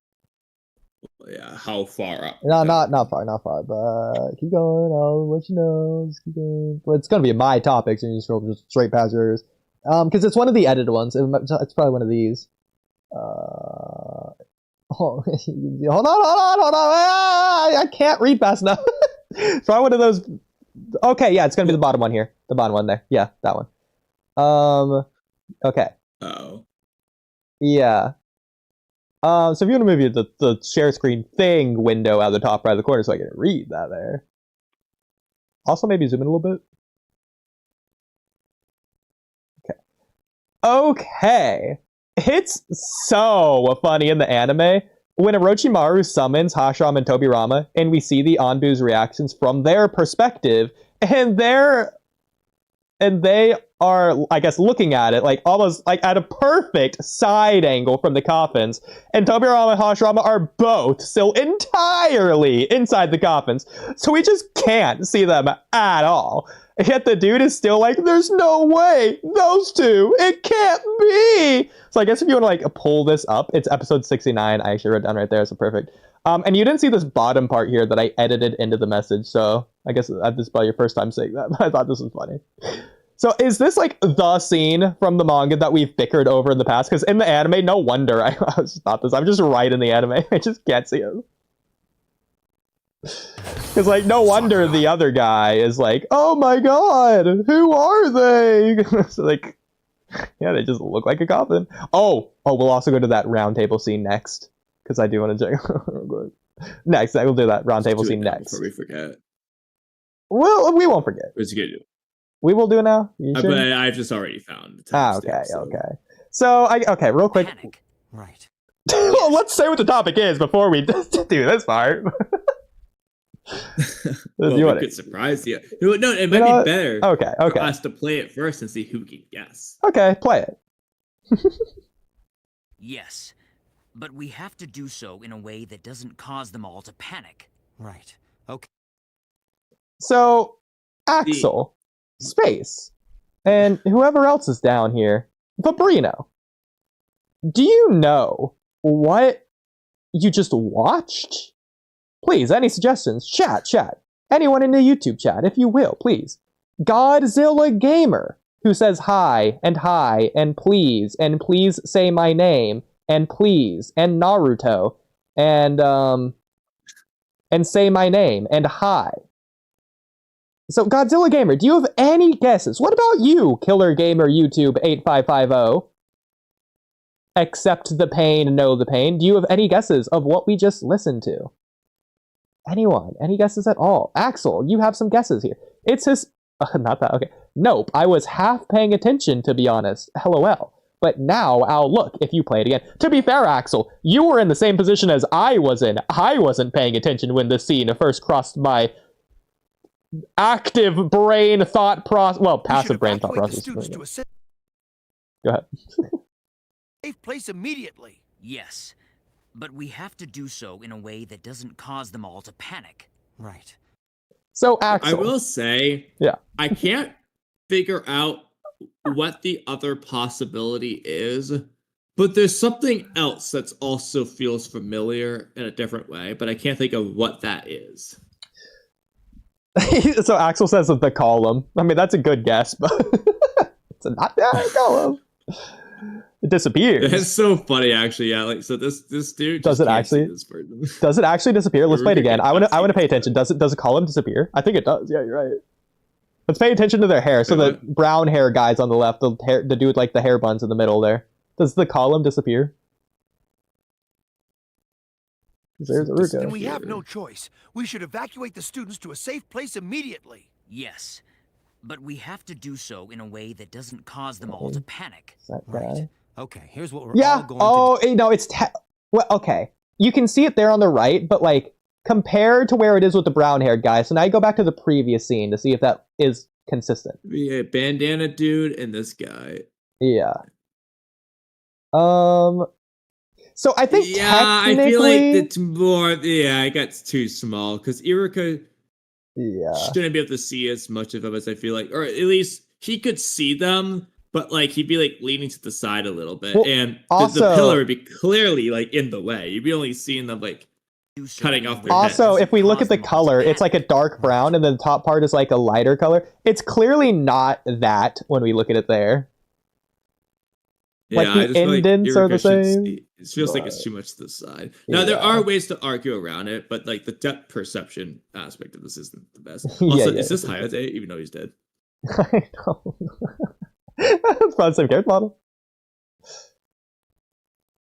Yeah, how far up? No, not far. But keep going. I'll let you know. Just keep going. Well, it's gonna be my topics, and you just scroll just straight past yours. Because it's one of the edited ones. It's probably one of these. Hold on. I can't read fast enough. It's probably one of those. Okay, yeah, it's gonna be the bottom one here. The bottom one there. Yeah, that one. Okay. Oh. Yeah. So if you want to move the share screen thing window out of the top right of the corner so I can read that there. Also, maybe zoom in a little bit. Okay. It's so funny in the anime when Orochimaru summons Hashram and Tobirama and we see the Anbu's reactions from their perspective and they are, I guess, looking at it like almost like at a perfect side angle from the coffins. And Tobirama and Hashirama are both still entirely inside the coffins. So we just can't see them at all. Yet the dude is still like, there's no way, those two, it can't be. So I guess if you want to like pull this up, it's episode 69. I actually wrote down right there, so perfect. And you didn't see this bottom part here that I edited into the message. So I guess this is probably your first time saying that, but I thought this was funny. So is this like the scene from the manga that we've bickered over in the past? Because in the anime, no wonder I thought this. I'm just right in the anime. I just can't see it. Because like no wonder the other guy is like, oh my god, who are they? So like, yeah, they just look like a coffin. Oh, we'll also go to that round table scene next. Because I do want to check. Next, we'll do that round table scene next. Before we forget. Well, we won't forget. What's you gonna do? We will do it now. But I've just already found. Okay. So real quick. Panic. Right. Well, let's say what the topic is before we do this part. Well, we could surprise you. No, it might be better. Okay. For us to play it first and see who can guess. Okay, play it. Yes, but we have to do so in a way that doesn't cause them all to panic. Right. Okay. So, Axel, Space, and whoever else is down here, Fabrino, do you know what you just watched? Please, any suggestions? Chat. Anyone in the YouTube chat, if you will, please. Godzilla Gamer, who says hi, and please say my name, and please, and Naruto, and say my name, and hi. So, Godzilla Gamer, do you have any guesses? What about you, Killer Gamer YouTube 8550? Accept the pain, know the pain. Do you have any guesses of what we just listened to? Anyone? Any guesses at all? Axel, you have some guesses here. It's his... not that, okay. Nope, I was half paying attention, to be honest. LOL. But now I'll look if you play it again. To be fair, Axel, you were in the same position as I was in. I wasn't paying attention when this scene first crossed my active brain thought process. Well, passive brain thought process. Go ahead. Safe place immediately. Yes, but we have to do so in a way that doesn't cause them all to panic. Right. So, Axel, I will say, yeah, I can't figure out what the other possibility is, but there's something else that also feels familiar in a different way, but I can't think of what that is. So Axel says that the column. I mean, that's a good guess, but it's not that column. It disappears. It's so funny, actually. Yeah, like so. This dude does it actually? Does it actually disappear? Let's play it again. I want to pay attention. Does a column disappear? I think it does. Yeah, you're right. Let's pay attention to their hair. So the brown hair guys on the left, the dude with like the hair buns in the middle there. Does the column disappear? There's Aruka. Then we have no choice. We should evacuate the students to a safe place immediately. Yes, but we have to do so in a way that doesn't cause them all to panic. Is that guy? Okay, here's what we're all going to do. No, it's... well, okay. You can see it there on the right, but, like, compared to where it is with the brown-haired guy, so now you go back to the previous scene to see if that is consistent. Yeah, bandana dude and this guy. Yeah. So I think I feel like it's more... Yeah, it got too small, because Iruka shouldn't be able to see as much of them as I feel like. Or at least he could see them, but like he'd be like leaning to the side a little bit, and also, the pillar would be clearly like in the way. You'd be only seeing them like cutting off their also heads. If we look at the color, it's like a dark brown, and then the top part is like a lighter color. It's clearly not that when we look at it there. Like, Yeah, the I just feel like indents are the Iruka same, it feels like it's too much to the side. Now there yeah. are ways to argue around it, but like the depth perception aspect of this isn't the best. Yeah, Also, yeah, is this for sure. Hayate, even though he's dead? I know. It's probably the same character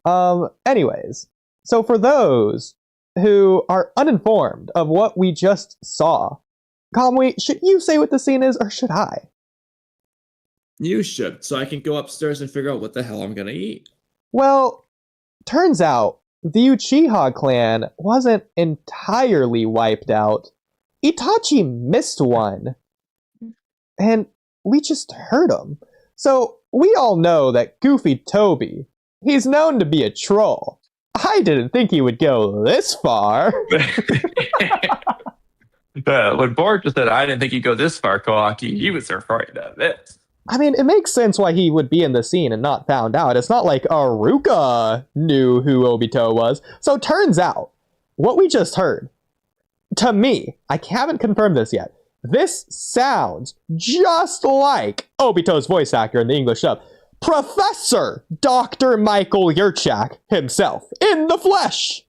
model. Anyways, so for those who are uninformed of what we just saw, Kamui, should you say what the scene is, or should I? You should, so I can go upstairs and figure out what the hell I'm gonna eat. Well, turns out the Uchiha clan wasn't entirely wiped out. Itachi missed one. And we just heard him. So we all know that Goofy Toby, he's known to be a troll. I didn't think he would go this far. When Borg just said, I didn't think he'd go this far, Kawaki, he was referring to this. I mean, it makes sense why he would be in the scene and not found out. It's not like Aruka knew who Obito was. So turns out, what we just heard, to me, I haven't confirmed this yet, this sounds just like Obito's voice actor in the English dub, Professor Dr. Michael Yurchak himself, in the flesh.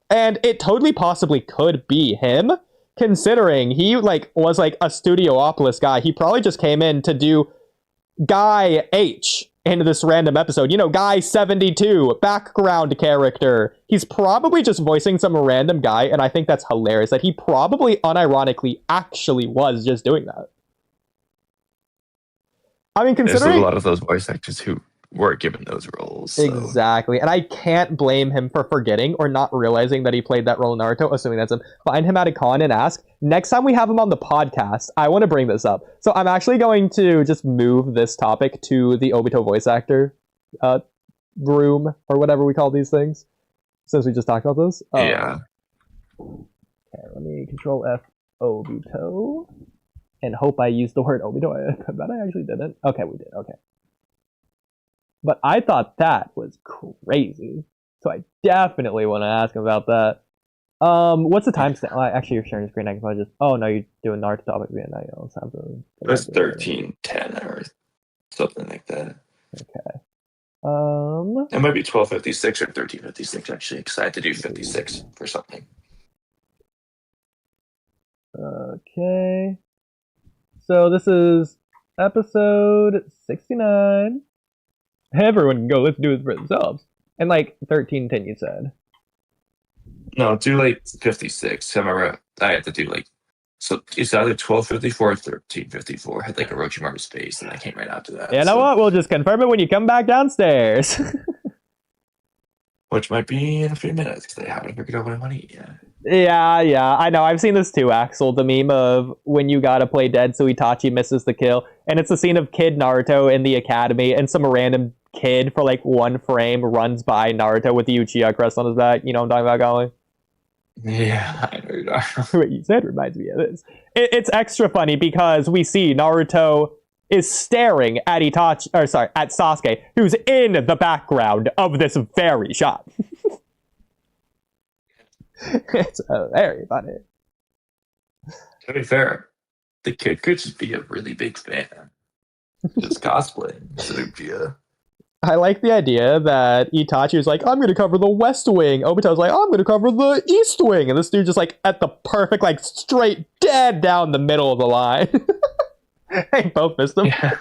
And it totally possibly could be him, considering he was like a Studiopolis guy. He probably just came in to do Guy H into this random episode. You know, Guy 72, background character. He's probably just voicing some random guy, and I think that's hilarious that he probably unironically actually was just doing that. I mean, considering there's a lot of those voice actors who were given those roles. So. Exactly, and I can't blame him for forgetting or not realizing that he played that role in Naruto, assuming that's him. Find him at a con and ask. Next time we have him on the podcast, I want to bring this up. So I'm actually going to just move this topic to the Obito voice actor room, or whatever we call these things, since we just talked about this. Yeah. Okay, let me Control F Obito, and hope I used the word Obito. I bet I actually didn't. Okay, we did. Okay. But I thought that was crazy. So I definitely want to ask him about that. What's the timestamp? Actually, you're sharing the screen. I can probably just... Oh, no, you're doing Naruto topic again. Now you don't have to... It's 13:10 or something like that. Okay. It might be 12:56 or 13:56, actually, because I had to do 56 for something. Okay. So this is episode 69. Everyone can go, let's do it for themselves. And like 13:10, you said. No, do like 56. I remember I had to do like, so it's either 12:54 or 13:54. Had like Orochimaru's face, and I came right after that. You know what? We'll just confirm it when you come back downstairs. Which might be in a few minutes, because I haven't figured out what I want to eat yet. Yeah, I know. I've seen this too, Axel. The meme of when you gotta play dead so Itachi misses the kill. And it's the scene of Kid Naruto in the academy, and some random kid for like one frame runs by Naruto with the Uchiha crest on his back. You know what I'm talking about, Golly? Yeah, I know you're not. What you said reminds me of this. It's extra funny because we see Naruto is staring at at Sasuke, who's in the background of this very shot. It's very funny. To be fair, the kid could just be a really big fan. Just cosplaying Tsuchiya. I like the idea that Itachi was like, I'm going to cover the West Wing. Obito's like, I'm going to cover the East Wing. And this dude just like at the perfect, like straight dead down the middle of the line. They both missed him. Yeah.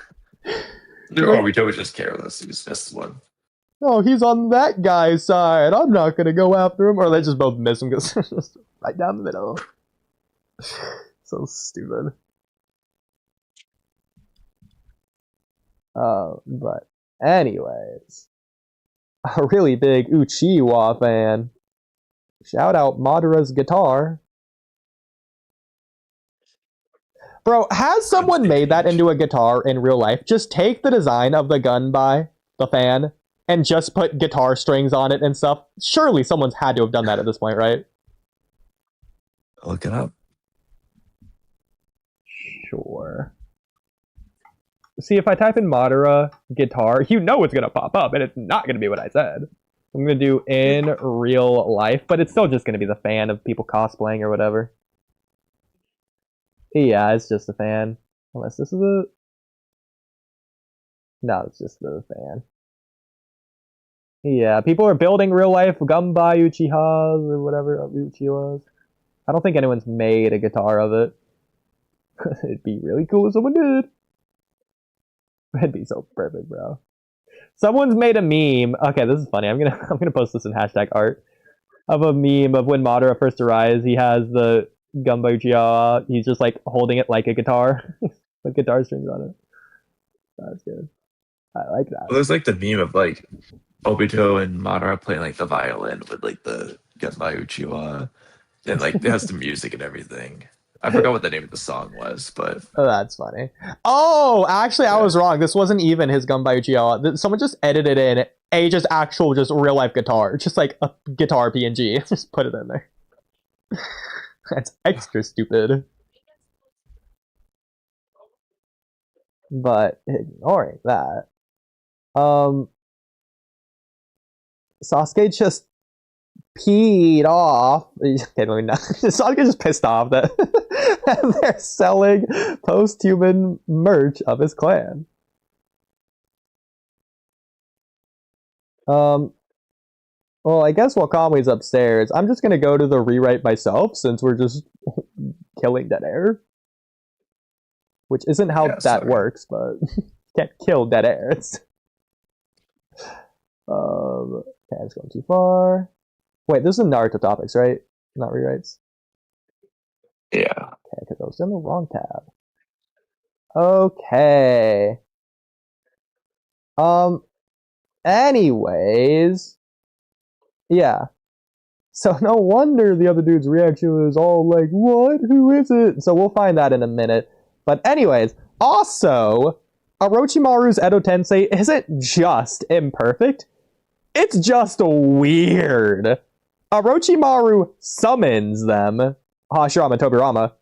Obito was just careless. He just missed one. Oh, he's on that guy's side. I'm not going to go after him. Or they just both miss him because it's just right down the middle. So stupid. But anyways, a really big Uchiwa fan. Shout out Madara's guitar. Bro, has someone made that into a guitar in real life? Just take the design of the gun by the fan and just put guitar strings on it and stuff. Surely someone's had to have done that at this point, right? Look it up. Sure. See, if I type in Madara guitar, you know it's going to pop up, and it's not going to be what I said. I'm going to do in real life, but it's still just going to be the fan of people cosplaying or whatever. Yeah, it's just a fan. Unless this is a... No, it's just the fan. Yeah, people are building real life Gumbai Uchihas or whatever Uchi was. I don't think anyone's made a guitar of it. It'd be really cool if someone did. It'd be so perfect, bro. Someone's made a meme. Okay, this is funny. I'm gonna post this in hashtag art of a meme of when Madara first arrives. He has the Gumbai Uchiha. He's just like holding it like a guitar, with guitar strings on it. That's good. I like that. Well, there's like the meme of like Obito and Madara playing like the violin with like the Genmai Uchiwa, and like it has the music and everything. I forgot what the name of the song was, but Oh, that's funny. Oh, actually, I was wrong. This wasn't even his Gumbai Uchiha. Someone just edited in a just actual, just real life guitar, just like a guitar PNG. Just put it in there. That's extra stupid. But ignoring that, Sasuke just peed off. Okay, let me not. Sasuke just pissed off that they're selling post-human merch of his clan. Well, I guess while Kamui's upstairs, I'm just gonna go to the rewrite myself since we're just killing dead air. Which isn't how that works, but can't kill dead air. It's... okay, I was going too far. Wait, this is Naruto topics, right? Not rewrites. yeah. Okay, because I was in the wrong tab. Okay. Anyways, yeah. So no wonder the other dude's reaction was all like, "What? Who is it?" So we'll find that in a minute. But anyways, also, Orochimaru's Edo Tensei isn't just imperfect. It's just weird. Orochimaru summons them, Hashirama and Tobirama,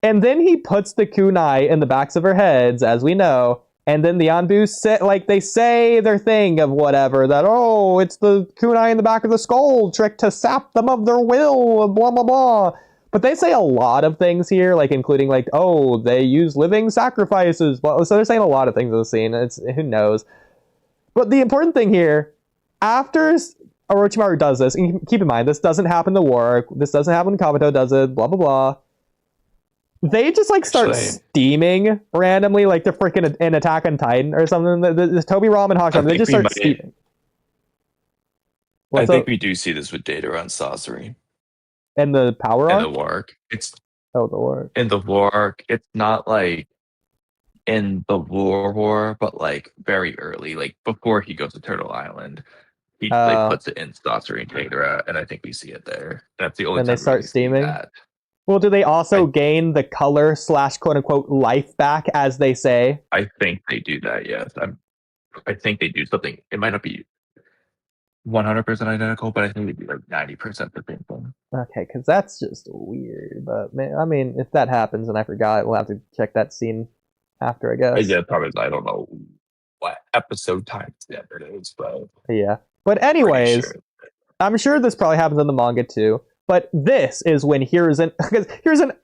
and then he puts the kunai in the backs of their heads, as we know, and then the Anbu they say their thing of whatever, that, oh, it's the kunai in the back of the skull trick to sap them of their will, blah, blah, blah. But they say a lot of things here, like including like, oh, they use living sacrifices. Well, so they're saying a lot of things in the scene. It's who knows. But the important thing here, after Orochimaru does this, and keep in mind, this doesn't happen in the war. This doesn't happen when Kabuto does it. Blah blah blah. They just like start steaming randomly, like they're freaking an Attack on Titan or something. The Toby Ram and Hawkeye, they just start steaming. I think we do see this with Data on Sorcery. And the power in arc? the work. It's the work. In the work, it's not like in the war, but like very early, like before he goes to Turtle Island. He like puts it in Sorcery and Data, and I think we see it there. That's the only time they start really steaming. That. Well, do they also gain the color / quote unquote life back, as they say? I think they do that. Yes, I think they do something. It might not be 100% identical, but I think it'd be like 90% the same thing. Okay, because that's just weird. But man, I mean, if that happens and I forgot, we'll have to check that scene after, I guess. Yeah, probably. I don't know what episode time it is, but yeah. But anyways, sure. I'm sure this probably happens in the manga too. But this is when Hiruzen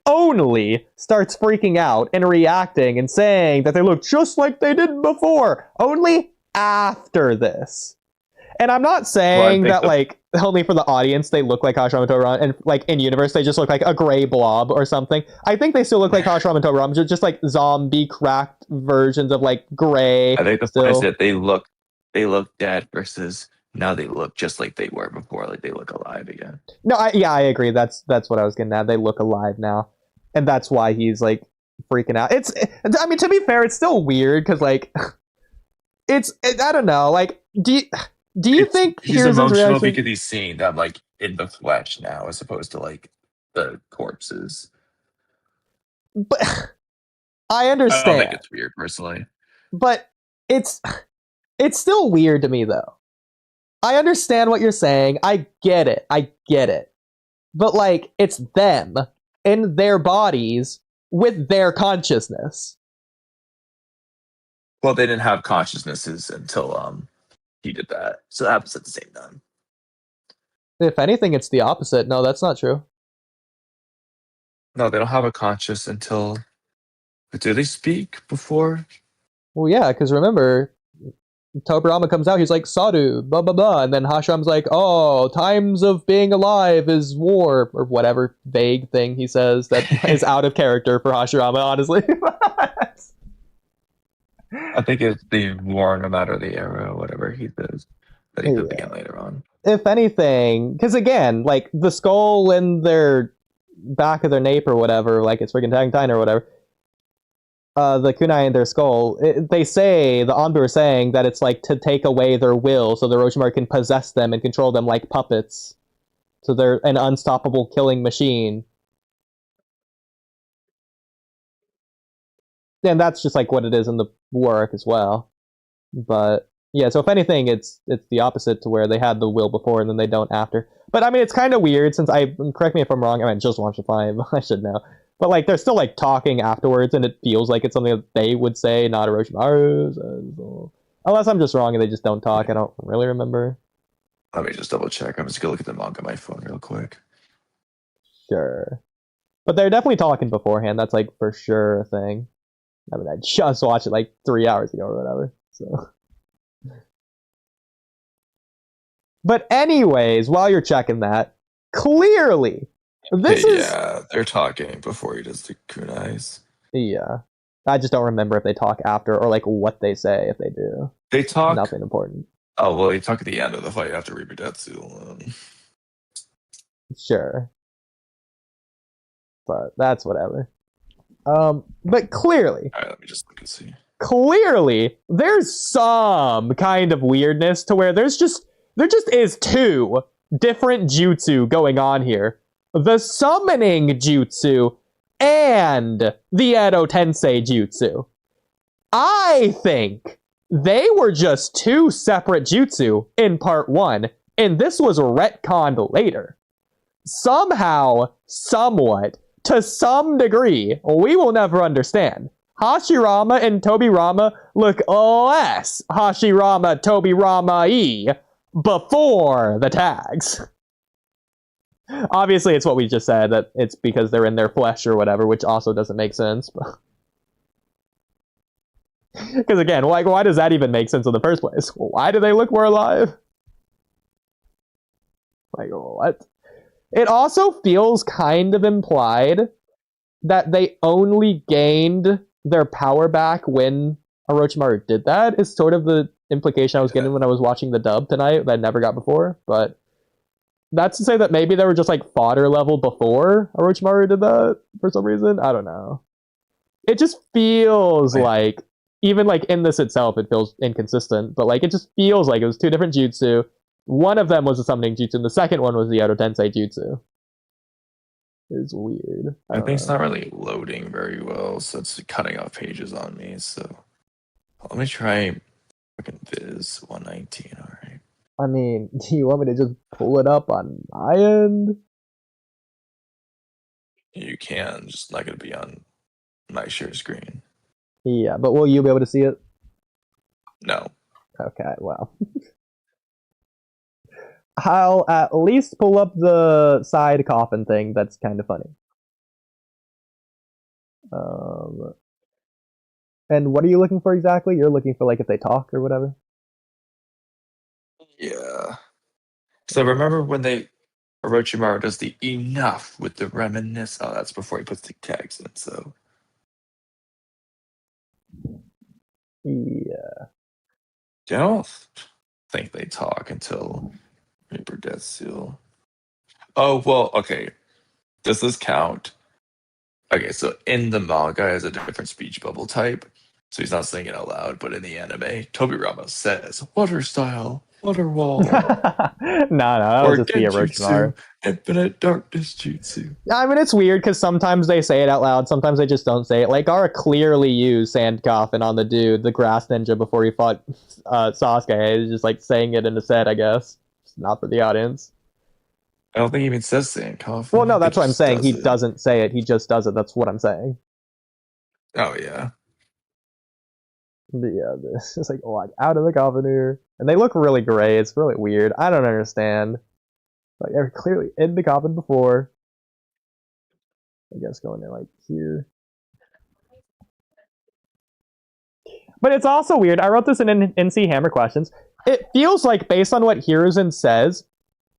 only starts freaking out and reacting and saying that they look just like they did before. Only after this. And I'm not saying that, like, only for the audience they look like Hashirama and Tobirama, and, like, in universe they just look like a gray blob or something. I think they still look like Hashirama and Tobirama, just like zombie cracked versions of, like, gray. I think the point is that they look dead versus now they look just like they were before, like they look alive again. No, I agree. That's what I was getting at. They look alive now. And that's why he's, like, freaking out. I mean, to be fair, it's still weird, because, like, I don't know, like, do you think he's emotional because he's seeing them like in the flesh now, as opposed to like the corpses? But I understand. I don't think it's weird personally, but it's still weird to me though. I understand what you're saying. I get it. But like, it's them in their bodies with their consciousness. Well, they didn't have consciousnesses until he did that. So that happens at the same time. If anything, it's the opposite. No, that's not true. No, they don't have a conscious until... Do they speak before? Well, yeah, because remember, Tobirama comes out, he's like, Sadu, blah blah blah, and then Hashirama's like, oh, times of being alive is war, or whatever vague thing he says that is out of character for Hashirama, honestly. I think it's the war no matter the era, whatever he says that he says Yeah. again later on. If anything, because again, like the skull in their back of their nape or whatever, like it's freaking Tang Tine or whatever, the kunai in their skull, they say, the Anbu are saying that it's like to take away their will so the Orochimaru can possess them and control them like puppets. So they're an unstoppable killing machine. And that's just like what it is in the war arc as well. But yeah, so if anything, it's the opposite to where they had the will before and then they don't after. But I mean, it's kind of weird since correct me if I'm wrong, I mean, just watched the 5, I should know. But like, they're still like talking afterwards, and it feels like it's something that they would say, not Orochimaru. So, unless I'm just wrong and they just don't talk, I don't really remember. Let me just double check. I'm just gonna look at the manga on my phone real quick. Sure. But they're definitely talking beforehand. That's like for sure a thing. I mean, I just watched it like 3 hours ago or whatever. So. But anyways, while you're checking that, clearly, this is... Yeah, they're talking before he does the kunais. Yeah. I just don't remember if they talk after or like what they say if they do. They talk... Nothing important. Oh, well, they talk at the end of the fight after Ribudetsu. Sure. But that's whatever. But clearly... Alright, let me just look and see. Clearly, there's some kind of weirdness to where there just is 2 different jutsu going on here. The summoning jutsu and the Edo Tensei jutsu. I think they were just 2 separate jutsu in part 1, and this was retconned later. Somehow, somewhat, to some degree, we will never understand. Hashirama and Tobirama look less Hashirama Tobirama-y before the tags. Obviously, it's what we just said, that it's because they're in their flesh or whatever, which also doesn't make sense. Because again, why does that even make sense in the first place? Why do they look more alive? Like, what? It also feels kind of implied that they only gained their power back when Orochimaru did that, is sort of the implication I was getting when I was watching the dub tonight that I never got before. But that's to say that maybe they were just like fodder level before Orochimaru did that for some reason. I don't know. It just feels like, even like in this itself, it feels inconsistent, but like it just feels like it was 2 different jutsu. One of them was the summoning jutsu, and the second one was the Edo Tensei jutsu. Is weird. I think it's not really loading very well, so it's cutting off pages on me. So let me try fucking Viz 119. All right. I mean, do you want me to just pull it up on my end? You can, just not gonna be on my share screen. Yeah, but will you be able to see it? No. Okay, well. I'll at least pull up the side coffin thing. That's kind of funny. And what are you looking for exactly? You're looking for like if they talk or whatever? Yeah. So remember when Orochimaru does the enough with the reminisce? Oh, that's before he puts the tags in, so. Yeah. I don't think they talk until Reaper Death Seal. Oh, well, okay. Does this count? Okay, so in the manga, has a different speech bubble type. So he's not saying it out loud, but in the anime, Tobirama says, water style, water wall. no, that was just the Orochimaru. Infinite darkness jutsu. I mean, it's weird because sometimes they say it out loud, sometimes they just don't say it. Like, Gara clearly used Sand Coffin on the dude, the grass ninja, before he fought Sasuke. He's just like saying it in a set, I guess. It's not for the audience. I don't think he even says Sand Coffin. Well, no, that's what I'm saying. He doesn't say it, he just does it. That's what I'm saying. Oh, yeah. But yeah, this is like, out of the coffin here. And they look really gray. It's really weird. I don't understand. Like, they're clearly in the coffin before. I guess going in like here. But it's also weird. I wrote this in NC Hammer Questions. It feels like, based on what Hiruzen says,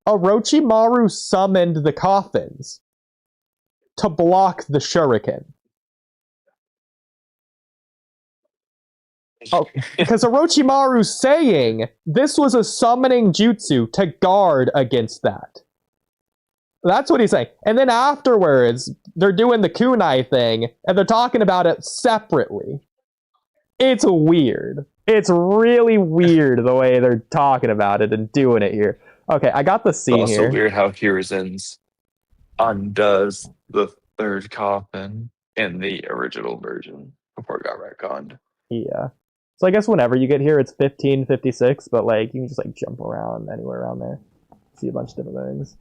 Orochimaru summoned the coffins to block the shuriken. Oh, because Orochimaru's saying this was a summoning jutsu to guard against that. That's what he's saying. And then afterwards, they're doing the kunai thing, and they're talking about it separately. It's weird. It's really weird the way they're talking about it and doing it here. Okay, I got the scene It's also here. weird how Hiruzen's undoes the third coffin in the original version before it got retconned. Yeah. So I guess whenever you get here, it's 1556, but like you can just like jump around anywhere around there, see a bunch of different things.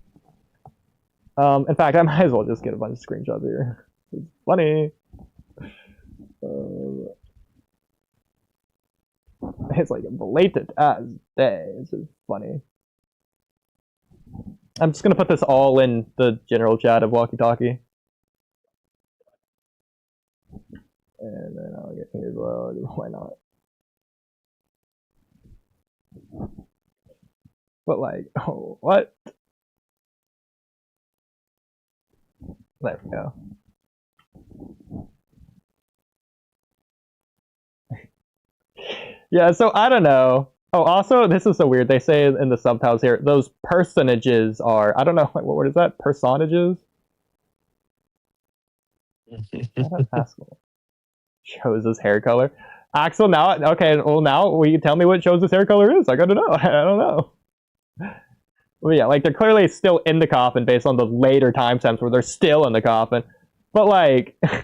In fact, I might as well just get a bunch of screenshots here. It's funny. It's like blatant as day. It's just funny. I'm just gonna put this all in the general chat of Walky Talky. And then I'll get here as well. Why not? But like, oh, what? There we go. Yeah, so I don't know. Oh, also, this is so weird. They say in the subtitles here, those personages are, I don't know, what word is that? Personages? Axel chose his hair color. Axel, now, okay, well, now will you tell me what shows his hair color is? I gotta know. I don't know. Well, yeah, like, they're clearly still in the coffin based on the later timestamps where they're still in the coffin. But, like, I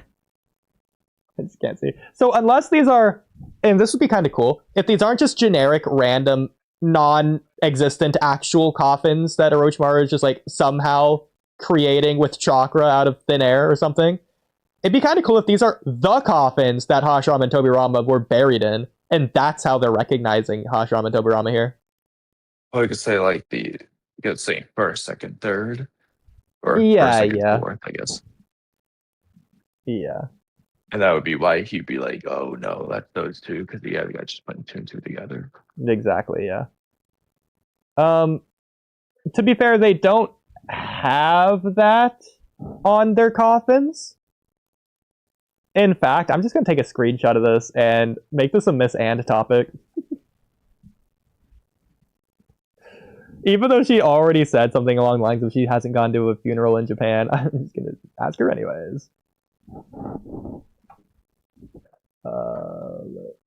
just can't see. So, unless these are, and this would be kind of cool, if these aren't just generic, random, non-existent actual coffins that Orochimaru is just, like, somehow creating with chakra out of thin air or something, it'd be kind of cool if these are the coffins that Hashirama and Tobirama were buried in, and that's how they're recognizing Hashirama and Tobirama here. Well, you could say like you could say first, second, third, or Yeah, first, second, yeah. fourth, I guess. Yeah. And that would be why he'd be like, "Oh no, that's those two," because the other guy just putting two and two together. Exactly, yeah. To be fair, they don't have that on their coffins. In fact, I'm just going to take a screenshot of this and make this a Miss And topic. Even though she already said something along the lines of she hasn't gone to a funeral in Japan, I'm just going to ask her anyways.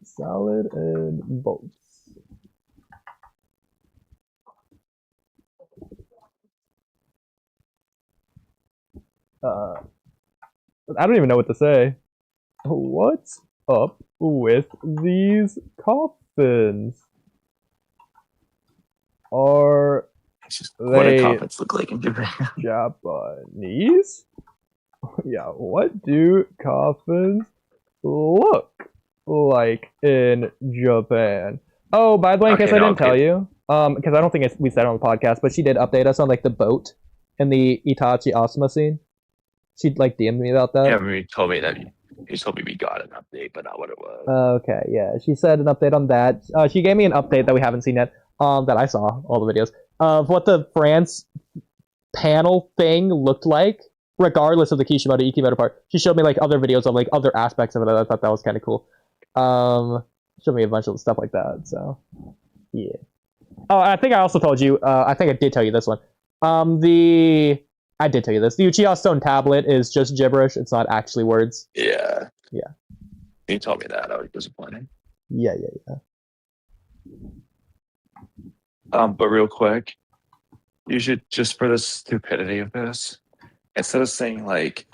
Salad and bolts. I don't even know what to say. What's up with these coffins? Are What do they coffins look like in Japan? Japanese? Yeah, what do coffins look like in Japan? Oh, by the way, in case I didn't tell you, because I don't think we said it on the podcast, but she did update us on like the boat in the Itachi Asuma scene. She like DM'd me about that. Yeah, you told me that. You told me we got an update, but not what it was. Okay, yeah, she said an update on that. She gave me an update that we haven't seen yet. That I saw all the videos of what the France panel thing looked like, regardless of the Kishimoto Ikimoto part. She showed me like other videos of like other aspects of it. I thought that was kind of cool. Showed me a bunch of stuff like that. So yeah. Oh, I think I also told you. I think I did tell you this one. I did tell you this. The Uchiha Stone tablet is just gibberish. It's not actually words. Yeah. Yeah. You told me that. I was disappointed. Yeah. But real quick, you should, just for the stupidity of this, instead of saying like,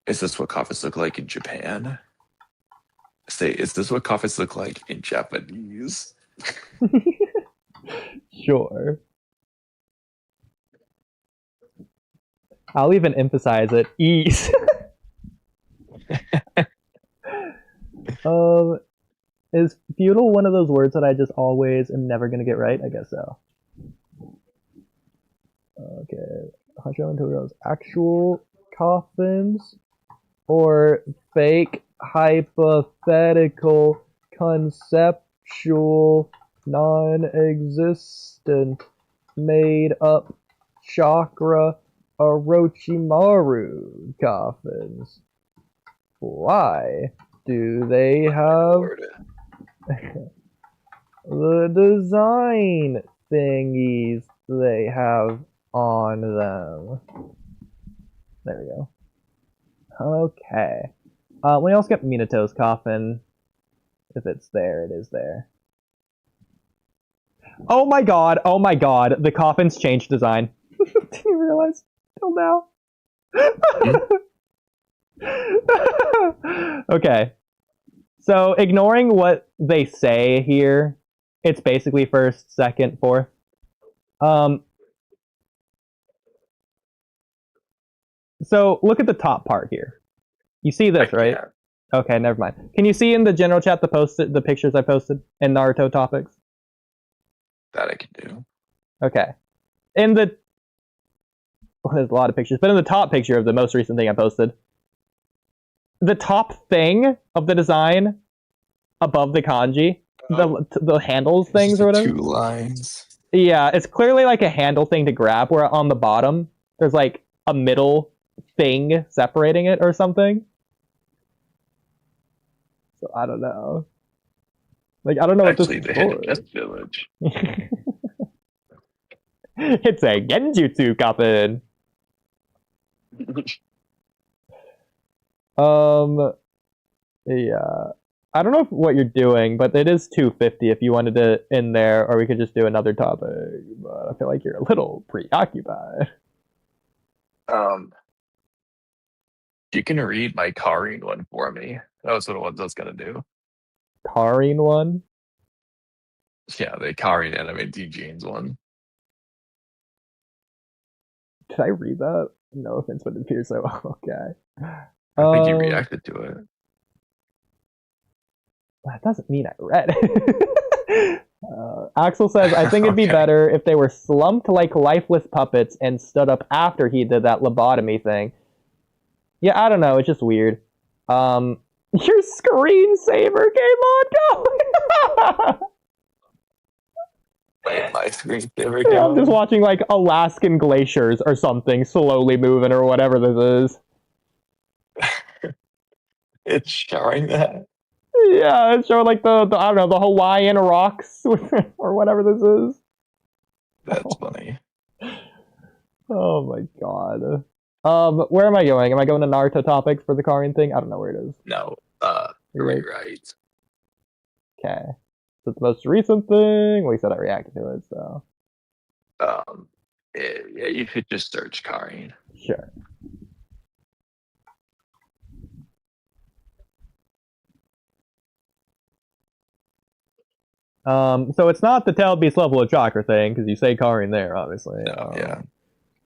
"Is this what coffins look like in Japan?" say, "Is this what coffins look like in Japanese?" Sure. I'll even emphasize it. Ease. Is feudal one of those words that I just always am never gonna get right? I guess so. Okay. Hashirama and Tobira's actual coffins or fake hypothetical conceptual, non-existent, made-up chakra Orochimaru coffins. Why do they have the design thingies they have on them? There we go. Okay. We also get Minato's coffin. If it's there, it is there. Oh my god, the coffin's changed design. Didn't you realize till now? Okay. So, ignoring what they say here, it's basically first, second, fourth. So, look at the top part here. You see this, right? Yeah. Okay, never mind. Can you see in the general chat the pictures I posted in Naruto topics? That I can do. Okay. In the... Well, there's a lot of pictures, but in the top picture of the most recent thing I posted, the top thing of the design above the kanji, the handles things or whatever. 2 lines. Yeah, it's clearly like a handle thing to grab, where on the bottom, there's like a middle thing separating it or something. So I don't know. Like, I don't know Actually, what this they is had a for. Best Village. It's a Genjutsu coffin. Yeah. I don't know what you're doing, but it is 250 if you wanted to in there, or we could just do another topic. But I feel like you're a little preoccupied. You can read my Karin one for me. That was what I was gonna do. Karin one? Yeah, the Karin anime D-Janes one. Did I read that? No offense, but it appears so. Okay. I think you reacted to it. That doesn't mean I read it. Axel says, I think it'd be Okay. better if they were slumped like lifeless puppets and stood up after he did that lobotomy thing. Yeah, I don't know. It's just weird. Your screensaver came on. My screensaver Yeah, I'm game. just watching like Alaskan glaciers or something slowly moving or whatever this is. It's showing that. Yeah, it's showing like the I don't know, the Hawaiian rocks or whatever this is. That's funny. Oh my god. Where am I going? Am I going to Naruto topics for the Karin thing? I don't know where it is. No, You're you're right. Okay. So it's the most recent thing. We said I reacted to it, so Yeah, you should just search Karin. sure. So it's not the Tail Beast level of chakra thing, because you say Karin there, obviously. No, yeah.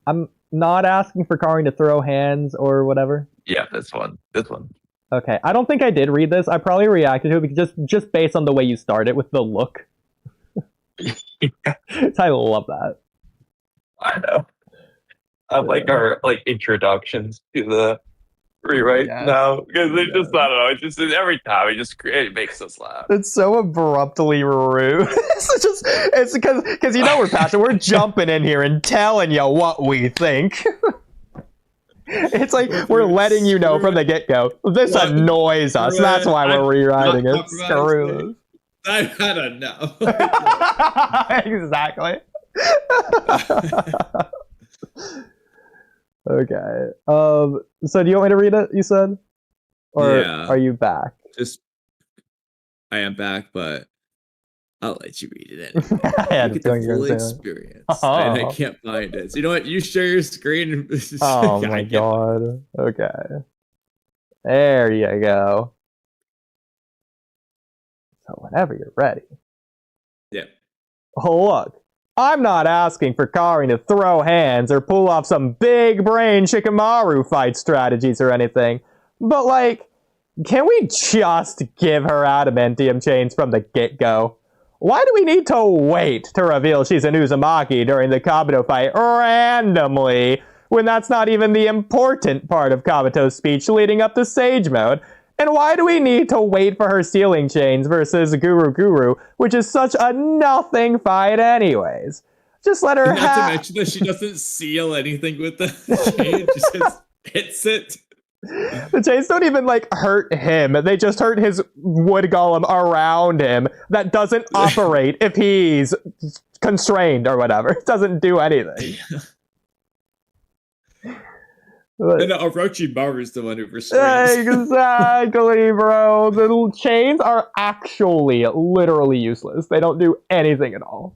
I'm not asking for Karin to throw hands or whatever. Yeah, this one. This one. Okay, I don't think I did read this. I probably reacted to it because just based on the way you start it with the look. I love that. I know. I like our introductions to the rewrite Yes. now because they Yes. just I don't know. It's just every time it makes us laugh. It's so abruptly rude. it's because you know we're passionate. We're jumping in here and telling you what we think. It's like we're letting you know from the get-go. This annoys us. That's why we're rewriting it. Screw I don't know. this. Exactly. Okay. So do you want me to read it, you said? Or Yeah. are you back? I am back, but I'll let you read it anyway. I had You a get the feeling you were full gonna say that. experience. Oh. And I can't find it. So you know what? You share your screen. Oh I my can't- god. Okay. There you go. So whenever you're ready. Yeah. Oh, look. I'm not asking for Karin to throw hands or pull off some big brain Shikamaru fight strategies or anything. But like, can we just give her adamantium chains from the get-go? Why do we need to wait to reveal she's an Uzumaki during the Kabuto fight randomly, when that's not even the important part of Kabuto's speech leading up to Sage Mode? And why do we need to wait for her sealing chains versus Guru, which is such a nothing fight anyways? Just let her And not to have... mention that she doesn't seal anything with the chain. She just hits it. The chains don't even, like, hurt him. They just hurt his wood golem around him that doesn't operate if he's constrained or whatever. It doesn't do anything. And Orochimaru is the one who restrains. Exactly, bro. The chains are actually literally useless. They don't do anything at all.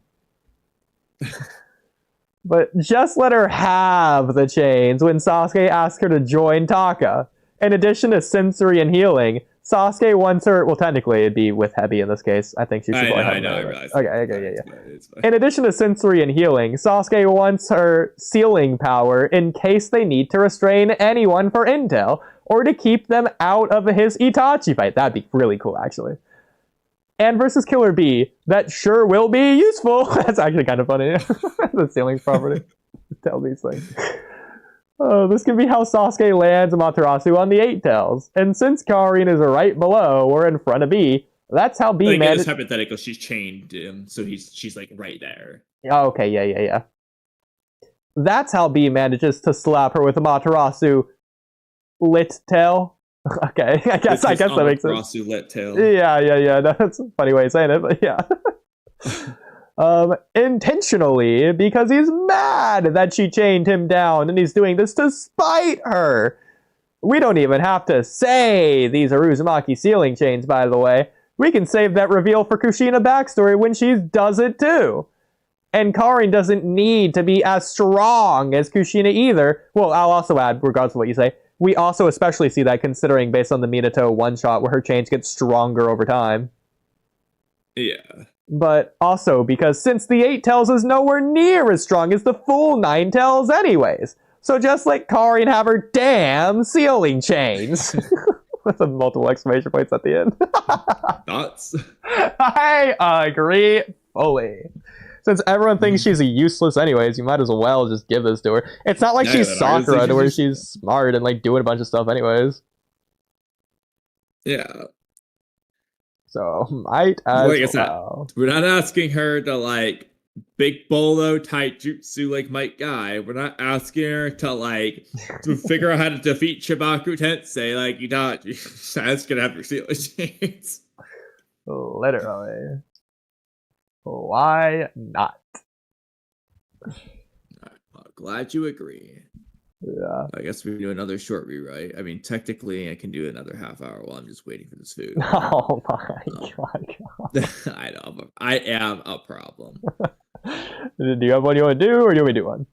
But just let her have the chains when Sasuke asks her to join Taka. In addition to sensory and healing, Sasuke wants her... Well, technically, it'd be with Hebi in this case. I think she should go ahead. I realize. Okay, yeah. In addition to sensory and healing, Sasuke wants her sealing power in case they need to restrain anyone for intel, or to keep them out of his Itachi fight. That'd be really cool, actually. And versus Killer Bee, that sure will be useful. That's actually kind of funny. The sealing property. Tell these things. This can be how Sasuke lands Amaterasu on the 8 tails. And since Karin is right below or in front of Bee, that's how Bee manages. It's hypothetical. She's chained him, so she's like right there. Oh, okay, yeah. That's how Bee manages to slap her with Amaterasu lit tail. Okay, I guess that makes sense. Lit tail. Yeah. That's a funny way of saying it, but yeah. Intentionally, because he's mad that she chained him down, and he's doing this to spite her. We don't even have to say these are Uzumaki sealing chains, by the way. We can save that reveal for Kushina backstory when she does it too. And Karin doesn't need to be as strong as Kushina either. Well, I'll also add, regardless of what you say, we also especially see that considering based on the Minato one-shot where her chains get stronger over time. Yeah. But also because since the 8 tails is nowhere near as strong as the full 9 tails anyways. So just let Karin have her damn sealing chains. With some multiple exclamation points at the end. Thoughts? I agree fully. Since everyone thinks she's useless anyways, you might as well just give this to her. It's not like she's Sakura to where she's smart and like doing a bunch of stuff anyways. Yeah. So, might as well. We're not asking her to like big bolo taijutsu like Mike Guy. We're not asking her to figure out how to defeat Shibaku Tensei like Itachi. She's asking to have her sealing chains. Literally. Why not? Glad you agree. Yeah. I guess we can do another short rewrite. I mean, technically, I can do another half hour while I'm just waiting for this food. Oh my god. I know. I am a problem. Do you have one you want to do, or do you want me to do one?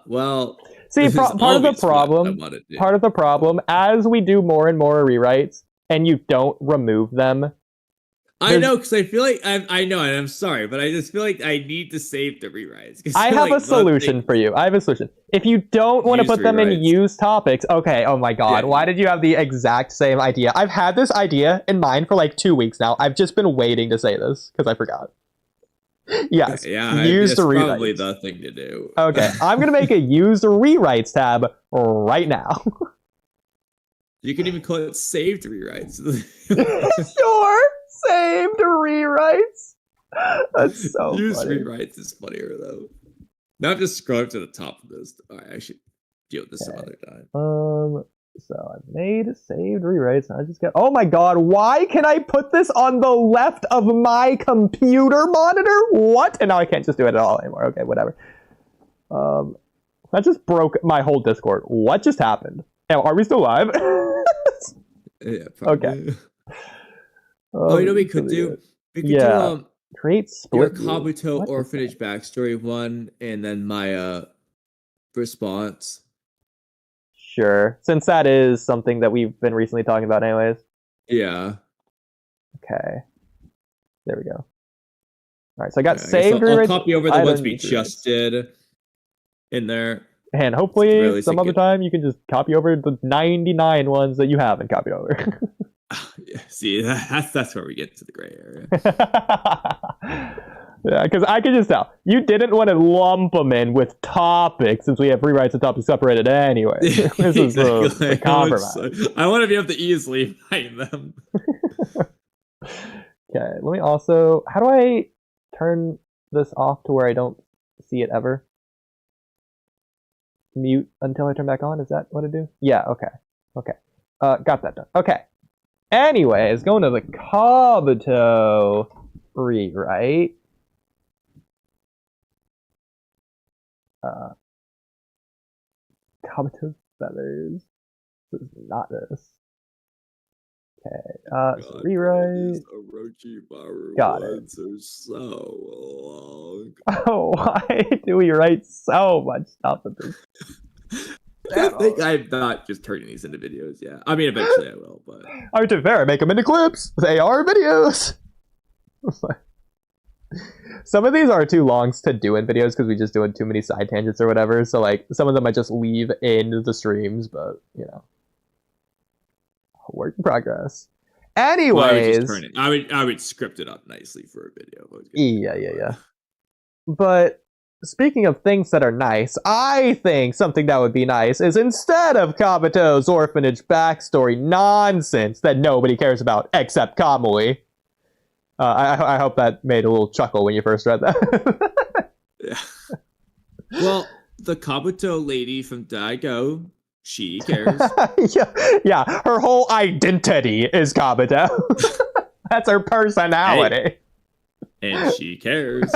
Well... See, part of the problem, as we do more and more rewrites, and you don't remove them, I know, because I feel like I know, and I'm sorry, but I just feel like I need to save the rewrites. I have a solution for you. I have a solution. If you don't want to put them in used topics, okay, oh my god, why did you have the exact same idea? I've had this idea in mind for like 2 weeks now. I've just been waiting to say this, because I forgot. Yes, used rewrites. Probably the thing to do. Okay, I'm going to make a used rewrites tab right now. You can even call it saved rewrites. Sure! Saved rewrites. That's so Used funny. rewrites is funnier though. Now I'm just scrolling to the top of this. Alright, I should deal with this some other time. So I've made saved rewrites. I just got. Oh my god! Why can I put this on the left of my computer monitor? What? And now I can't just do it at all anymore. Okay, whatever. That just broke my whole Discord. What just happened? Now, are we still live? Yeah. Probably. Okay. Oh, you know what we could do? We could do create split your Kabuto orphanage backstory 1 and then my response. Sure. Since that is something that we've been recently talking about anyways. Yeah. Okay. There we go. Alright, so I got saved. I'll copy over the ones we just did in there. And hopefully some other time you can just copy over the 99 ones that you haven't copied over. Yeah, see, that's where we get to the gray area. Yeah, because I could just tell you didn't want to lump them in with topics since we have rewrites and topics separated anyway. This is a compromise. I want to be able to easily find them. Okay, let me also... How do I turn this off to where I don't see it ever? Mute until I turn back on? Is that what I do? Yeah, okay. Okay. Got that done. Okay. Anyways, going to the Kabuto rewrite. Kabuto's feathers. This is not this. Okay. So rewrite. Orochimaru Got it. ones are so long. Oh, why do we write so much stuff at this? I think I'm not just turning these into videos. Yeah, I mean, eventually I will, but I mean, to be fair, make them into clips. They are videos. Some of these are too long to do in videos because we just doing too many side tangents or whatever. So like, some of them I just leave in the streams, but you know, work in progress. Anyways, I would script it up nicely for a video. Yeah. But speaking of things that are nice, I think something that would be nice is instead of Kabuto's orphanage backstory nonsense that nobody cares about except Kamui. I hope that made a little chuckle when you first read that. Yeah. Well, the Kabuto lady from Daigo, she cares. yeah, her whole identity is Kabuto. That's her personality. Hey, and she cares.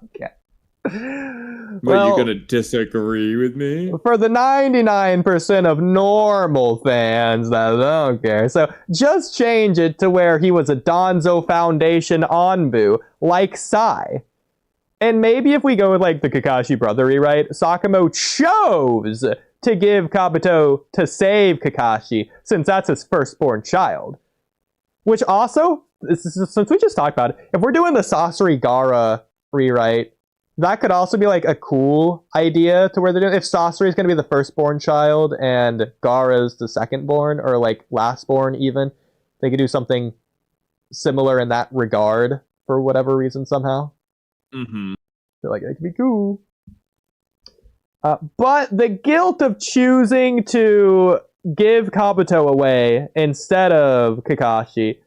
Okay. Well, you gonna disagree with me? For the 99% of normal fans that don't care, so just change it to where he was a Danzo Foundation Anbu, like Sai. And maybe if we go with like the Kakashi brother rewrite, Sakamo chose to give Kabuto to save Kakashi, since that's his firstborn child. Which also, since we just talked about it, if we're doing the Sasori Gaara rewrite, that could also be like a cool idea to where they're doing, if Sasori is going to be the firstborn child and Gaara's the secondborn, or like lastborn even, they could do something similar in that regard for whatever reason somehow. Mm-hmm. I feel like that could be cool. But the guilt of choosing to give Kabuto away instead of Kakashi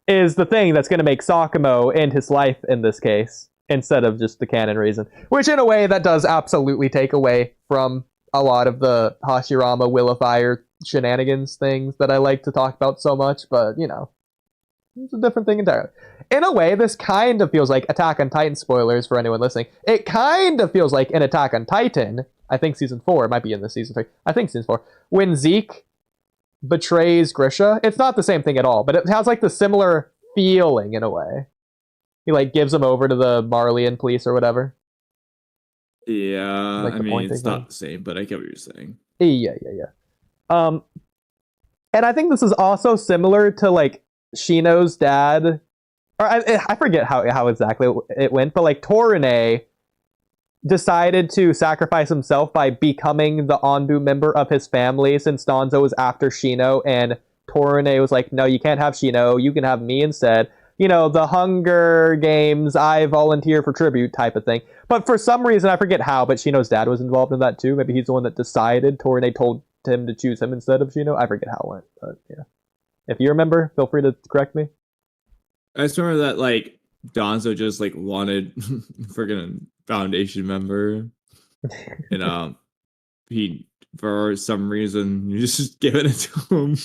is the thing that's going to make Sakamo end his life in this case, instead of just the canon reason. Which in a way, that does absolutely take away from a lot of the Hashirama Will of Fire shenanigans things that I like to talk about so much, but you know, it's a different thing entirely. In a way, this kind of feels like Attack on Titan spoilers for anyone listening. It kind of feels like in Attack on Titan, I think season 4, it might be in the season 3, I think season 4, when Zeke betrays Grisha. It's not the same thing at all, but it has like the similar feeling in a way. He like gives him over to the Marleyan police or whatever. Yeah, like I mean, it's not the same, but I get what you're saying. Yeah. And I think this is also similar to like Shino's dad, or I forget how exactly it went, but like Torine decided to sacrifice himself by becoming the Anbu member of his family, since Danzo was after Shino, and Torine was like, no, you can't have Shino, you can have me instead. You know, the Hunger Games, I volunteer for tribute type of thing. But for some reason, I forget how, but Shino's dad was involved in that too. Maybe he's the one that decided. Torine told him to choose him instead of Shino. I forget how it went, but yeah. If you remember, feel free to correct me. I just remember that, like, Danzo just, like, wanted friggin' Foundation member. And, he, for some reason, you just giving it to him.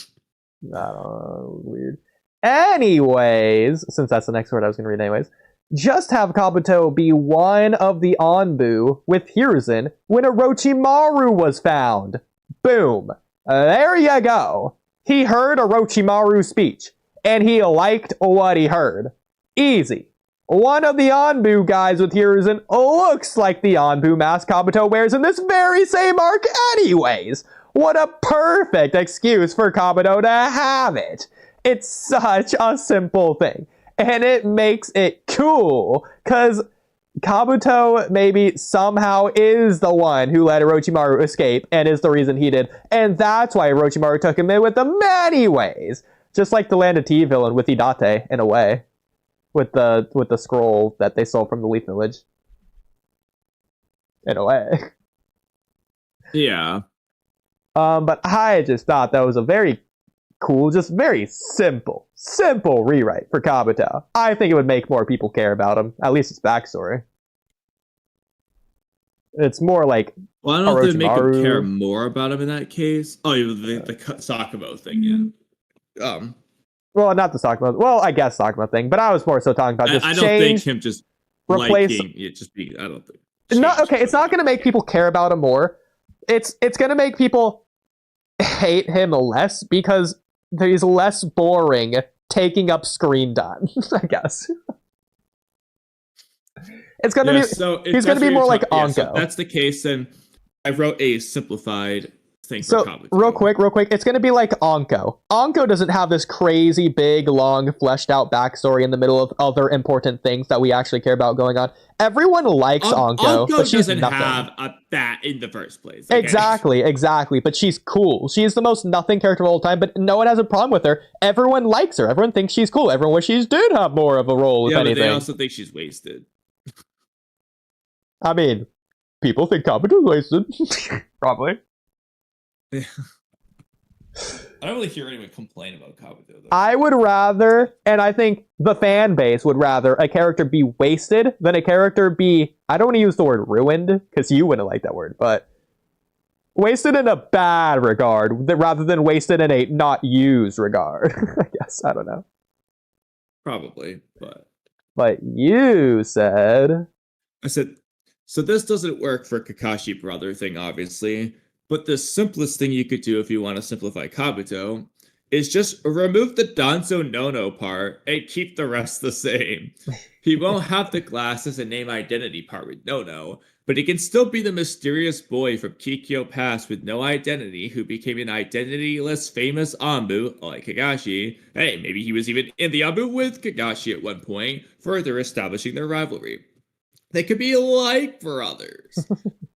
I don't know, weird. Anyways, since that's the next word I was going to read anyways, just have Kabuto be one of the Anbu with Hiruzen when Orochimaru was found. Boom. There you go. He heard Orochimaru's speech, and he liked what he heard. Easy. One of the Anbu guys with Hiruzen looks like the Anbu mask Kabuto wears in this very same arc anyways. What a perfect excuse for Kabuto to have it. It's such a simple thing, and it makes it cool, because Kabuto maybe somehow is the one who let Orochimaru escape, and is the reason he did, and that's why Orochimaru took him in with him anyways. Just like the Land of Tea villain with Hidate, in a way. with the scroll that they stole from the Leaf Village. In a way. Yeah. But I just thought that was a very cool, just very simple rewrite for Kabuto. I think it would make more people care about him, at least his backstory. It's more like Well, I don't know if they make him Orochimaru. care more about him in that case. Oh, the Sakamo thing, yeah. Well, not the Sakuma. Well, I guess Sakuma thing, but I was more so talking about just I don't think him just replace. liking it just be. I don't think. No, okay, it's not going to make people care about him more. It's going to make people hate him less because he's less boring taking up screen time. I guess it's going to be. So he's going to be more like Anko. So that's the case, then I wrote a simplified thing. So for Kabuto. real quick, it's going to be like Anko. Anko doesn't have this crazy, big, long, fleshed out backstory in the middle of other important things that we actually care about going on. Everyone likes Anko, but she's doesn't nothing. have that in the first place. Okay? Exactly. But she's cool. She's the most nothing character of all time, but no one has a problem with her. Everyone likes her. Everyone thinks she's cool. Everyone wishes she did have more of a role, if yeah, anything. But they also think she's wasted. I mean, people think Kabuto's wasted. Probably. I don't really hear anyone complain about Kabuto, though. I would rather, and I think the fan base would rather, a character be wasted than a character be, I don't want to use the word ruined, because you wouldn't like that word, but wasted in a bad regard, rather than wasted in a not used regard. I guess, I don't know. Probably, but... But you said... I said, so this doesn't work for Kakashi brother thing, obviously, but the simplest thing you could do if you want to simplify Kabuto is just remove the Danzo Nono part and keep the rest the same. He won't have the glasses and name identity part with Nono, but he can still be the mysterious boy from Kikyo Pass with no identity who became an identityless famous Anbu, like Kakashi. Hey, maybe he was even in the Anbu with Kakashi at one point, further establishing their rivalry. They could be like brothers.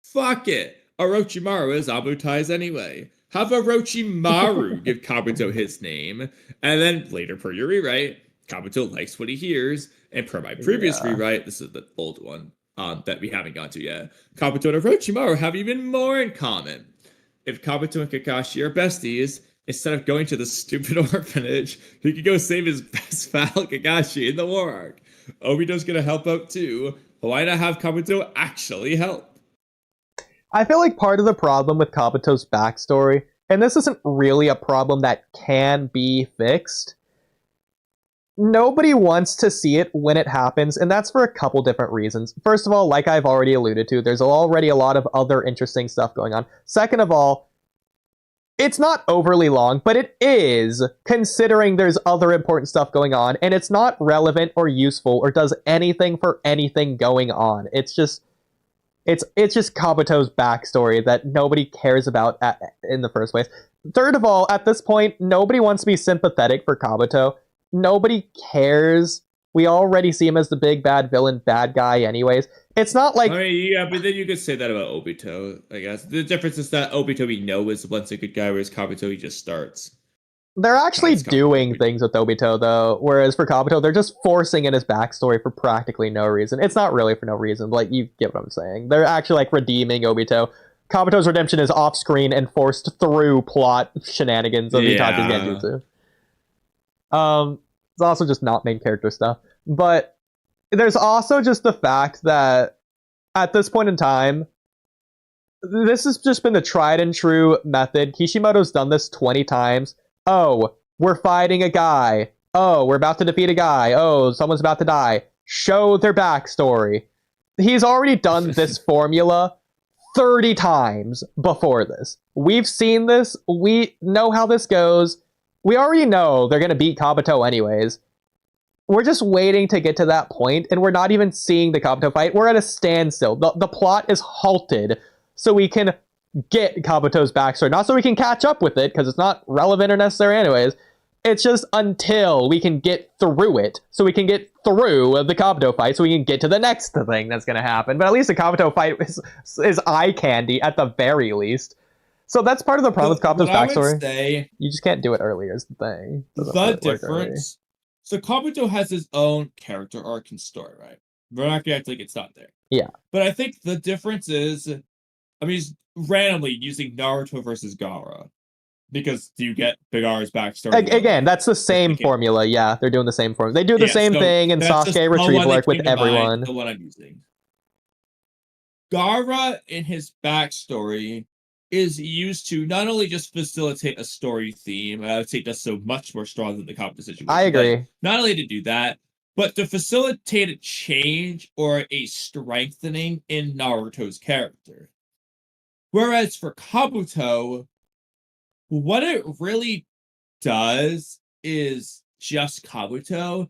Fuck it. Orochimaru is Anbu ties anyway. Have Orochimaru give Kabuto his name, and then later per your rewrite, Kabuto likes what he hears, and per my previous rewrite, this is the old one that we haven't gone to yet, Kabuto and Orochimaru have even more in common. If Kabuto and Kakashi are besties, instead of going to the stupid orphanage, he could go save his best pal Kakashi in the war arc. Obito's gonna help out too. Why not have Kabuto actually help? I feel like part of the problem with Kabuto's backstory, and this isn't really a problem that can be fixed, nobody wants to see it when it happens, and that's for a couple different reasons. First of all, like I've already alluded to, there's already a lot of other interesting stuff going on. Second of all, it's not overly long, but it is, considering there's other important stuff going on, and it's not relevant or useful or does anything for anything going on. It's just Kabuto's backstory that nobody cares about in the first place. Third of all, at this point, nobody wants to be sympathetic for Kabuto. Nobody cares. We already see him as the big bad villain bad guy anyways. It's not like... I mean, yeah, but then you could say that about Obito, I guess. The difference is that Obito we know is once a good guy, whereas Kabuto he just starts. They're actually doing things with Obito, though, whereas for Kabuto, they're just forcing in his backstory for practically no reason. It's not really for no reason, but like, you get what I'm saying. They're actually like redeeming Obito. Kabuto's redemption is off-screen and forced through plot shenanigans of Itachi's Genjutsu. It's also just not main character stuff. But there's also just the fact that at this point in time, this has just been the tried and true method. Kishimoto's done this 20 times. Oh, we're fighting a guy. Oh, we're about to defeat a guy. Oh, someone's about to die. Show their backstory. He's already done this formula 30 times before this. We've seen this. We know how this goes. We already know they're going to beat Kabuto anyways. We're just waiting to get to that point, and we're not even seeing the Kabuto fight. We're at a standstill. The plot is halted so we can get Kabuto's backstory. Not so we can catch up with it, because it's not relevant or necessary anyways. It's just until we can get through it, so we can get through the Kabuto fight, so we can get to the next thing that's going to happen. But at least the Kabuto fight is eye candy, at the very least. So that's part of the problem with Kabuto's backstory. You just can't do it earlier is the thing. The difference So Kabuto has his own character arc and story, right? We're not gonna act like it's not there. Yeah. But I think the difference is, I mean, he's randomly using Naruto versus Gaara. Because you get Gaara's backstory. Again, that's the same formula. Yeah, they're doing the same formula. They do the same thing in Sasuke retrieval arc with everyone. The one I'm using. Gaara, in his backstory, is used to not only just facilitate a story theme, I would say that's so much more strong than the Kabuto situation. I agree. Not only to do that, but to facilitate a change or a strengthening in Naruto's character. Whereas for Kabuto, what it really does is just Kabuto.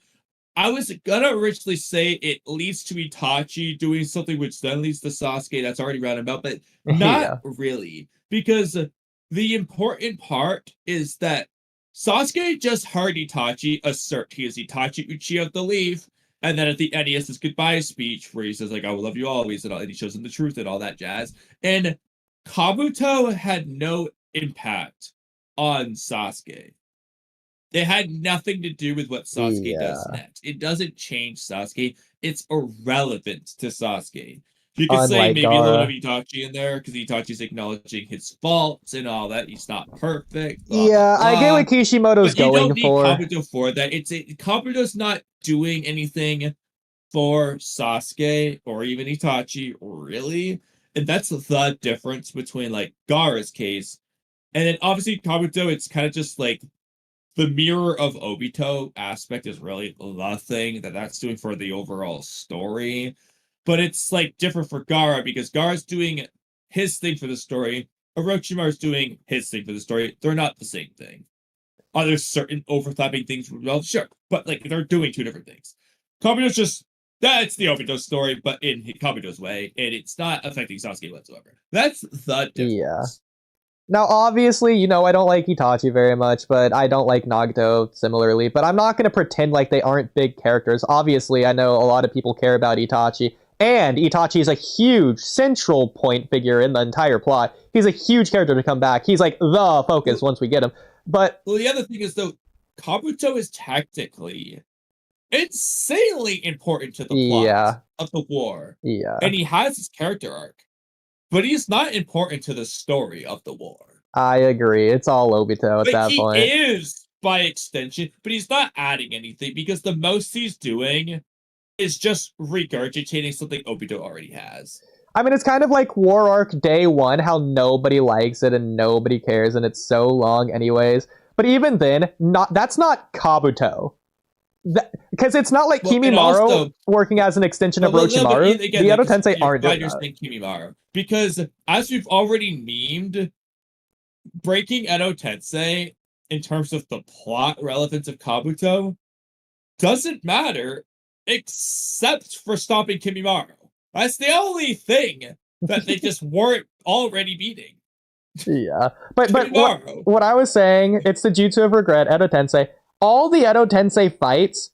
I was gonna originally say it leads to Itachi doing something which then leads to Sasuke. That's already roundabout, but not really. Because the important part is that Sasuke just heard Itachi assert he is Itachi Uchiha of the Leaf, and then at the end he has his goodbye speech where he says, like, I will love you always, and he shows him the truth and all that jazz. And Kabuto had no impact on Sasuke. It had nothing to do with what Sasuke does next. It doesn't change Sasuke. It's irrelevant to Sasuke. You can say maybe a little bit of Itachi in there because Itachi's acknowledging his faults and all that. He's not perfect. Blah, blah, blah. I get what Kishimoto's going you don't need for. Kabuto for that. Kabuto's not doing anything for Sasuke or even Itachi, really. And that's the difference between like Gaara's case. And then obviously Kabuto, it's kind of just like the mirror of Obito aspect is really the thing that's doing for the overall story. But it's like different for Gaara because Gaara's doing his thing for the story. Orochimaru's doing his thing for the story. They're not the same thing. Are there certain overlapping things? Well, sure. But like they're doing two different things. Kabuto's just, that's the Obito story, but in Kabuto's way. And it's not affecting Sasuke whatsoever. That's the difference. Yeah. Now, obviously, I don't like Itachi very much, but I don't like Nagato similarly. But I'm not going to pretend like they aren't big characters. Obviously, I know a lot of people care about Itachi, and Itachi is a huge central point figure in the entire plot. He's a huge character to come back. He's like the focus once we get him. But the other thing is, though, Kabuto is technically insanely important to the plot of the war. Yeah. And he has his character arc. But he's not important to the story of the war. I agree. It's all Obito at that point. He is, by extension, but he's not adding anything because the most he's doing is just regurgitating something Obito already has. I mean, it's kind of like War Arc Day 1, how nobody likes it and nobody cares, and it's so long anyways. But even then, that's not Kabuto. Because it's not like Kimimaro working as an extension of Orochimaru. The Edo Tensei aren't doing that. Kimimaro. Because as we've already memed, breaking Edo Tensei in terms of the plot relevance of Kabuto doesn't matter except for stopping Kimimaro. That's the only thing that they just weren't already beating. Yeah. But what I was saying, it's the Jutsu of Regret, Edo Tensei. All the Edo Tensei fights,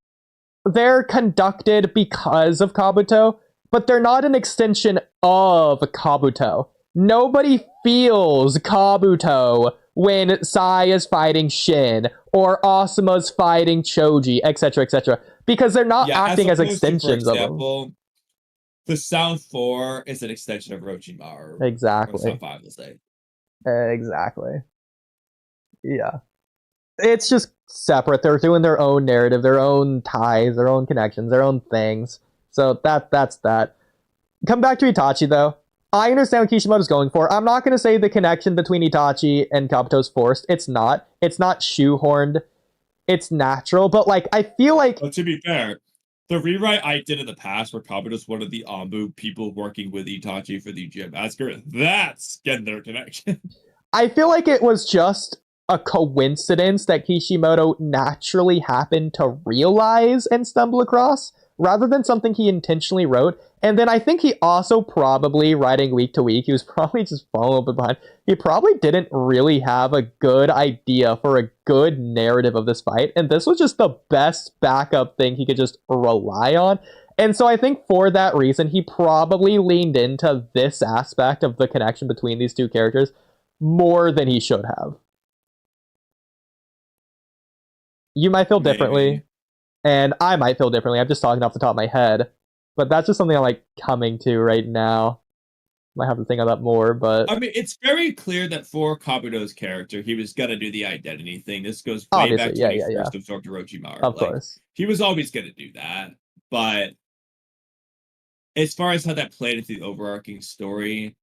they're conducted because of Kabuto, but they're not an extension of Kabuto. Nobody feels Kabuto when Sai is fighting Shin, or Asuma's fighting Choji, etc., because they're not acting as extensions of them. The Sound 4 is an extension of Orochimaru. Exactly. Sound 5 will say. Exactly. Yeah. It's just separate. They're doing their own narrative, their own ties, their own connections, their own things. So that's that. Come back to Itachi, though. I understand what Kishimoto's going for. I'm not going to say the connection between Itachi and Kabuto's forced. It's not. It's not shoehorned. It's natural. But, like, I feel like... But to be fair, the rewrite I did in the past where Kabuto's one of the Anbu people working with Itachi for the Gym Massacre, that's getting their connection. I feel like it was just a coincidence that Kishimoto naturally happened to realize and stumble across, rather than something he intentionally wrote. And then I think he also probably, writing week to week, he was probably just falling behind. He probably didn't really have a good idea for a good narrative of this fight, and this was just the best backup thing he could just rely on. And so I think for that reason, he probably leaned into this aspect of the connection between these two characters more than he should have. You might feel differently. And I might feel differently. I'm just talking off the top of my head. But that's just something I'm like coming to right now. Might have to think of that more, but I mean, it's very clear that for Kabuto's character, he was gonna do the identity thing. This goes way back to when he first absorbed Orochimaru. Of course. He was always gonna do that. But as far as how that played into the overarching story,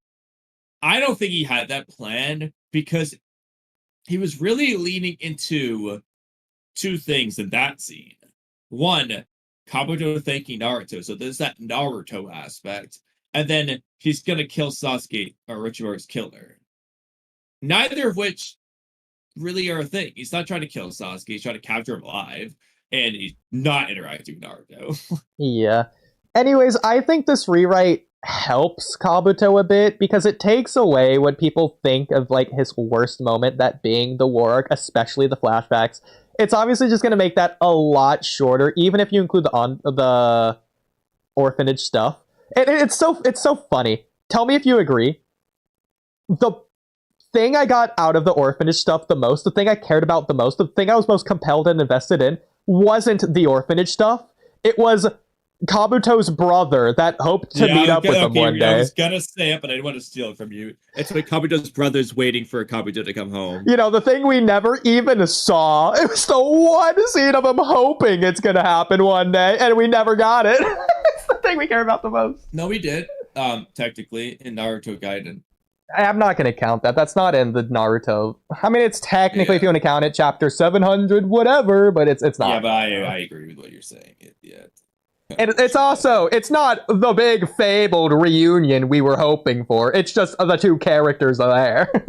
I don't think he had that plan because he was really leaning into two things in that scene. One, Kabuto thanking Naruto, so there's that Naruto aspect. And then he's gonna kill Sasuke, or Orochimaru's killer. Neither of which really are a thing. He's not trying to kill Sasuke, he's trying to capture him alive, and he's not interacting with Naruto. Yeah. Anyways, I think this rewrite helps Kabuto a bit because it takes away what people think of like his worst moment, that being the war arc, especially the flashbacks. It's obviously just going to make that a lot shorter, even if you include the orphanage stuff. It's so funny. Tell me if you agree. The thing I got out of the orphanage stuff the most, the thing I cared about the most, the thing I was most compelled and invested in, wasn't the orphanage stuff. It was Kabuto's brother that hoped to meet up with him one day. I was gonna say it, but I didn't want to steal it from you. It's like Kabuto's brother's waiting for Kabuto to come home. You know, the thing we never even saw. It was the one scene of him hoping it's gonna happen one day, and we never got it. It's the thing we care about the most. No, we did. Technically, in Naruto Gaiden. I'm not gonna count that. That's not in the Naruto. I mean, it's technically, if you want to count it, chapter 700, whatever, but it's not. Yeah, but I agree with what you're saying. And it's also, it's not the big fabled reunion we were hoping for. It's just the two characters are there.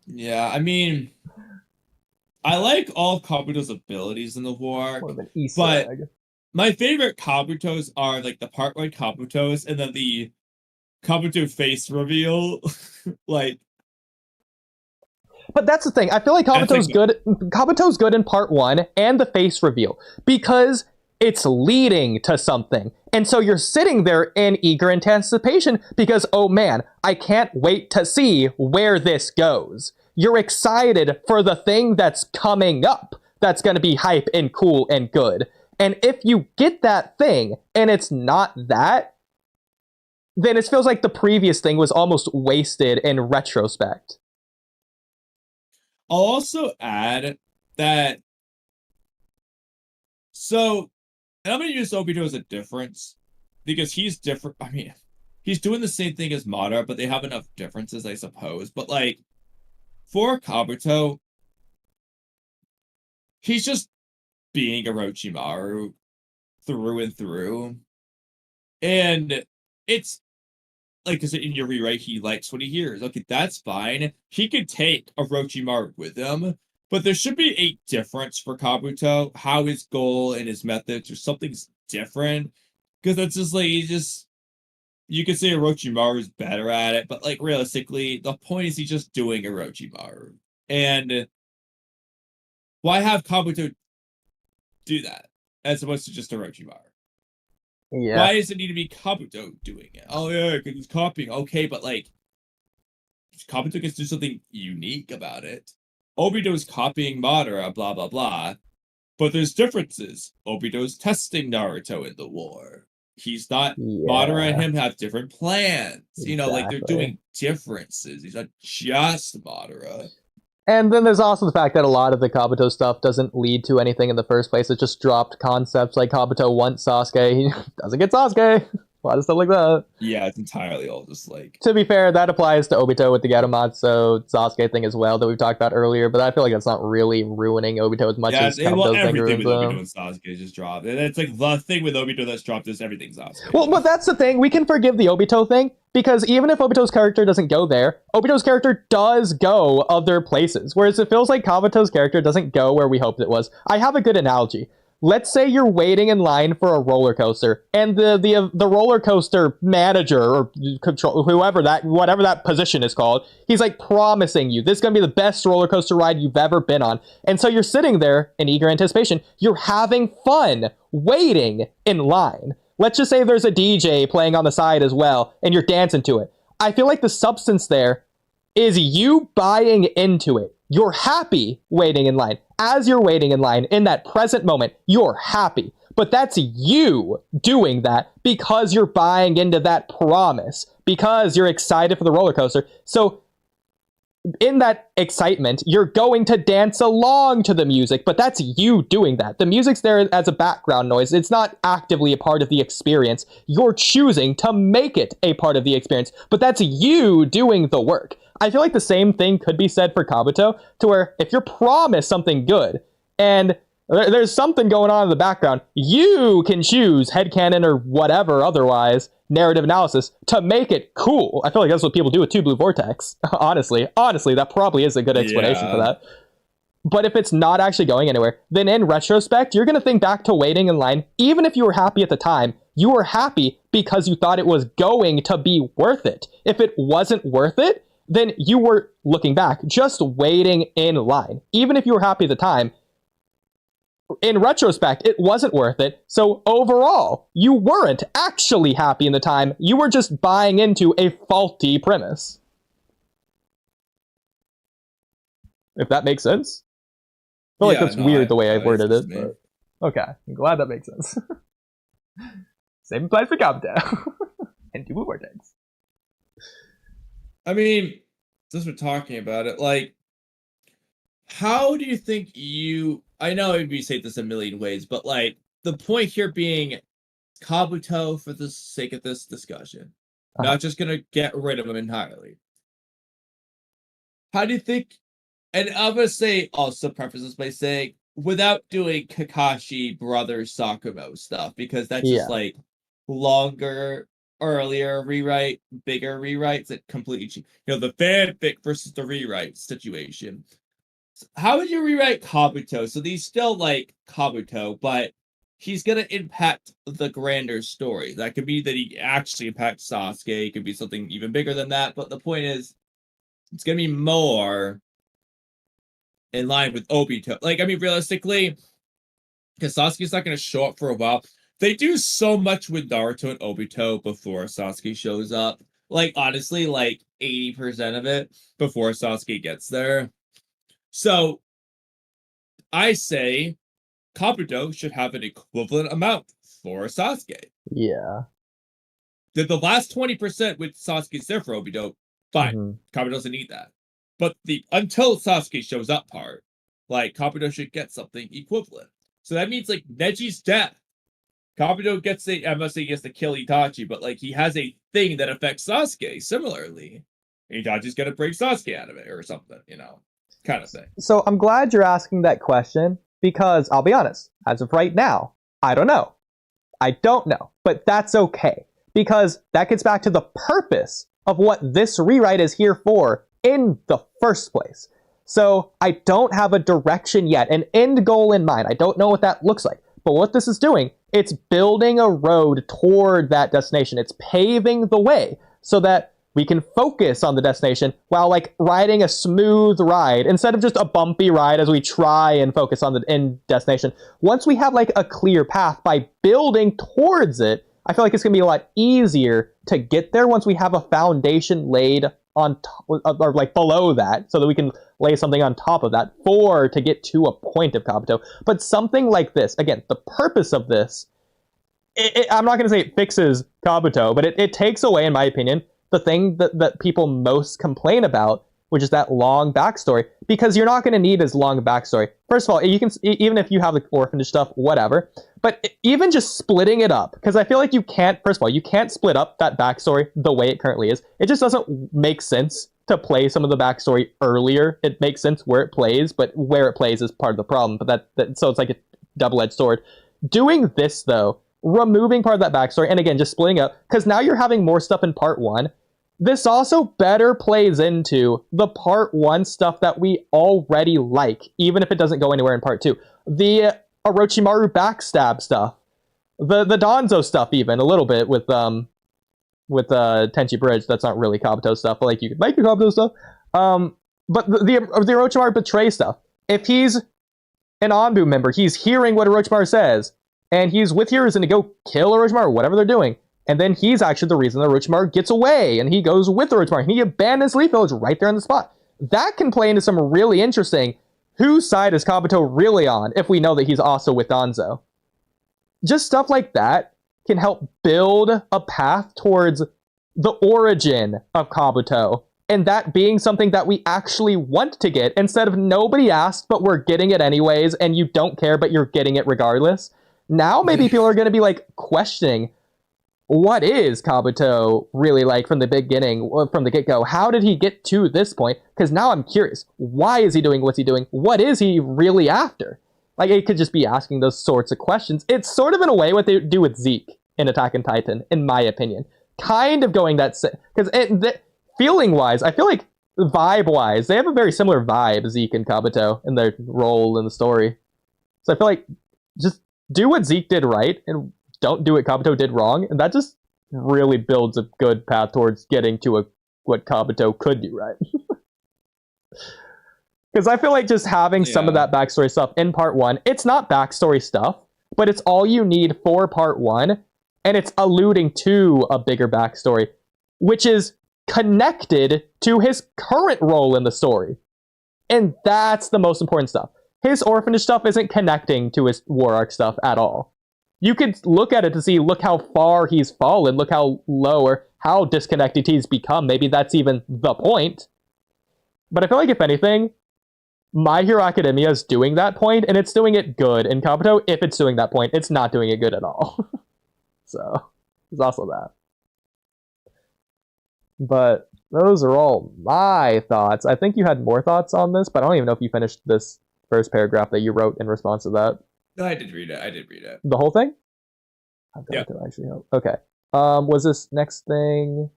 Yeah, I mean, I like all of Kabuto's abilities in the war, but my favorite Kabutos are like the part 1 Kabutos and then the Kabuto face reveal. Like, but that's the thing. I feel like Kabuto's good. Kabuto's good in part 1 and the face reveal because it's leading to something. And so you're sitting there in eager anticipation because, oh man, I can't wait to see where this goes. You're excited for the thing that's coming up that's going to be hype and cool and good. And if you get that thing and it's not that, then it feels like the previous thing was almost wasted in retrospect. I'll also add that, so, and I'm going to use Obito as a difference, because he's different. I mean, he's doing the same thing as Madara, but they have enough differences, I suppose. But, like, for Kabuto, he's just being Orochimaru through and through. And it's, like, because in your rewrite, he likes what he hears. Okay, that's fine. He could take Orochimaru with him. But there should be a difference for Kabuto, how his goal and his methods or something's different. Because it's just like, you could say Orochimaru's better at it, but like realistically, the point is he's just doing Orochimaru. And why have Kabuto do that as opposed to just Orochimaru? Yeah. Why does it need to be Kabuto doing it? Oh yeah, because he's copying. Okay, but like, Kabuto gets to do something unique about it. Obito's copying Madara, blah, blah, blah. But there's differences. Obito's testing Naruto in the war. He's not... Yeah. Madara and him have different plans. Exactly. You know, like, they're doing differences. He's not just Madara. And then there's also the fact that a lot of the Kabuto stuff doesn't lead to anything in the first place. It just dropped concepts like Kabuto wants Sasuke. He doesn't get Sasuke. A lot of stuff like that. Yeah, it's entirely all just like... To be fair, that applies to Obito with the Garumatsu Sasuke thing as well that we've talked about earlier, but I feel like that's not really ruining Obito as much as Kabuto's thing everything with Obito and Sasuke just dropped. And it's like the thing with Obito that's dropped is everything's Sasuke. Well, but that's the thing. We can forgive the Obito thing, because even if Obito's character doesn't go there, Obito's character does go other places, whereas it feels like Kabuto's character doesn't go where we hoped it was. I have a good analogy. Let's say you're waiting in line for a roller coaster, and the roller coaster manager or control, whatever that position is called, he's like promising you this is gonna be the best roller coaster ride you've ever been on, and so you're sitting there in eager anticipation. You're having fun waiting in line. Let's just say there's a DJ playing on the side as well, and you're dancing to it. I feel like the substance there is you buying into it. you're happy waiting in line. As you're waiting in line, in that present moment, you're happy. But that's you doing that because you're buying into that promise, because you're excited for the roller coaster. So in that excitement, you're going to dance along to the music, but that's you doing that. The music's there as a background noise. It's not actively a part of the experience. You're choosing to make it a part of the experience, but that's you doing the work. I feel like the same thing could be said for Kabuto, to where if you're promised something good and there's something going on in the background, you can choose headcanon or whatever otherwise narrative analysis to make it cool. I feel like that's what people do with Two Blue Vortex. Honestly, that probably is a good explanation for that. But if it's not actually going anywhere, then in retrospect, you're going to think back to waiting in line. Even if you were happy at the time, you were happy because you thought it was going to be worth it. If it wasn't worth it, then you were, looking back, just waiting in line. Even if you were happy at the time, in retrospect, it wasn't worth it. So overall, you weren't actually happy in the time. You were just buying into a faulty premise. If that makes sense? I feel like that's weird the way I worded it. But okay, I'm glad that makes sense. Same applies for Kabuto. And Two Blue Vortex. I mean, since we're talking about it, like, how do you think you... I know it would be say this a million ways, but, like, the point here being Kabuto, for the sake of this discussion, not just gonna get rid of him entirely. How do you think... And I'm gonna say, also preface this by saying, without doing Kakashi Brothers Sakumo stuff, because that's just, like, longer... earlier rewrite, bigger rewrites that completely, the fanfic versus the rewrite situation. How would you rewrite Kabuto? So he's still like Kabuto, but he's gonna impact the grander story. That could be that he actually impacts Sasuke. It could be something even bigger than that. But the point is, it's gonna be more in line with Obito. Like, I mean, realistically, because Sasuke's not gonna show up for a while. They do so much with Naruto and Obito before Sasuke shows up. Like, honestly, like 80% of it before Sasuke gets there. So, I say Kabuto should have an equivalent amount for Sasuke. Yeah. The last 20% with Sasuke's there for Obito, fine. Kabuto doesn't need that. But the until Sasuke shows up part, like, Kabuto should get something equivalent. So that means, like, Neji's death. Kabuto gets I'm not saying he has to kill Itachi, but, like, he has a thing that affects Sasuke similarly. Itachi's gonna break Sasuke out of it or something, kind of thing. So I'm glad you're asking that question, because I'll be honest, as of right now, I don't know. I don't know, but that's okay, because that gets back to the purpose of what this rewrite is here for in the first place. So I don't have a direction yet, an end goal in mind. I don't know what that looks like. But what this is doing, it's building a road toward that destination. It's paving the way so that we can focus on the destination while, like, riding a smooth ride instead of just a bumpy ride as we try and focus on the end destination. Once we have, like, a clear path by building towards it, I feel like it's going to be a lot easier to get there once we have a foundation laid on top, or like below that, so that we can lay something on top of that to get to a point of Kabuto. But something like this, again, the purpose of this, I'm not going to say it fixes Kabuto, but it takes away, in my opinion, the thing that people most complain about, which is that long backstory, because you're not going to need as long a backstory. First of all, you can, even if you have the orphanage stuff, whatever, but even just splitting it up, because I feel like you can't split up that backstory the way it currently is. It just doesn't make sense to play some of the backstory earlier. It makes sense where it plays, but where it plays is part of the problem. But so it's like a double-edged sword. Doing this, though, removing part of that backstory, and again, just splitting up, because now you're having more stuff in part one. This also better plays into the part one stuff that we already like, even if it doesn't go anywhere in part two. The Orochimaru backstab stuff, the Danzo stuff, even a little bit with Tenchi Bridge. That's not really Kabuto stuff, but like you could like your Kabuto stuff. But the Orochimaru betray stuff. If he's an Anbu member, he's hearing what Orochimaru says, and he's with Hiruzen to go kill Orochimaru, whatever they're doing. And then he's actually the reason that Orochimaru gets away, and he goes with Orochimaru, and he abandons Leaf Village right there on the spot. that can play into some really interesting, whose side is Kabuto really on if we know that he's also with Danzo? Just stuff like that can help build a path towards the origin of Kabuto, and that being something that we actually want to get, instead of nobody asked, but we're getting it anyways, and you don't care, but you're getting it regardless. Now maybe people are going to be like questioning, what is Kabuto really like from the beginning, from the get-go? How did he get to this point? Because now I'm curious. Why is he doing what's he doing? What is he really after? Like, it could just be asking those sorts of questions. It's sort of in a way what they do with Zeke in Attack on Titan, in my opinion. Kind of going that... Because feeling-wise, I feel like vibe-wise, they have a very similar vibe, Zeke and Kabuto, in their role in the story. So I feel like just do what Zeke did right, and don't do what Kabuto did wrong, and that just really builds a good path towards getting to what Kabuto could do right. Because I feel like just having some of that backstory stuff in part 1, it's not backstory stuff, but it's all you need for part 1, and it's alluding to a bigger backstory, which is connected to his current role in the story. And that's the most important stuff. His orphanage stuff isn't connecting to his War Arc stuff at all. You could look at it to see, look how far he's fallen, look how low or how disconnected he's become. Maybe that's even the point. But I feel like, if anything, My Hero Academia is doing that point, and it's doing it good. In Kabuto, if it's doing that point, it's not doing it good at all. So, there's also that. But those are all my thoughts. I think you had more thoughts on this, but I don't even know if you finished this first paragraph that you wrote in response to that. No, I did read it. The whole thing? Yeah. Actually, okay. Was this next thing?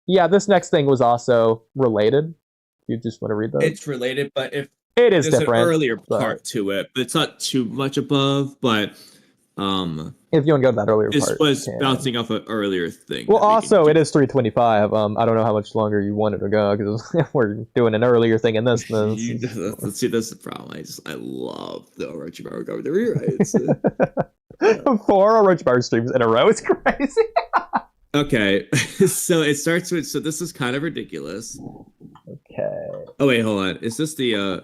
Yeah, this next thing was also related. You just want to read that? It's related, but if it is there's different, an earlier part to it, but it's not too much above. But if you want to go to that earlier this part, was bouncing off an earlier thing. Well, also it is 3:25. I don't know how much longer you wanted to go because we're doing an earlier thing in this. Let's see, that's the problem. I love the Orochimaru cover the rewrites. 4 Orochimaru streams in a row is crazy. Okay, so it starts with, so this is kind of ridiculous. Okay. Oh wait, hold on. Is this the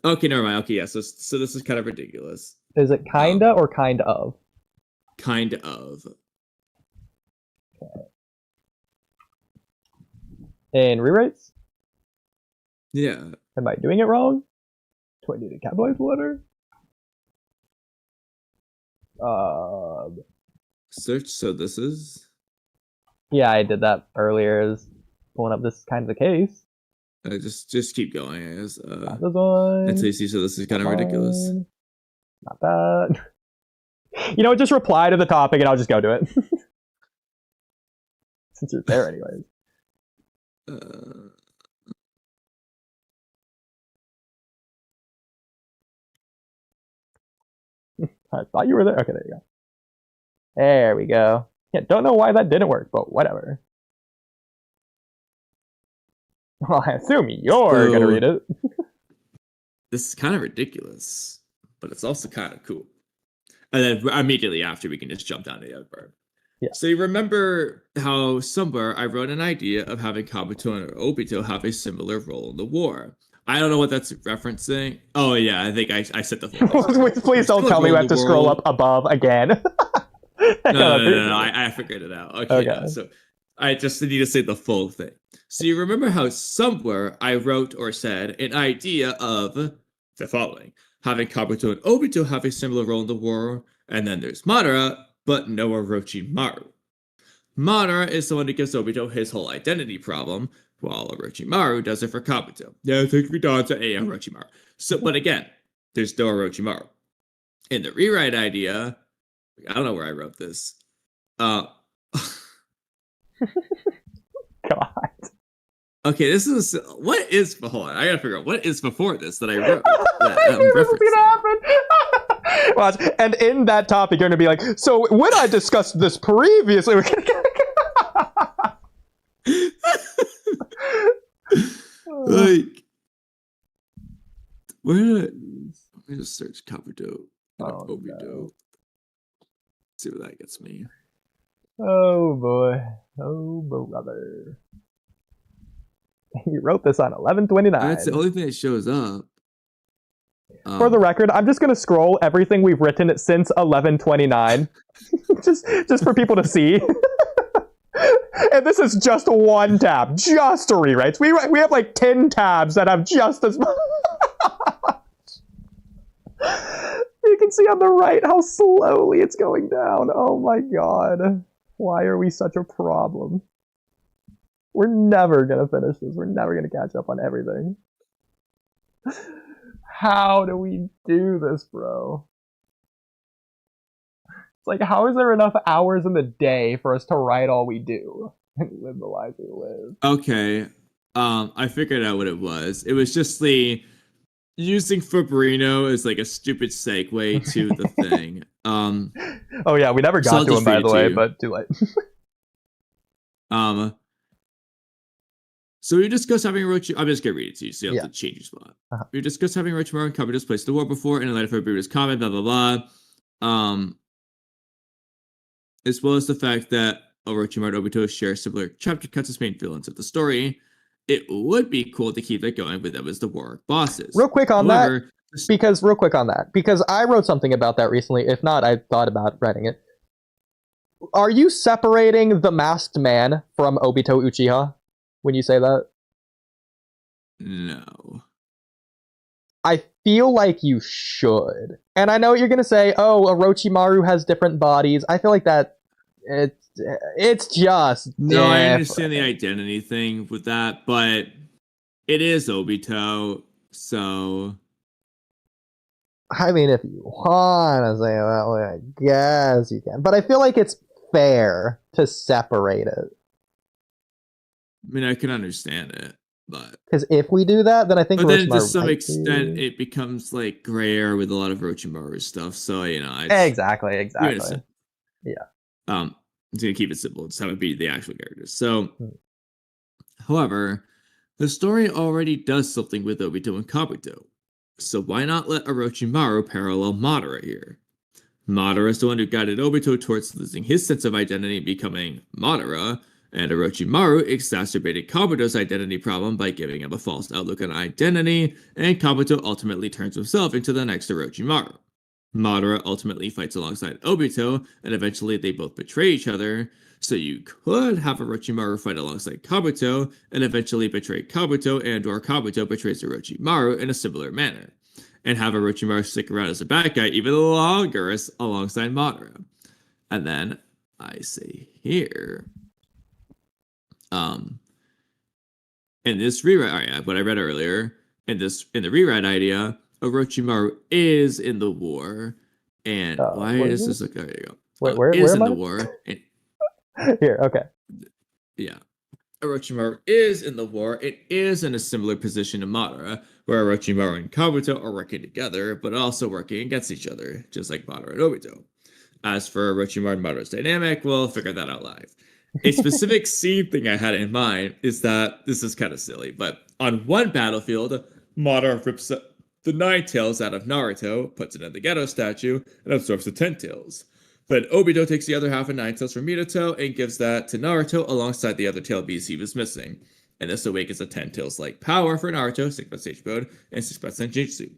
Okay, never mind. Okay, yeah. So this is kind of ridiculous. Is it kinda or kind of? Kind of. Okay. And rewrites? Yeah. Am I doing it wrong? Do I need to capitalize the letter? Search. So this is. Yeah, I did that earlier. Is pulling up this kind of the case. Just keep going. I guess. Not this one. Until you see. So this is kind of ridiculous. Not that. You know what? Just reply to the topic, and I'll just go to it. Since you're there, anyways. I thought you were there. Okay, there you go. There we go. Yeah, don't know why that didn't work, but whatever. Well, I assume you're gonna read it. This is kind of ridiculous, but it's also kind of cool. And then immediately after, we can just jump down to the other part. Yeah. So you remember how somewhere I wrote an idea of having Kabuto and Obito have a similar role in the war. I don't know what that's referencing. Oh yeah, I think I said the whole thing. Please don't tell me we have to scroll up above again. No, I figured it out. Okay. No, so I just need to say the full thing. So you remember how somewhere I wrote or said an idea of the following: having Kabuto and Obito have a similar role in the war, and then there's Madara, but no Orochimaru. Madara is the one who gives Obito his whole identity problem, while Orochimaru does it for Kabuto. Yeah, thank you, Danzo, and Orochimaru. So, but again, there's no Orochimaru. In the rewrite idea, I don't know where I wrote this. God. Okay, this is what is. Hold on, I gotta figure out what is before this that I wrote. I knew this was gonna happen. Watch, and in that topic, you're gonna be like, so when I discussed this previously, we're gonna like, where did let me just search Kabuto and Obito. No. See what that gets me. Oh boy. Oh, brother. You wrote this on 11/29. That's the only thing that shows up. For the record, I'm just gonna scroll everything we've written since 11/29, just for people to see. And this is just one tab, just rewrites. We have like 10 tabs that have just as much. You can see on the right how slowly it's going down. Oh my god. Why are we such a problem? We're never gonna finish this. We're never gonna catch up on everything. How do we do this, bro? It's like, how is there enough hours in the day for us to write all we do and live the lives we live? Okay. I figured out what it was. It was just the using Fabrino as like a stupid segue to the thing. Oh yeah, we never So got I'll to him, just by read the it to way, you. but too late. So we discussed having Orochimaru. I'm just gonna read it to you, so you have Yeah. to change your spot. Uh-huh. We discussed having Orochimaru and Kabuto's place the war before, and in light of Fabrino's comment, blah blah blah. As well as the fact that Orochimaru and Obito share similar chapter cuts as main villains of the story, it would be cool to keep that going with them as the war bosses. Real quick on However, that, because I wrote something about that recently. If not, I thought about writing it. Are you separating the masked man from Obito Uchiha when you say that? No. I feel like you should. And I know what you're going to say, oh, Orochimaru has different bodies. I feel like that it's just No, I different. understand the identity thing with that, but it is Obito, so I mean, if you want to say it that way, I guess you can. But I feel like it's fair to separate it. I mean I can understand it, but Because if we do that, then I think then to Orochimaru some might extent be... it becomes like grayer with a lot of Orochimaru stuff. So Exactly. Yeah. I'm just gonna keep it simple. Just have it be the actual characters. So, Hmm. however, the story already does something with Obito and Kabuto. So why not let Orochimaru parallel Madara here? Madara is the one who guided Obito towards losing his sense of identity and becoming Madara, and Orochimaru exacerbated Kabuto's identity problem by giving him a false outlook on identity, and Kabuto ultimately turns himself into the next Orochimaru. Madara ultimately fights alongside Obito, and eventually they both betray each other, so you could have Orochimaru fight alongside Kabuto, and eventually betray Kabuto, and/or Kabuto betrays Orochimaru in a similar manner, and have Orochimaru stick around as a bad guy even longer alongside Madara. And then, I say here, in this rewrite, what I read earlier, in the rewrite idea, Orochimaru is in the war, and why is this? There you go. Where is am in I? the war. And, Here, okay. yeah. Orochimaru is in the war. It is in a similar position to Madara, where Orochimaru and Kabuto are working together, but also working against each other, just like Madara and Obito. As for Orochimaru and Madara's dynamic, we'll figure that out live. A specific scene thing I had in mind is that, this is kind of silly, but on one battlefield, Madara rips the 9 tails out of Naruto, puts it in the Geto statue, and absorbs the 10 tails. But Obito takes the other half of 9 tails from Minato and gives that to Naruto alongside the other tail beasts he was missing. And this awakens a 10 tails like power for Naruto, 6% stage mode, and 6% Senjutsu,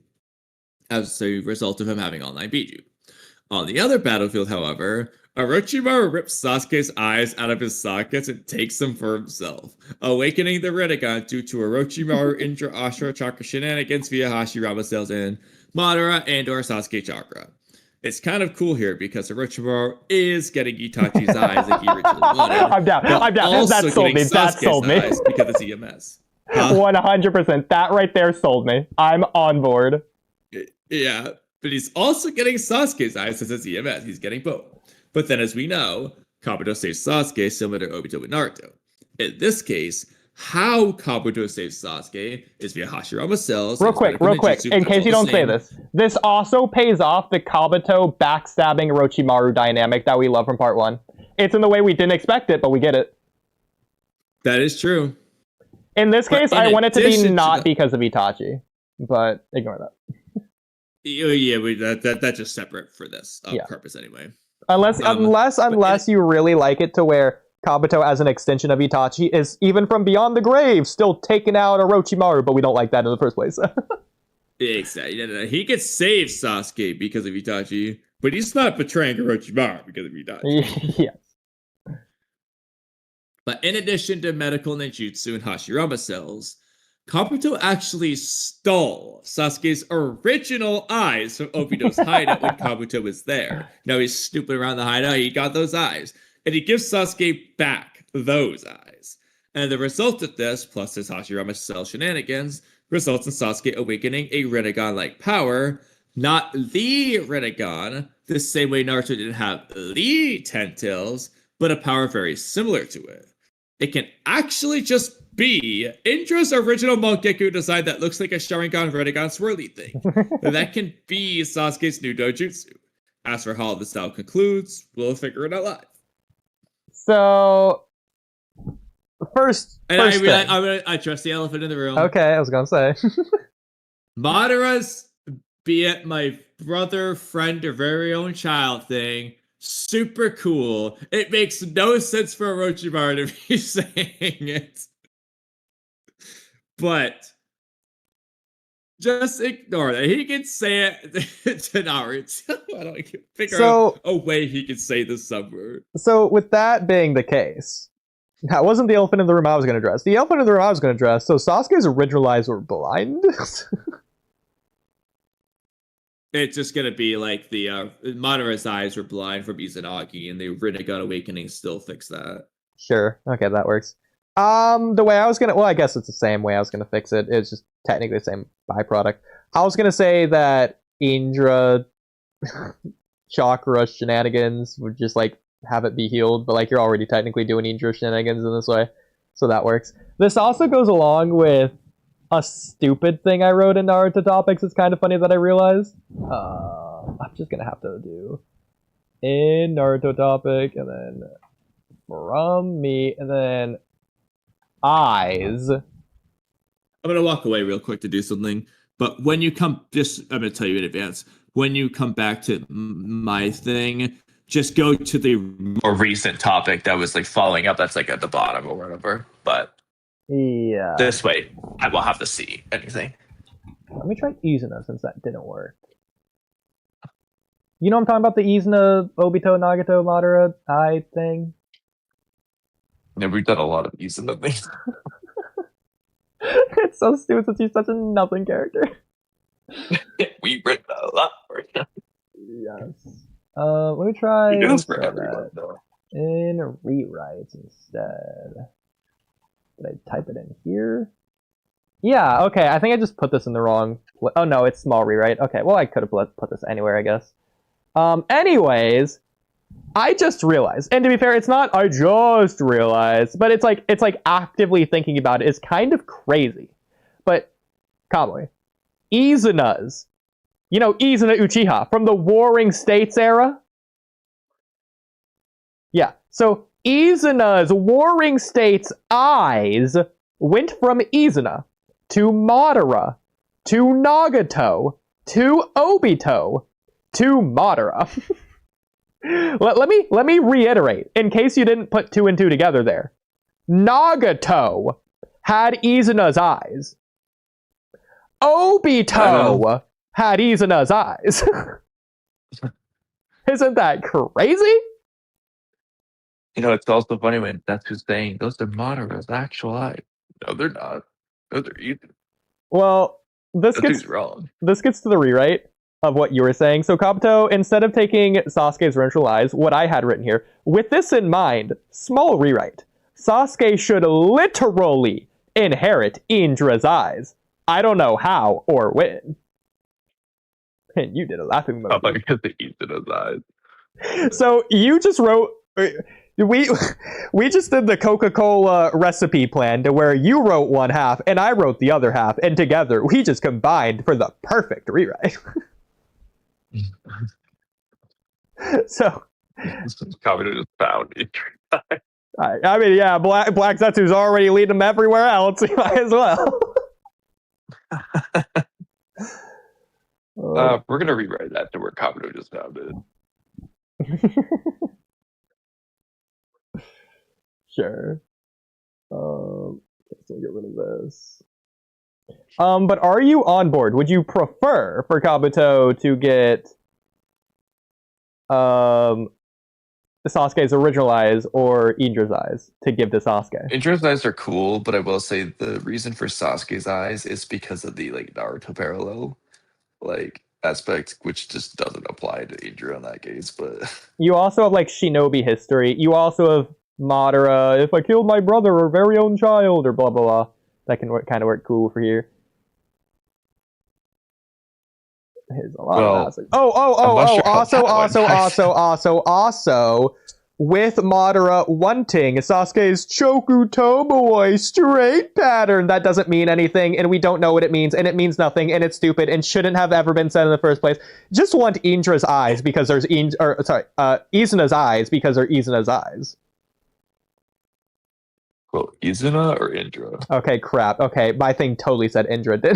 as a result of him having all 9 Biju. On the other battlefield, however, Orochimaru rips Sasuke's eyes out of his sockets and takes them for himself, awakening the Rinnegan due to Orochimaru Indra Ashura Chakra shenanigans via Hashirama cells in Madara and/or Sasuke Chakra. It's kind of cool here because Orochimaru is getting Itachi's eyes like he originally wanted. I'm down. That sold me. That sold me. Because it's EMS. 100%. That right there sold me. I'm on board. Yeah, but he's also getting Sasuke's eyes since it's EMS. He's getting both. But then, as we know, Kabuto saves Sasuke similar to Obito with Naruto. In this case, how Kabuto saves Sasuke is via Hashirama cells. Real quick, in case you don't say this. This also pays off the Kabuto backstabbing Orochimaru dynamic that we love from part 1. It's in the way we didn't expect it, but we get it. That is true. In this case, I want it to be not because of Itachi, but ignore that. Yeah, that's just separate for this purpose anyway. Unless you really like it to where Kabuto as an extension of Itachi is even from beyond the grave still taking out Orochimaru, but we don't like that in the first place. Exactly. No. He could save Sasuke because of Itachi, but he's not betraying Orochimaru because of Itachi. Yes. But in addition to medical ninjutsu and Hashirama cells, Kabuto actually stole Sasuke's original eyes from Obito's hideout when Kabuto was there. Now he's snooping around the hideout, he got those eyes. And he gives Sasuke back those eyes. And the result of this, plus his Hashirama cell shenanigans, results in Sasuke awakening a Rinnegan-like power, not the Rinnegan, the same way Naruto didn't have the 10 tails, but a power very similar to it. It can actually just be Indra's original Mongeku design that looks like a Sharingan Rinnegan swirly thing. That can be Sasuke's new dojutsu. As for how the style concludes, we'll figure it out live. So, first And thing. I trust the elephant in the room. Okay, I was gonna say. Madara's, be it my brother, friend, or very own child thing, super cool. It makes no sense for Orochimaru to be saying it. But just ignore that. He can say it to Naruto. I don't figure out a way he can say this somewhere. So, with that being the case, that wasn't the elephant in the room I was going to address. The elephant in the room I was going to address, so Sasuke's original eyes were blind? It's just going to be like the Madara's eyes were blind from Izanagi, and the Rinnegan Awakening still fix that. Sure. Okay, that works. The way I was gonna, well, I guess it's the same way I was gonna fix it. It's just technically the same byproduct. I was gonna say that Indra chakra shenanigans would just like have it be healed, but like you're already technically doing Indra shenanigans in this way, so that works. This also goes along with a stupid thing I wrote in Naruto topics. It's kind of funny that I realized. I'm just gonna have to do in Naruto topic and then from me and then eyes. I'm going to walk away real quick to do something, but when you come, I'm going to tell you in advance, when you come back to my thing, just go to the more recent topic that was like following up, that's like at the bottom or whatever, but Yeah. this way, I will have to see anything. Let me try Izuna since that didn't work. You know I'm talking about the Izuna, Obito, Nagato, Madara eye thing? Yeah, we've done a lot of these in the things. It's so stupid since he's such a nothing character. We've written a lot for you. Yes. Let me try We do this for instead everyone, though. in rewrites instead. Did I type it in here? Yeah, okay, I think I just put this in the wrong... Oh no, it's small rewrite. Okay, well I could have put this anywhere, I guess. Anyways, I just realized, and to be fair, it's not I just realized, but it's like actively thinking about it is kind of crazy. But Kamui, Izuna's, you know Izuna Uchiha from the Warring States era? Yeah, so Izuna's Warring States eyes went from Izuna to Madara to Nagato to Obito to Madara. Let me reiterate, in case you didn't put 2 and 2 together there. Nagato had Izuna's eyes. Obito had Izuna's eyes. Isn't that crazy? You know, it's also funny when that's who's saying those are Madara's actual eyes. No, they're not. Those are either. Well, this That's gets who's wrong. this gets to the rewrite of what you were saying. So Kabuto, instead of taking Sasuke's original eyes, what I had written here, with this in mind, small rewrite. Sasuke should literally inherit Indra's eyes. I don't know how or when. And you did a laughing Oh, emoji. because they eat in his eyes. So you just wrote... We just did the Coca-Cola recipe plan to where you wrote one half and I wrote the other half, and together we just combined for the perfect rewrite. So, Kabuto just found it. I mean, yeah, Black Zetsu's already leading them everywhere else. You might as well. We're gonna rewrite that to where Kabuto just found it. Sure. Let's get rid of this. But are you on board? Would you prefer for Kabuto to get Sasuke's original eyes or Indra's eyes to give to Sasuke? Indra's eyes are cool, but I will say the reason for Sasuke's eyes is because of the like Naruto parallel aspect, which just doesn't apply to Indra in that case. But You also have like Shinobi history. You also have Madara. If I killed my brother or very own child, or blah blah blah. That can kind of work cool for here. Here's a lot of aspects. Also, with Madara wanting Sasuke's Choku Tomoe straight pattern. That doesn't mean anything, and we don't know what it means, and it means nothing, and it's stupid, and shouldn't have ever been said in the first place. Just want Indra's eyes because there's Izuna's eyes because they're Izuna's eyes. well, Izuna or Indra? Okay, crap. Okay, my thing totally said Indra did.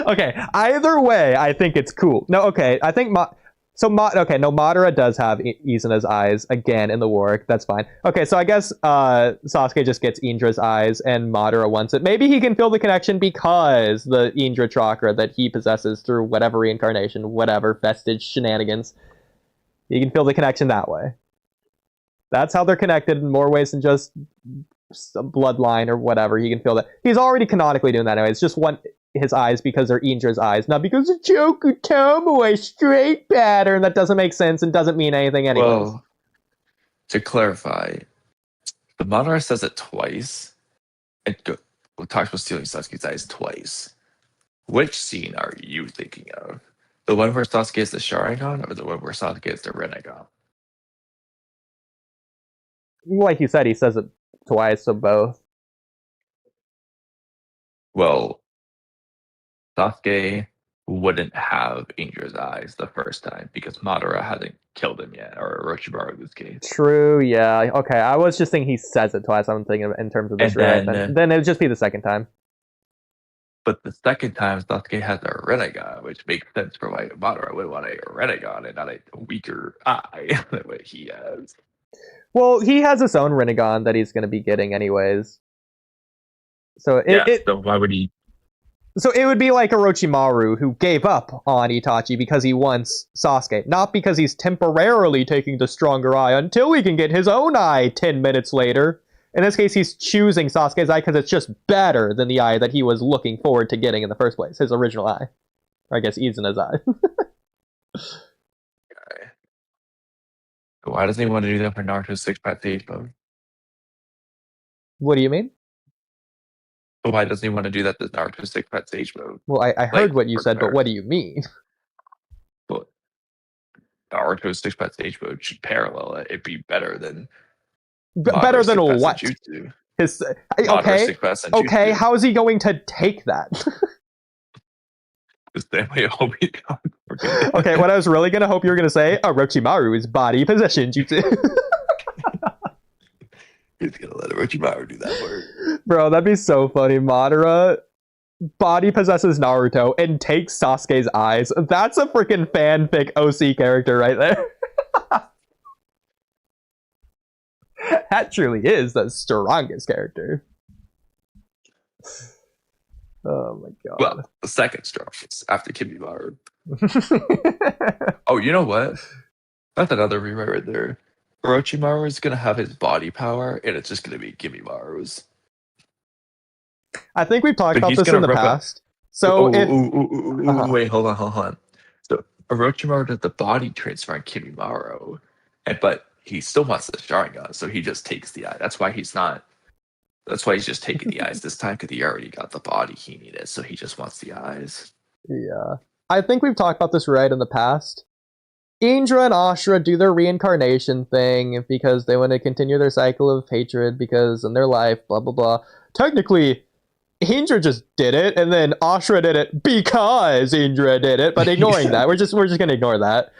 Okay, either way, I think it's cool. No, okay, I think Madara does have Izuna's eyes again in the war. That's fine. Okay, so I guess Sasuke just gets Indra's eyes and Madara wants it. Maybe he can feel the connection because the Indra chakra that he possesses through whatever reincarnation, whatever vestige shenanigans, he can feel the connection that way. That's how they're connected in more ways than just bloodline or whatever. He can feel that. He's already canonically doing that anyway. It's just his eyes because they're Indra's eyes, not because of Choku Tomoe straight pattern. That doesn't make sense and doesn't mean anything anyways. Well, to clarify, the Madara says it twice. It talks about stealing Sasuke's eyes twice. Which scene are you thinking of? The one where Sasuke is the Sharingan or the one where Sasuke is the Rinnegan? Like you said, he says it twice, so both. Well, Sasuke wouldn't have Indra's eyes the first time because Madara hasn't killed him yet, or Orochimaru in this case. True, yeah. Okay, I was just thinking he says it twice. I'm thinking in terms of this, then it would just be the second time. But the second time, Sasuke has a Rinnegan, which makes sense for why Madara would want a Rinnegan and not a weaker eye than what he has. Well, he has his own Rinnegan that he's going to be getting anyways. So so why would he? So it would be like Orochimaru, who gave up on Itachi because he wants Sasuke, not because he's temporarily taking the stronger eye until he can get his own eye 10 minutes later. In this case, he's choosing Sasuke's eye because it's just better than the eye that he was looking forward to getting in the first place, his original eye. Or I guess Izuna's eye. Okay. Why doesn't he want to do that for Naruto's 6-pack stage mode? What do you mean? But why doesn't he want to do that to Naruto's 6-pack stage mode? Well, I heard what you said, but what do you mean? But Naruto's 6-pack stage mode should parallel it. It'd be better than better than what? Senjutsu. His okay. How is he going to take that? The same way Obi-Wan. Okay, what I was really gonna hope you were gonna say, Orochimaru's body possession jutsu. He's gonna let Orochimaru do that work. Bro, that'd be so funny. Madara body possesses Naruto and takes Sasuke's eyes. That's a freaking fanfic OC character right there. That truly is the strongest character. Oh my god. Well, the second strongest after Kimimaro. Oh, you know what? That's another rewrite right there. Orochimaru is going to have his body power, and it's just going to be Kimimara's. I think we've talked about this in the past. So wait, hold on. So Orochimaru does the body transfer on Kimimaro, but he still wants the Sharingan, so he just takes the eye. That's why he's just taking the eyes this time, because he already got the body he needed, so he just wants the eyes. Yeah. I think we've talked about this right in the past. Indra and Ashura do their reincarnation thing because they want to continue their cycle of hatred because in their life, blah, blah, blah. Technically, Indra just did it, and then Ashura did it because Indra did it, but ignoring that. We're just going to ignore that.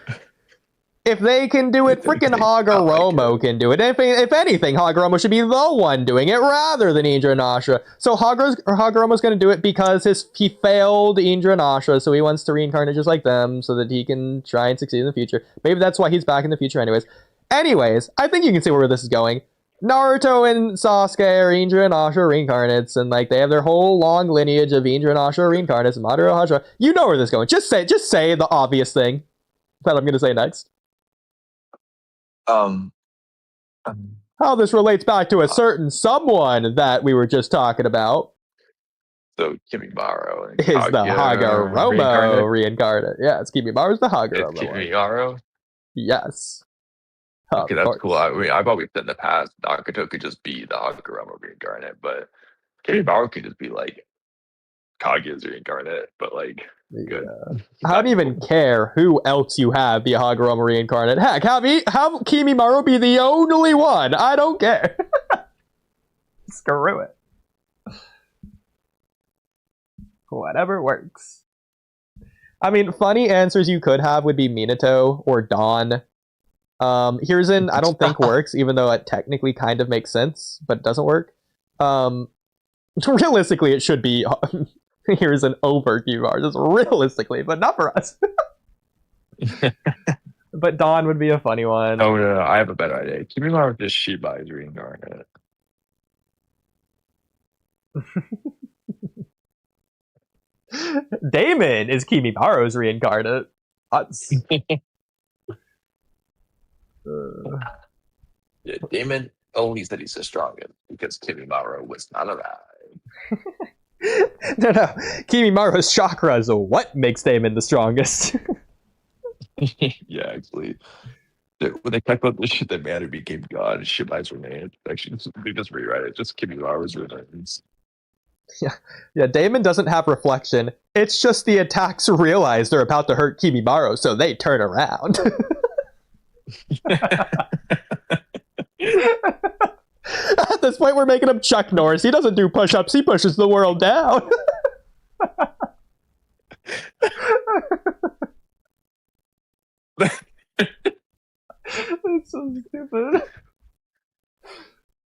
If they can do it, freaking Hagoromo can do it. If anything, Hagoromo should be the one doing it rather than Indra and Ashura. So Hagoromo's going to do it because he failed Indra and Ashura, so he wants to reincarnate just like them so that he can try and succeed in the future. Maybe that's why he's back in the future anyways. Anyways, I think you can see where this is going. Naruto and Sasuke are Indra and Asha reincarnates, and like they have their whole long lineage of Indra and Asha reincarnates, and Madara Hashira. You know where this is going. Just say the obvious thing that I'm gonna say next. Um, How this relates back to a certain someone that we were just talking about so Kimimaro and is the Hagoromo reincarnate? reincarnate. Yes, Kimimara's the It's Hagoromo one. Kimimaro. Yes. Okay, Of that's course. cool. I mean, I've always said in the past, Nagato could just be the Hagoromo reincarnate, but Kimimaro could just be like Kaguya's reincarnate, but like good. I don't even care who else you have be a Hagoromo reincarnate. Heck, have Kimimaro be the only one. I don't care. Screw it. Whatever works. I mean, funny answers you could have would be Minato or Dawn. Hiruzen, I don't think works, even though it technically kind of makes sense, but it doesn't work. Realistically, it should be Hiruzen over Kimimaro, just realistically, but not for us. But Dawn would be a funny one. Oh no, I have a better idea. Kimimaro just Shiba is reincarnate. Damon is Kimimaro's reincarnate. That's... Yeah, Damon only said he's the strongest because Kimimaro was not alive. No. Kimimaro's chakra is what makes Damon the strongest. Yeah, actually. When they talk about the shit that Manu became God, Shibai's remains. Actually, they just rewrite it. Just Kimimara's remains. Yeah, Damon doesn't have reflection. It's just the attacks realize they're about to hurt Kimimaro, so they turn around. At this point, we're making him Chuck Norris. He doesn't do push-ups. He pushes the world down. That's so stupid.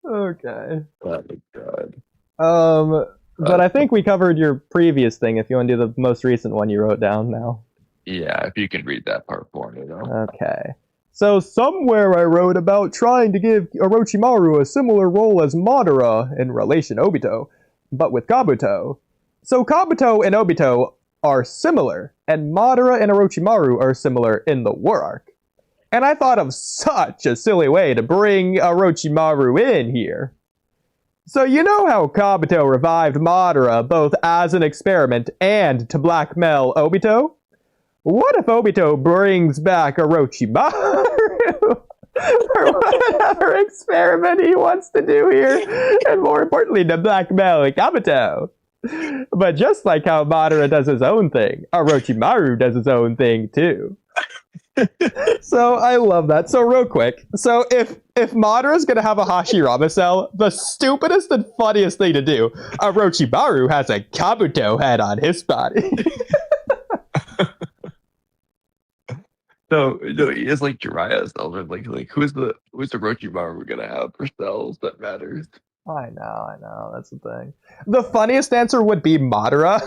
Okay. Oh my god. But I think we covered your previous thing. If you want to do the most recent one you wrote down now. Yeah, if you can read that part for me, though. Okay. So somewhere I wrote about trying to give Orochimaru a similar role as Madara in relation to Obito, but with Kabuto. So Kabuto and Obito are similar, and Madara and Orochimaru are similar in the war arc. And I thought of such a silly way to bring Orochimaru in here. So you know how Kabuto revived Madara both as an experiment and to blackmail Obito? What if Obito brings back Orochimaru for whatever experiment he wants to do here, and more importantly, to blackmail Kabuto? But just like how Madara does his own thing, Orochimaru does his own thing too. So I love that. So real quick, so if Madara's gonna have a Hashirama cell, the stupidest and funniest thing to do, Orochimaru has a Kabuto head on his body. No, he is like Jiraiya cells. Like who's the Orochimaru we're gonna have for cells that matters? I know. That's the thing. The funniest answer would be Madara.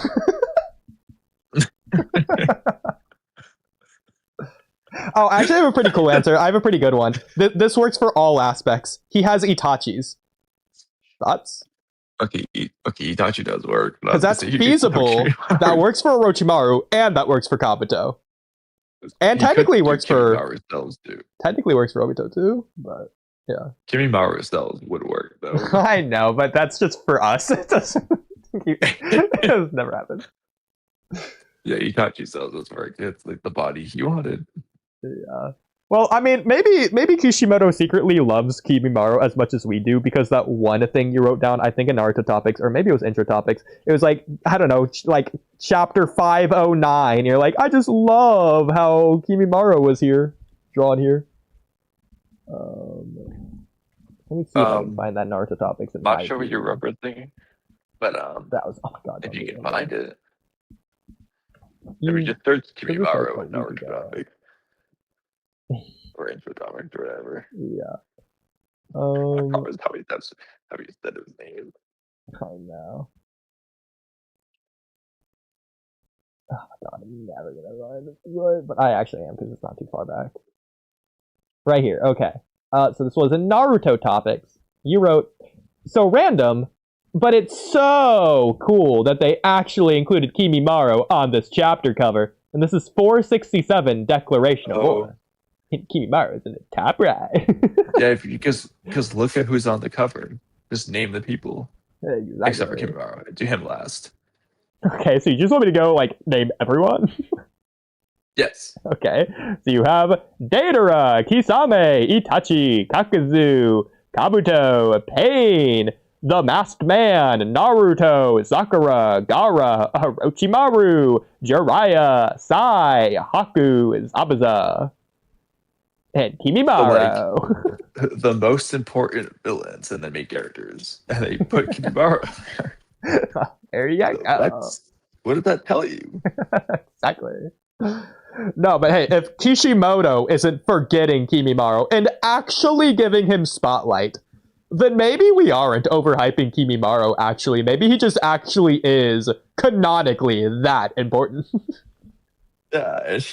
Oh, actually, I have a pretty cool answer. I have a pretty good one. This works for all aspects. He has Itachi's. Thoughts? Okay, Itachi does work. Because that's feasible. That works for Orochimaru, and that works for Kabuto. And technically works for Kimimaro cells too. Technically works for Obito too, but yeah. Kimimaro cells would work though. I know, but that's just for us. It doesn't. It never happened. Yeah, Itachi cells does work. It's like the body he wanted. Yeah. Well, I mean, maybe Kishimoto secretly loves Kimimaro as much as we do, because that one thing you wrote down, I think in Naruto topics, or maybe it was intro topics, it was like, I don't know, like chapter 509, you're like, I just love how Kimimaro was here, drawn here. Let me see if I can find that Naruto topics. I'm not sure what you're referencing, but that was, oh my god. if you can find it. Maybe just search Kimimaro and Naruto topics. Or infotomics or whatever. Yeah. How you said his name. I know. Oh my god, I'm never gonna find it. But I actually am, because it's not too far back. Right here, okay. So this was in Naruto topics. You wrote, so random, but it's so cool that they actually included Kimimaro on this chapter cover. And this is 467 Declaration of War. Kimimaro is in the top right. Yeah, because look at who's on the cover. Just name the people. Exactly. Except for Kimimaro. Do him last. Okay, so you just want me to go, like, name everyone? Yes. Okay, so you have Deidara, Kisame, Itachi, Kakuzu, Kabuto, Pain, The Masked Man, Naruto, Sakura, Gaara, Orochimaru, Jiraiya, Sai, Haku, Zabuza, and Kimimaro. The most important villains and then make characters. And they put Kimimaro there. There you go. What did that tell you? Exactly. No, but hey, if Kishimoto isn't forgetting Kimimaro and actually giving him spotlight, then maybe we aren't overhyping Kimimaro, actually. Maybe he just actually is canonically that important. Yeah, and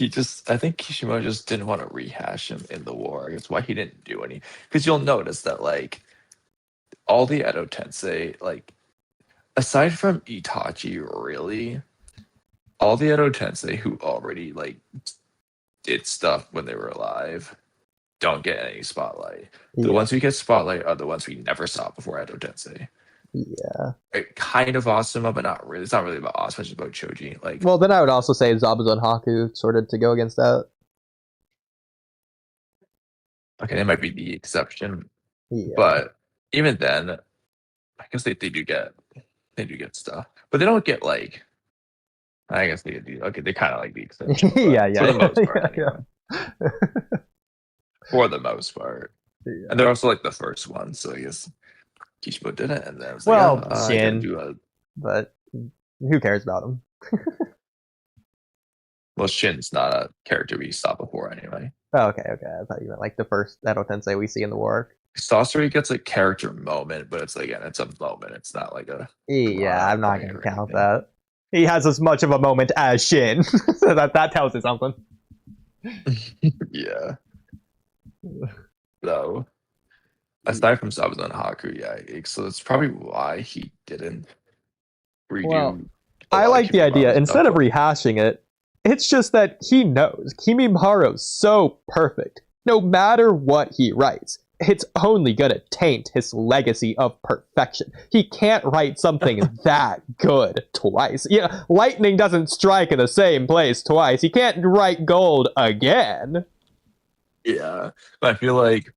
I think Kishimoto just didn't want to rehash him in the war. That's why he didn't do any. Because you'll notice that, like, all the Edo Tensei, like, aside from Itachi, really, all the Edo Tensei who already, like, did stuff when they were alive don't get any spotlight. The ones who get spotlight are the ones we never saw before Edo Tensei. Yeah. Kind of Asuma, but not really. It's not really about Asuma, it's just about Choji. Like, well, then I would also say Zabuza and Haku sort of to go against that. Okay, they might be the exception. Yeah. But even then, I guess they do get stuff. But they don't get, like, I guess they do. Okay, they kind of like the exception. Yeah. For the most part, anyway. For the most part. Yeah. And they're also, like, the first one, so I guess Kishimoto did it, and then I was well, like, I Shin, gotta do a... but who cares about him? Well, Shin's not a character we saw before anyway. Oh, okay. I thought you meant like the first Edo Tensei we see in the war. Sasori gets a character moment, but it's, again, it's a moment. It's not like a... Yeah, I'm not going to count that. He has as much of a moment as Shin, so that tells you something. Yeah. So, aside from Zabuza and Haku, yeah, so that's probably why he didn't redo. Well, I like the idea. Instead of rehashing it, it's just that he knows Kimimaro is so perfect. No matter what he writes, it's only gonna taint his legacy of perfection. He can't write something that good twice. Yeah, lightning doesn't strike in the same place twice. He can't write gold again. Yeah, but I feel like,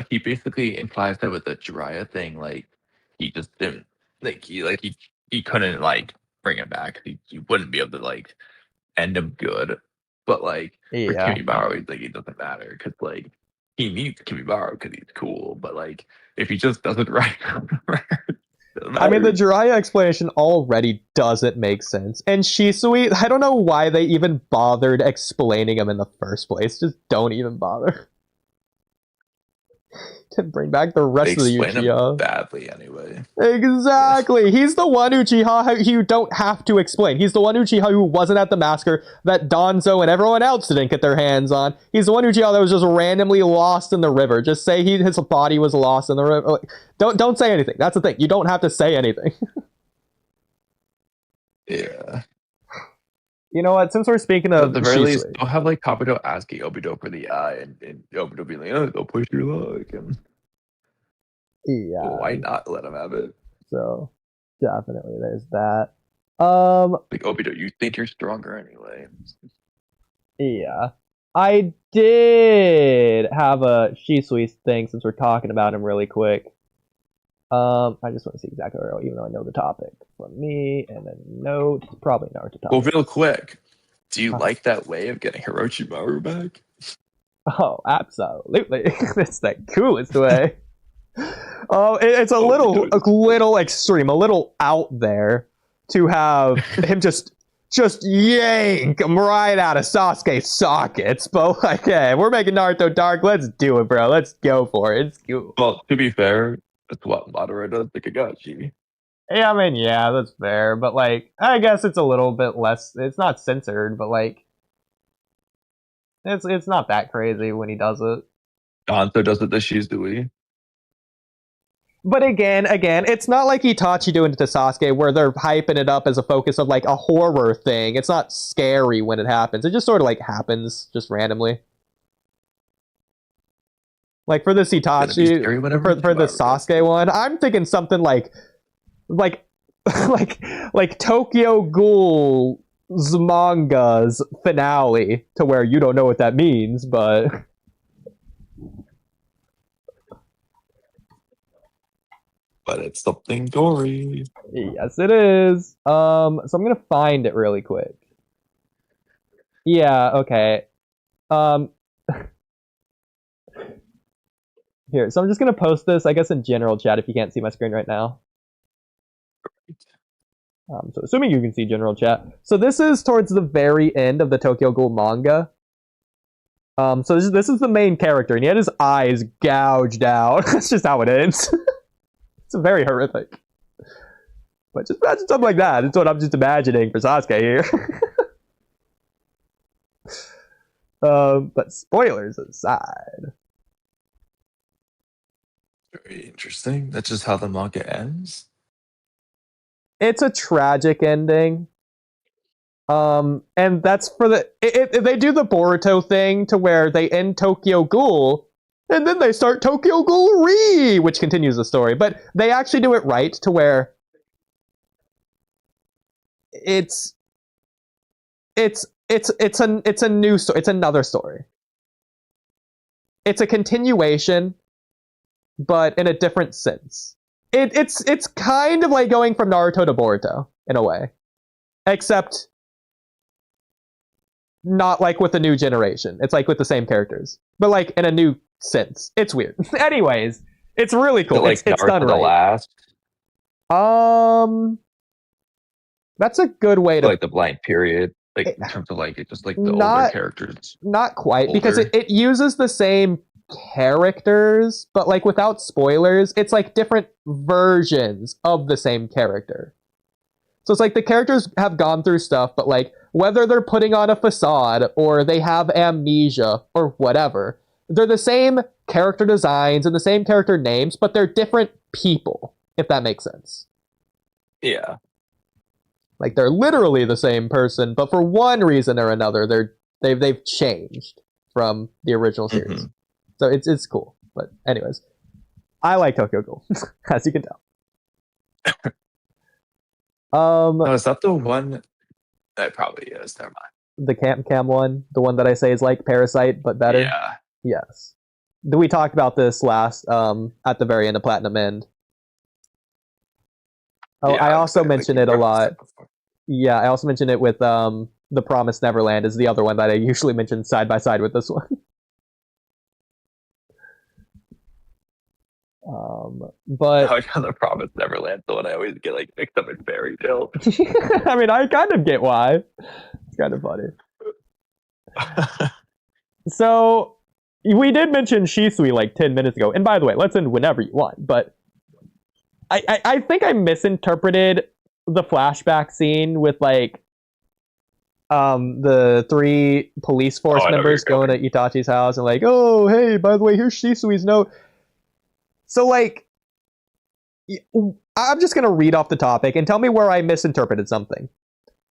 he basically implies that with the Jiraiya thing, like, he just didn't, like, he couldn't, like, bring it back. He wouldn't be able to, like, end him good. But, like, for Kimimaro, like, it doesn't matter, because, like, he needs Kimimaro because he's cool, but, like, if he just doesn't write, I mean, the Jiraiya explanation already doesn't make sense. And Shisui, I don't know why they even bothered explaining him in the first place. Just don't even bother. To bring back the rest of the Uchiha. Badly, anyway. Exactly. He's the one Uchiha who you don't have to explain. He's the one Uchiha who wasn't at the massacre that Danzo and everyone else didn't get their hands on. He's the one Uchiha that was just randomly lost in the river. Just say his body was lost in the river. Don't say anything. That's the thing. You don't have to say anything. Yeah. You know what? Since we're speaking of at the very least, don't have, like, Kabuto asking Obito for the eye, and Obito being like, "Oh, go push your luck." And yeah, why not let him have it? So definitely, there's that. Like, Obito, you think you're stronger anyway. Yeah, I did have a Shisui thing since we're talking about him really quick. I just want to see exactly where, even though I know the topic from me, and then notes, probably Naruto topic. Well, real quick, do you like that way of getting Orochimaru back? Oh, absolutely! It's the coolest way. Oh, it's a little extreme, a little out there to have him just yank him right out of Sasuke's sockets. But like, hey, we're making Naruto dark. Let's do it, bro. Let's go for it. It's cool. Well, to be fair, that's what Madara does to Kakashi. Yeah, I mean, yeah, that's fair. But like, I guess it's a little bit less. It's not censored, but like, it's not that crazy when he does it. Danzo does it to Shizui. But again, it's not like Itachi doing it to Sasuke where they're hyping it up as a focus of like a horror thing. It's not scary when it happens. It just sort of like happens just randomly. Like for this Itachi, for the Sasuke one, I'm thinking something like Tokyo Ghoul's manga's finale, to where you don't know what that means, but it's something gory. yes, it is. So I'm gonna find it really quick. Yeah, okay. Here, so I'm just gonna post this, I guess, in general chat if you can't see my screen right now. So assuming you can see general chat. So this is towards the very end of the Tokyo Ghoul manga. So this is the main character, and he had his eyes gouged out. That's just how it ends. It's very horrific. But just imagine something like that. That's what I'm just imagining for Sasuke here. But spoilers aside. Very interesting. That's just how the manga ends? It's a tragic ending. And that's for they do the Boruto thing to where they end Tokyo Ghoul, and then they start Tokyo Ghoul Re, which continues the story. But they actually do it right to where it's a new story. It's another story. It's a continuation, but in a different sense. It's kind of like going from Naruto to Boruto in a way, except not like with the new generation. It's like with the same characters, but like in a new sense. It's weird. Anyways, it's really cool. It's done right. That's a good way to like the blank period, like in terms of like it just like the older characters. Not quite, because it uses the same characters, but like without spoilers, it's like different versions of the same character. So it's like the characters have gone through stuff, but like whether they're putting on a facade or they have amnesia or whatever, they're the same character designs and the same character names, but they're different people, if that makes sense. Yeah. Like they're literally the same person, but for one reason or another, they've changed from the original series. Mm-hmm. So it's cool. But anyways, I like Tokyo Ghoul, as you can tell. Is that the one? That probably is. Never mind. The Cam one, the one that I say is like Parasite but better. Yeah. Yes. We talked about this last at the very end of Platinum End. Oh, yeah, I also mentioned it a lot. Yeah, I also mentioned it with The Promised Neverland is the other one that I usually mention side by side with this one. But I like The Promised Neverland, the one I always get like mixed up in fairy tale. I mean, I kind of get why. It's kind of funny. So we did mention Shisui like 10 minutes ago, and by the way, let's end whenever you want. But I think I misinterpreted the flashback scene with like the 3 police force members going to Itachi's house and like, oh hey, by the way, here's Shisui's note. So like, I'm just gonna read off the topic and tell me where I misinterpreted something.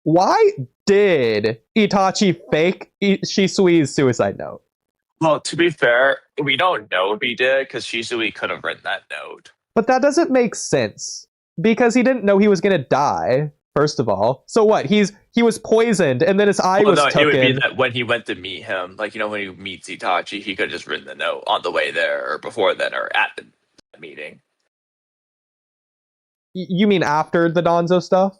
Why did Itachi fake Shisui's suicide note? Well, to be fair, we don't know if he did because Shisui could have written that note. But that doesn't make sense because he didn't know he was gonna die. First of all, so what? He was poisoned, and then his eye was taken. It would be that when he went to meet him, like when he meets Itachi, he could have just written the note on the way there, or before then, or at the meeting. You mean after the Danzo stuff?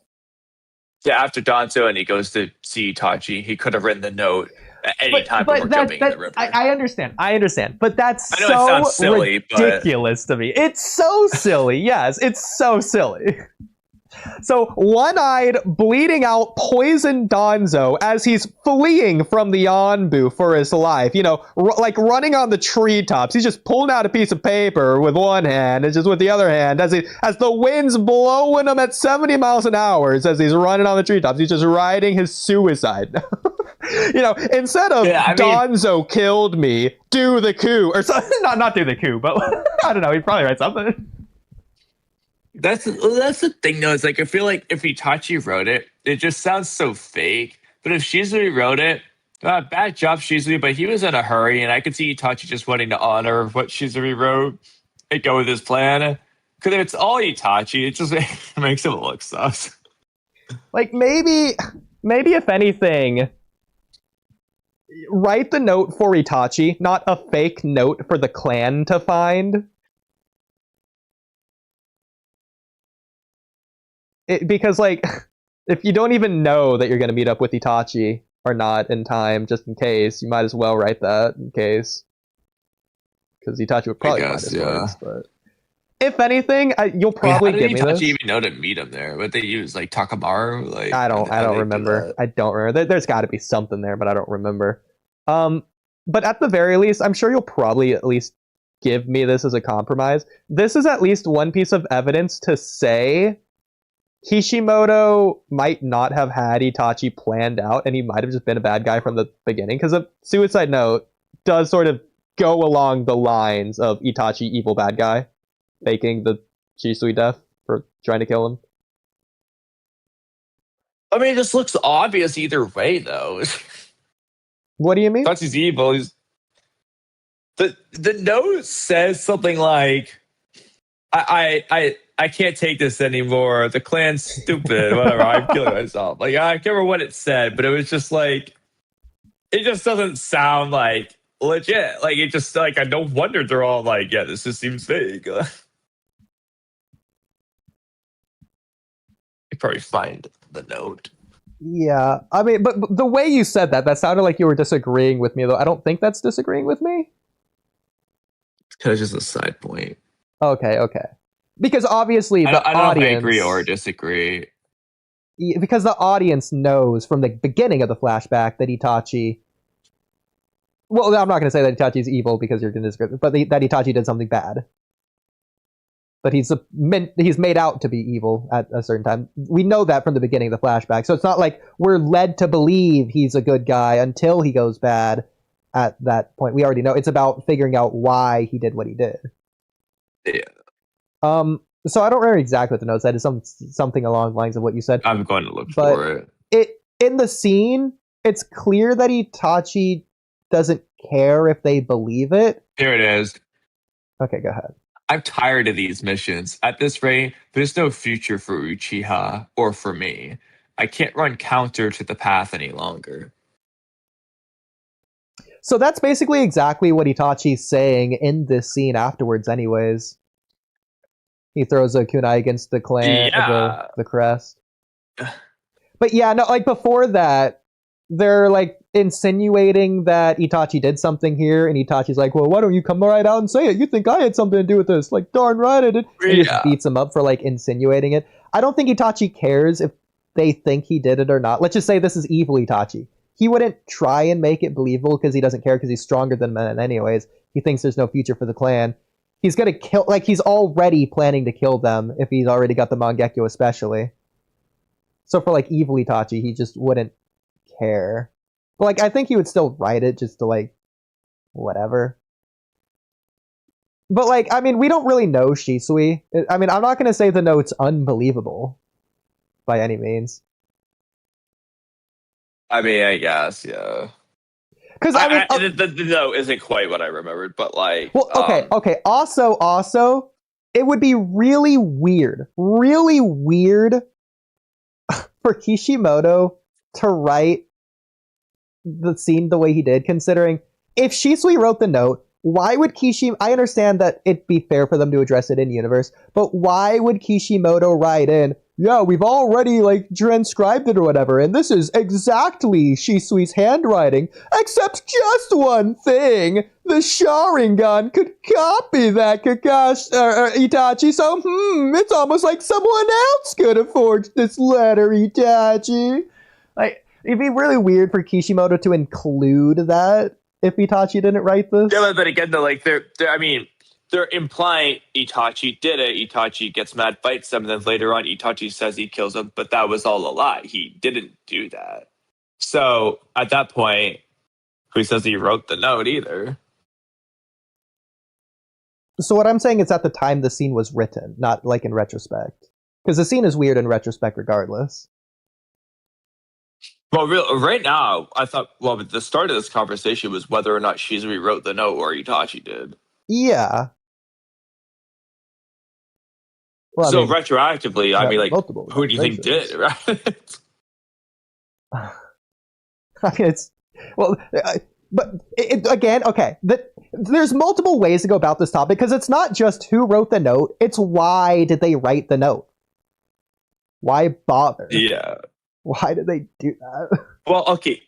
Yeah, after Danzo, and he goes to see Itachi, he could have written the note at any time before jumping in the river. I understand, but that's so silly, ridiculous to me. It's so silly. Yes, it's so silly. So one-eyed, bleeding out, poisoned Danzo as he's fleeing from the Yanbu for his life, like running on the treetops. He's just pulling out a piece of paper with one hand and just with the other hand as the wind's blowing him at 70 miles an hour as he's running on the treetops. He's just writing his suicide. Instead of Danzo killed me, do the coup, or something. Not do the coup, but I don't know. He'd probably write something. That's the thing though. Is like I feel like if Itachi wrote it, it just sounds so fake. But if Shizui wrote it, bad job Shizui. But he was in a hurry, and I could see Itachi just wanting to honor what Shizui wrote and go with his plan. Because if it's all Itachi, it just makes him look sus. Like maybe if anything, write the note for Itachi, not a fake note for the clan to find. Because, like, if you don't even know that you're going to meet up with Itachi or not in time, just in case, you might as well write that in case. Because Itachi would probably find his words. But if anything, you'll probably give me this. How did Itachi even know to meet him there? What they use, like Takamaru? Like I don't remember. I don't remember. There's got to be something there, but I don't remember. But at the very least, I'm sure you'll probably at least give me this as a compromise. This is at least one piece of evidence to say Kishimoto might not have had Itachi planned out, and he might have just been a bad guy from the beginning, because a suicide note does sort of go along the lines of Itachi evil bad guy, faking the Shisui death for trying to kill him. I mean, it just looks obvious either way, though. What do you mean? Itachi's evil. The note says something like, I can't take this anymore. The clan's stupid. Whatever. I'm killing myself. Like, I can't remember what it said, but it was just like, it just doesn't sound like legit. Like, it just, like, I no wonder they're all like, yeah, this just seems fake. You probably find the note. Yeah. I mean, but the way you said that sounded like you were disagreeing with me, though. I don't think that's disagreeing with me. It's kind of just a side point. Okay. Because obviously the I don't audience... know if I agree or disagree. Because the audience knows from the beginning of the flashback that Itachi... Well, I'm not going to say that Itachi's evil because you're going to disagree, but that Itachi did something bad. But he's made out to be evil at a certain time. We know that from the beginning of the flashback, so it's not like we're led to believe he's a good guy until he goes bad at that point. We already know. It's about figuring out why he did what he did. Yeah. So I don't remember exactly what the note said. It's something along the lines of what you said. I'm going to look for it. In the scene, it's clear that Itachi doesn't care if they believe it. Here it is. Okay, go ahead. I'm tired of these missions. At this rate, there's no future for Uchiha or for me. I can't run counter to the path any longer. So that's basically exactly what Itachi's saying in this scene afterwards anyways. He throws a kunai against the clan, the crest. But yeah, no, like before that, they're like insinuating that Itachi did something here, and Itachi's like, well, why don't you come right out and say it? You think I had something to do with this. Like, darn right I did. And he just beats him up for like insinuating it. I don't think Itachi cares if they think he did it or not. Let's just say this is evil Itachi. He wouldn't try and make it believable because he doesn't care, because he's stronger than men anyways. He thinks there's no future for the clan. He's gonna kill, like, he's already planning to kill them if he's already got the Mangekyo especially. So for, like, evil Itachi, he just wouldn't care. But, like, I think he would still write it just to, like, whatever. But, like, I mean, we don't really know Shisui. I mean, I'm not gonna say the note's unbelievable by any means. I mean, I guess, yeah. Because the note isn't quite what I remembered, but like. Well, okay. Also, it would be really weird for Kishimoto to write the scene the way he did, considering if Shisui wrote the note, why would I understand that it'd be fair for them to address it in universe, but why would Kishimoto write in, yeah, we've already, like, transcribed it or whatever, and this is exactly Shisui's handwriting, except just one thing. The Sharingan could copy that Itachi, so, it's almost like someone else could have forged this letter, Itachi. Like, it'd be really weird for Kishimoto to include that if Itachi didn't write this. Yeah, but again, though, like, they're implying Itachi did it. Itachi gets mad, fights them, and then later on, Itachi says he kills him, but that was all a lie. He didn't do that. So at that point, who says he wrote the note either? So what I'm saying is at the time the scene was written, not like in retrospect. Because the scene is weird in retrospect regardless. Well, right now, I thought, well, the start of this conversation was whether or not Shizui wrote the note or Itachi did. Yeah. Well, so retroactively, I mean, like, who do you think did, right? It's, well, but again, okay, there's multiple ways to go about this topic, because it's not just who wrote the note, it's why did they write the note? Why bother? Yeah. Why did they do that? Well, okay.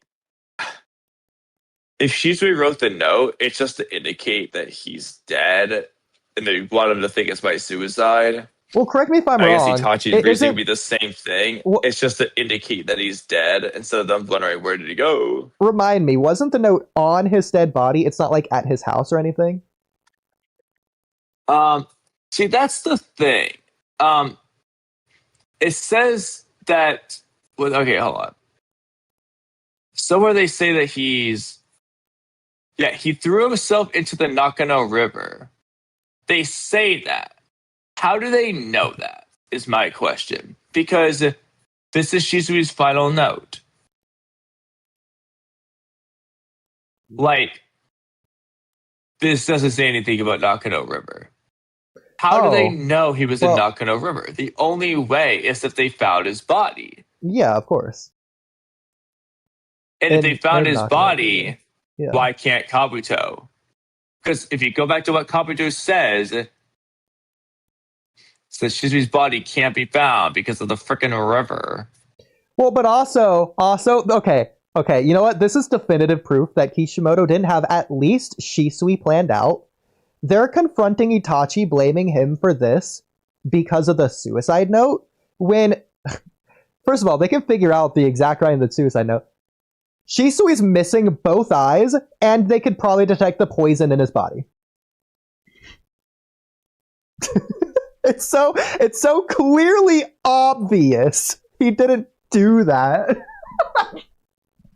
If Shizui wrote the note, it's just to indicate that he's dead, and they want him to think it's by suicide. Well, correct me if I'm wrong. I guess Itachi's reasoning would be the same thing. Well, it's just to indicate that he's dead, instead of them wondering where did he go. Remind me, wasn't the note on his dead body? It's not like at his house or anything? See, that's the thing. It says that... Well, okay, hold on. Somewhere they say that he's... Yeah, he threw himself into the Nakano River. They say that. How do they know that, is my question. Because this is Shizui's final note. Like, this doesn't say anything about Nakano River. How do they know he was in Nakano River? The only way is if they found his body. Yeah, of course. And if they found his body, why can't Kabuto? Because if you go back to what Kabuto says, it says Shizui's body can't be found because of the frickin' river. Well, but also, okay, you know what? This is definitive proof that Kishimoto didn't have at least Shisui planned out. They're confronting Itachi, blaming him for this because of the suicide note, when... First of all, they can figure out the exact writing of the suicide note. Shisui's missing both eyes, and they could probably detect the poison in his body. It's so clearly obvious he didn't do that.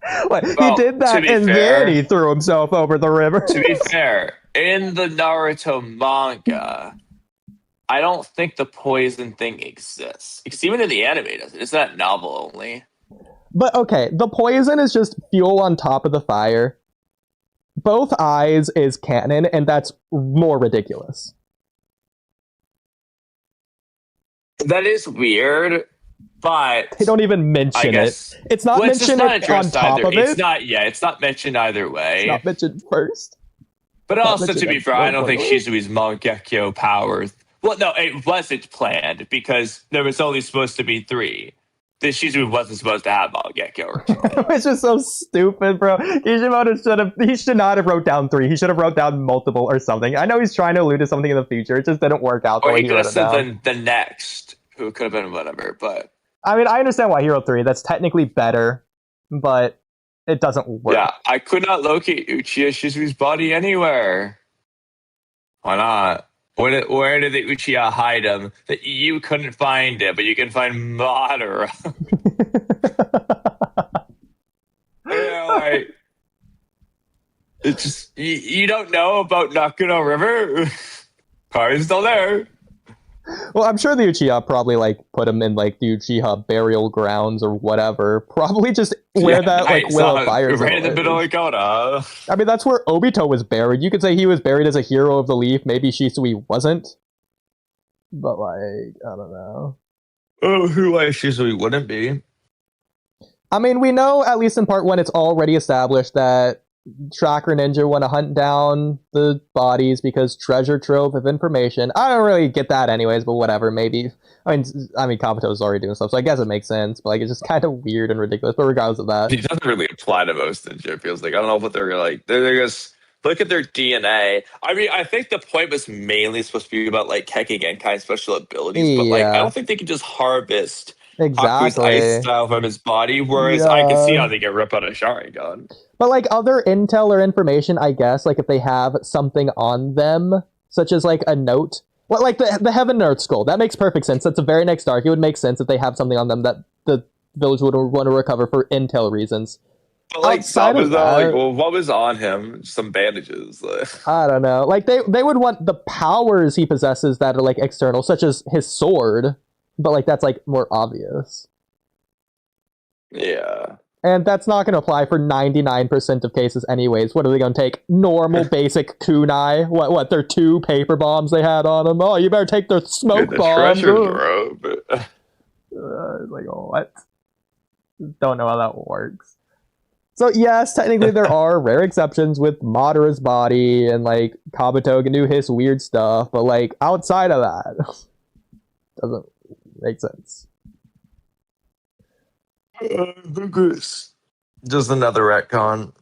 He did that, and then he threw himself over the river. To be fair, in the Naruto manga, I don't think the poison thing exists. Because even in the anime, it's not novel only. But okay, the poison is just fuel on top of the fire. Both eyes is canon, and that's more ridiculous. That is weird, but... They don't even mention it. It's not mentioned on top of it. It's not mentioned either way. It's not mentioned first. But also, to be fair, I don't think Shizui's Mangekyo powers... Well, no, it wasn't planned because there was only supposed to be 3. This Shizui wasn't supposed to have Mangekyo. It's just so stupid, bro. Kishimoto should not have wrote down 3. He should have wrote down multiple or something. I know he's trying to allude to something in the future. It just didn't work out the way he wrote it down. Or he could have said the next, who could have been whatever, but... I mean, I understand why he wrote 3. That's technically better, but it doesn't work. Yeah, I could not locate Uchiha Shizui's body anywhere. Why not? Where did the Uchiha hide him? That you couldn't find it, but you can find Madara. Like, it's just you don't know about Nakano River. Probably still there. Well, I'm sure the Uchiha probably put him in the Uchiha burial grounds or whatever. Probably just where that Will of Fire right in the middle of Kona. I mean, that's where Obito was buried. You could say he was buried as a hero of the leaf. Maybe Shisui wasn't. But I don't know. Oh, who Shisui wouldn't be? I mean, we know, at least in part 1, it's already established that Chakra Ninja want to hunt down the bodies because treasure trove of information. I don't really get that anyways, but whatever, maybe. I mean, Kabuto's already doing stuff, so I guess it makes sense, but it's just kind of weird and ridiculous, but regardless of that. It doesn't really apply to most ninja, it feels like. I don't know what they're like. They're just... Look at their DNA. I mean, I think the point was mainly supposed to be about, Kekkei Genkai special abilities, but, I don't think they can just harvest... Exactly. Haku's ice style from his body, whereas I can see how they get ripped out of Sharingan. But other intel or information, I guess, if they have something on them, such as a note, well, the Heaven and Earth Scroll, that makes perfect sense. That's the very next arc. It would make sense if they have something on them that the village would want to recover for intel reasons. But like outside of Saba's though, like, that, well, what was on him? Some bandages. I don't know. Like they would want the powers he possesses that are like external, such as his sword, but like that's like more obvious. Yeah. And that's not going to apply for 99% of cases anyways. What are they going to take? Normal basic kunai? What, they're 2 paper bombs they had on them? Oh, you better take their smoke The bombs. treasure trove. Like, oh, what? Don't know how that works. So yes, technically there are rare exceptions with Madara's body and like Kabuto can do his weird stuff, but like outside of that, doesn't make sense. Just another retcon.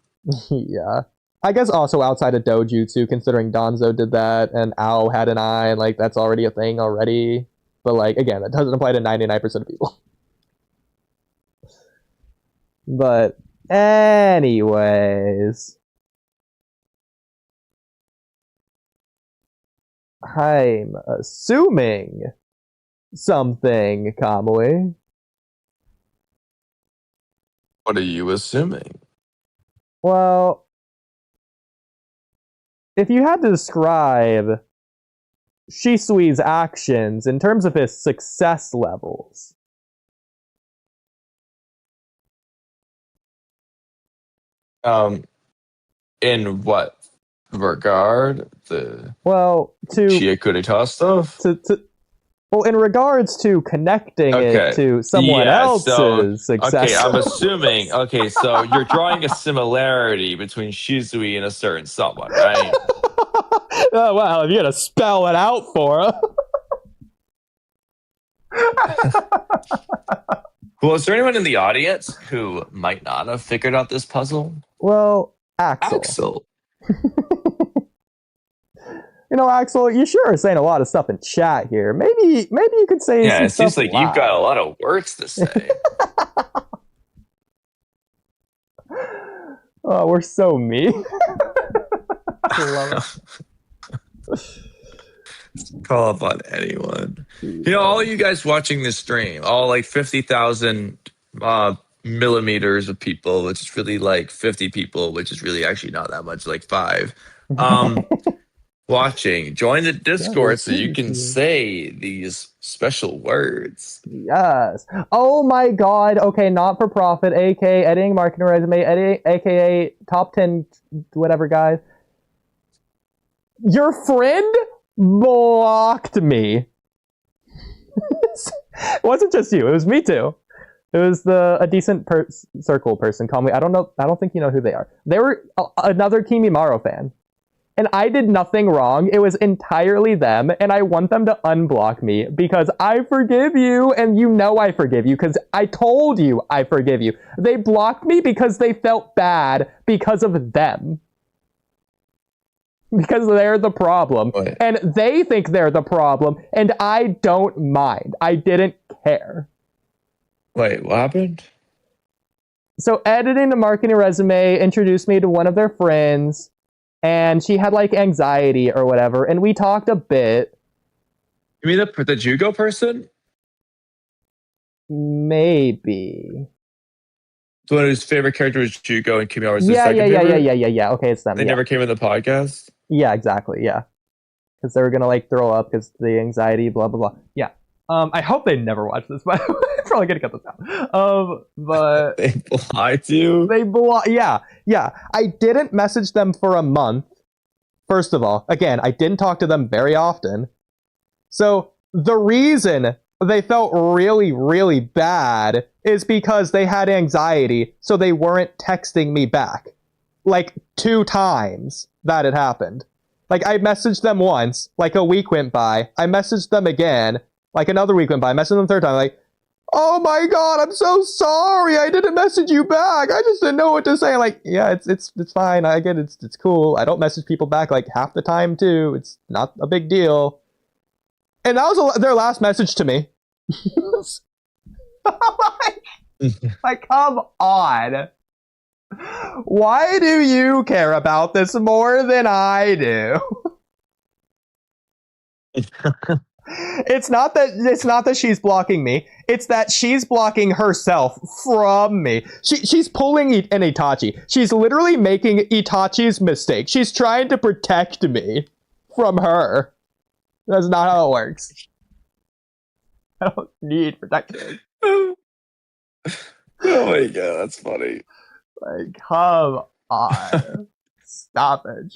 Yeah. I guess also outside of Dojutsu, considering Danzo did that and Ao had an eye, and like that's already a thing already. But like again, that doesn't apply to 99% of people. But anyways, I'm assuming something, Kamui. What are you assuming? Well, if you had to describe Shisui's actions in terms of his success levels, In what regard? The well, Chiakurita stuff? well, in regards to connecting it to someone else's success. Okay, I'm assuming. Okay, so you're drawing a similarity between Shizui and a certain someone, right? Oh wow, if you gotta spell it out for him. Well, is there anyone in the audience who might not have figured out this puzzle? Well, Axel. You know, Axel, you sure are saying a lot of stuff in chat here. Maybe you could say Yeah, some it seems stuff like loud. you've got a lot of words to say. Oh, we're so mean. I love it. Call upon anyone. You know, all you guys watching this stream, all like 50,000 millimeters of people, which is really like 50 people, which is really actually not that much, like 5. Watching, join the Discord so you can say these special words. Yes. Oh my god. Okay, not for profit, aka editing marketing resume, aka top 10 whatever guys. Your friend blocked me. It wasn't just you, it was me too. It was a decent circle person, Kamui. I don't think you know who they are. They were another Kimimaro fan. And I did nothing wrong. It was entirely them, and I want them to unblock me because I forgive you, and you know I forgive you because I told you I forgive you. They blocked me because they felt bad because of them. Because they're the problem. Wait. And they think they're the problem, and I don't mind. I didn't care. Wait, what happened? So editing the marketing resume introduced me to one of their friends, and she had like anxiety or whatever, and we talked a bit. You mean the Jugo person? Maybe. The one whose favorite character was Jugo and Kimura was his Yeah. second favorite? Yeah. Okay, it's them. They never came in the podcast? Yeah, exactly. Yeah. Because they were gonna like throw up because the anxiety, blah blah blah. Yeah. I hope they never watch this, but I'm probably gonna cut this out. But They lied to you? Yeah. I didn't message them for a month. First of all, again, I didn't talk to them very often. So the reason they felt really, really bad is because they had anxiety, so they weren't texting me back. Like 2 times that had happened. Like I messaged them once, like a week went by. I messaged them again, like another week went by. I messaged them 3rd time, like, oh my god, I'm so sorry. I didn't message you back. I just didn't know what to say. Like, yeah, it's fine. I get it. It's cool. I don't message people back like half the time too. It's not a big deal. And that was their last message to me. Like, come on. Why do you care about this more than I do? It's not that she's blocking me. It's that she's blocking herself from me. She's pulling an Itachi. She's literally making Itachi's mistake. She's trying to protect me from her. That's not how it works. I don't need protection. Oh my god, that's funny. Like, come on. Stop it.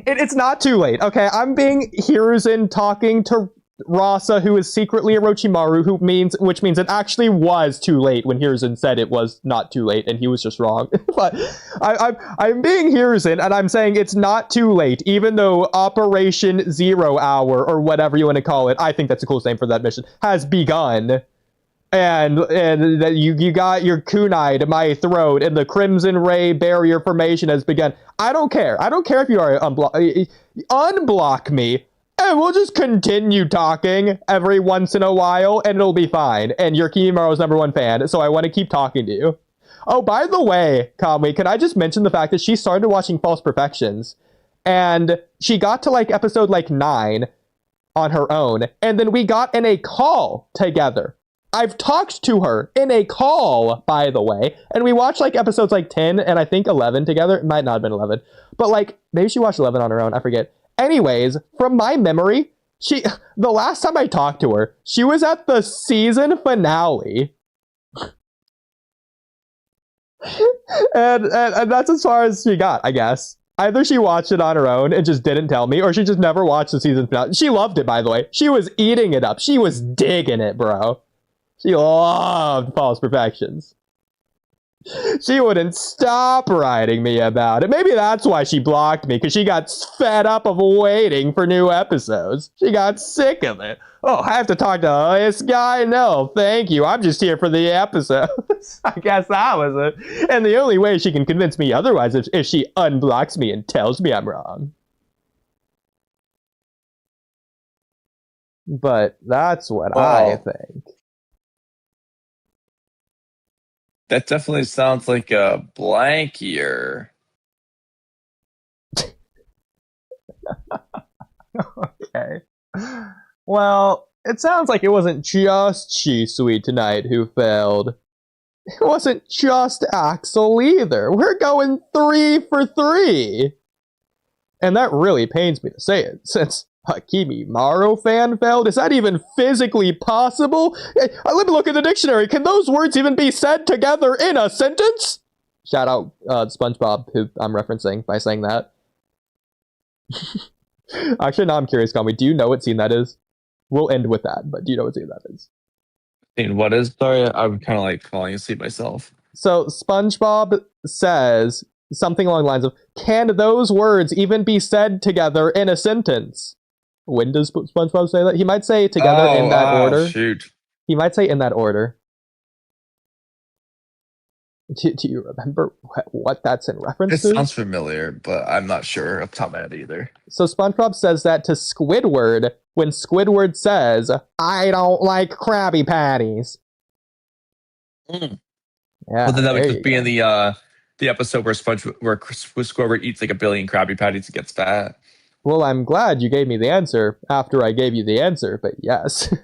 It's not too late. Okay, I'm being Hiruzen talking to Rasa, who is secretly Orochimaru, which means it actually was too late when Hiruzen said it was not too late, and he was just wrong. But I'm being Hiruzen, and I'm saying it's not too late, even though Operation 0 Hour, or whatever you want to call it, I think that's the coolest name for that mission, has begun. And that you got your kunai to my throat, and the Crimson Ray barrier formation has begun. I don't care. I don't care if you are unblock me, and we'll just continue talking every once in a while, and it'll be fine. And you're Kimaru's #1 fan, so I want to keep talking to you. Oh, by the way, Kamui, can I just mention the fact that she started watching False Perfections, and she got to like episode 9 on her own, and then we got in a call together. I've talked to her in a call, by the way, and we watched like episodes 10 and I think 11 together. It might not have been 11, but like maybe she watched 11 on her own. I forget. Anyways, from my memory, the last time I talked to her, she was at the season finale. and that's as far as she got, I guess. Either she watched it on her own and just didn't tell me, or she just never watched the season finale. She loved it, by the way. She was eating it up. She was digging it, bro. She loved False Perfections. She wouldn't stop writing me about it. Maybe that's why she blocked me, because she got fed up of waiting for new episodes. She got sick of it. Oh, I have to talk to this guy? No, thank you. I'm just here for the episodes. I guess that was it. And the only way she can convince me otherwise is if she unblocks me and tells me I'm wrong. But that's what I think. That definitely sounds like a blankier. Okay. Well, it sounds like it wasn't just Shisui tonight who failed. It wasn't just Axel either. We're going 3 for 3. And that really pains me to say it, since Kimaru fan failed? Is that even physically possible? Let me look at the dictionary. Can those words even be said together in a sentence? Shout out SpongeBob, who I'm referencing by saying that. Actually, now I'm curious, Kamui. Do you know what scene that is? We'll end with that, but do you know what scene that is? Scene what is? Sorry, I'm kind of like falling asleep myself. So SpongeBob says something along the lines of, can those words even be said together in a sentence? When does SpongeBob say that? He might say together in that order. Shoot. He might say in that order. Do you remember what that's in reference to? It sounds familiar, but I'm not sure off the top of my head either. So SpongeBob says that to Squidward when Squidward says, I don't like Krabby Patties. Mm. Yeah, well, then that would just be in the episode where Squidward eats like 1 billion Krabby Patties and gets fat. Well, I'm glad you gave me the answer after I gave you the answer, but yes.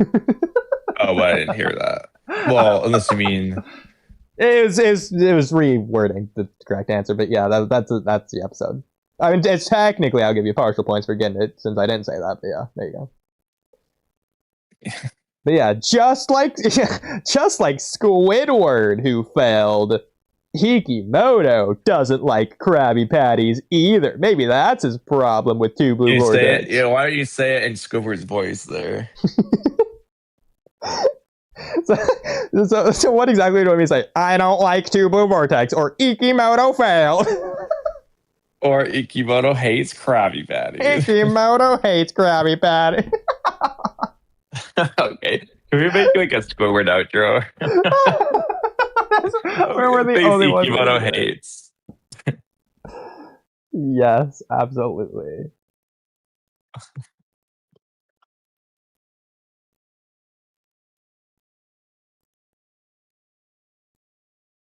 Oh, well, I didn't hear that. Well, unless you mean... It was rewording the correct answer, but yeah, that's the episode. I mean, it's technically, I'll give you partial points for getting it, since I didn't say that, but yeah, there you go. But yeah, just like Squidward, who failed, Hikimoto doesn't like Krabby Patties either. Maybe that's his problem with Two Blue Vortex. Yeah, why don't you say it in Squidward's voice there? So what exactly do you want me to say? I don't like Two Blue Vortex, or Ikimoto failed. Or Ikimoto hates Krabby Patties. Ikimoto hates Krabby Patties. Okay. Can we make like a Squidward outro? Where were the only ones Ikimoto hates. Yes, absolutely.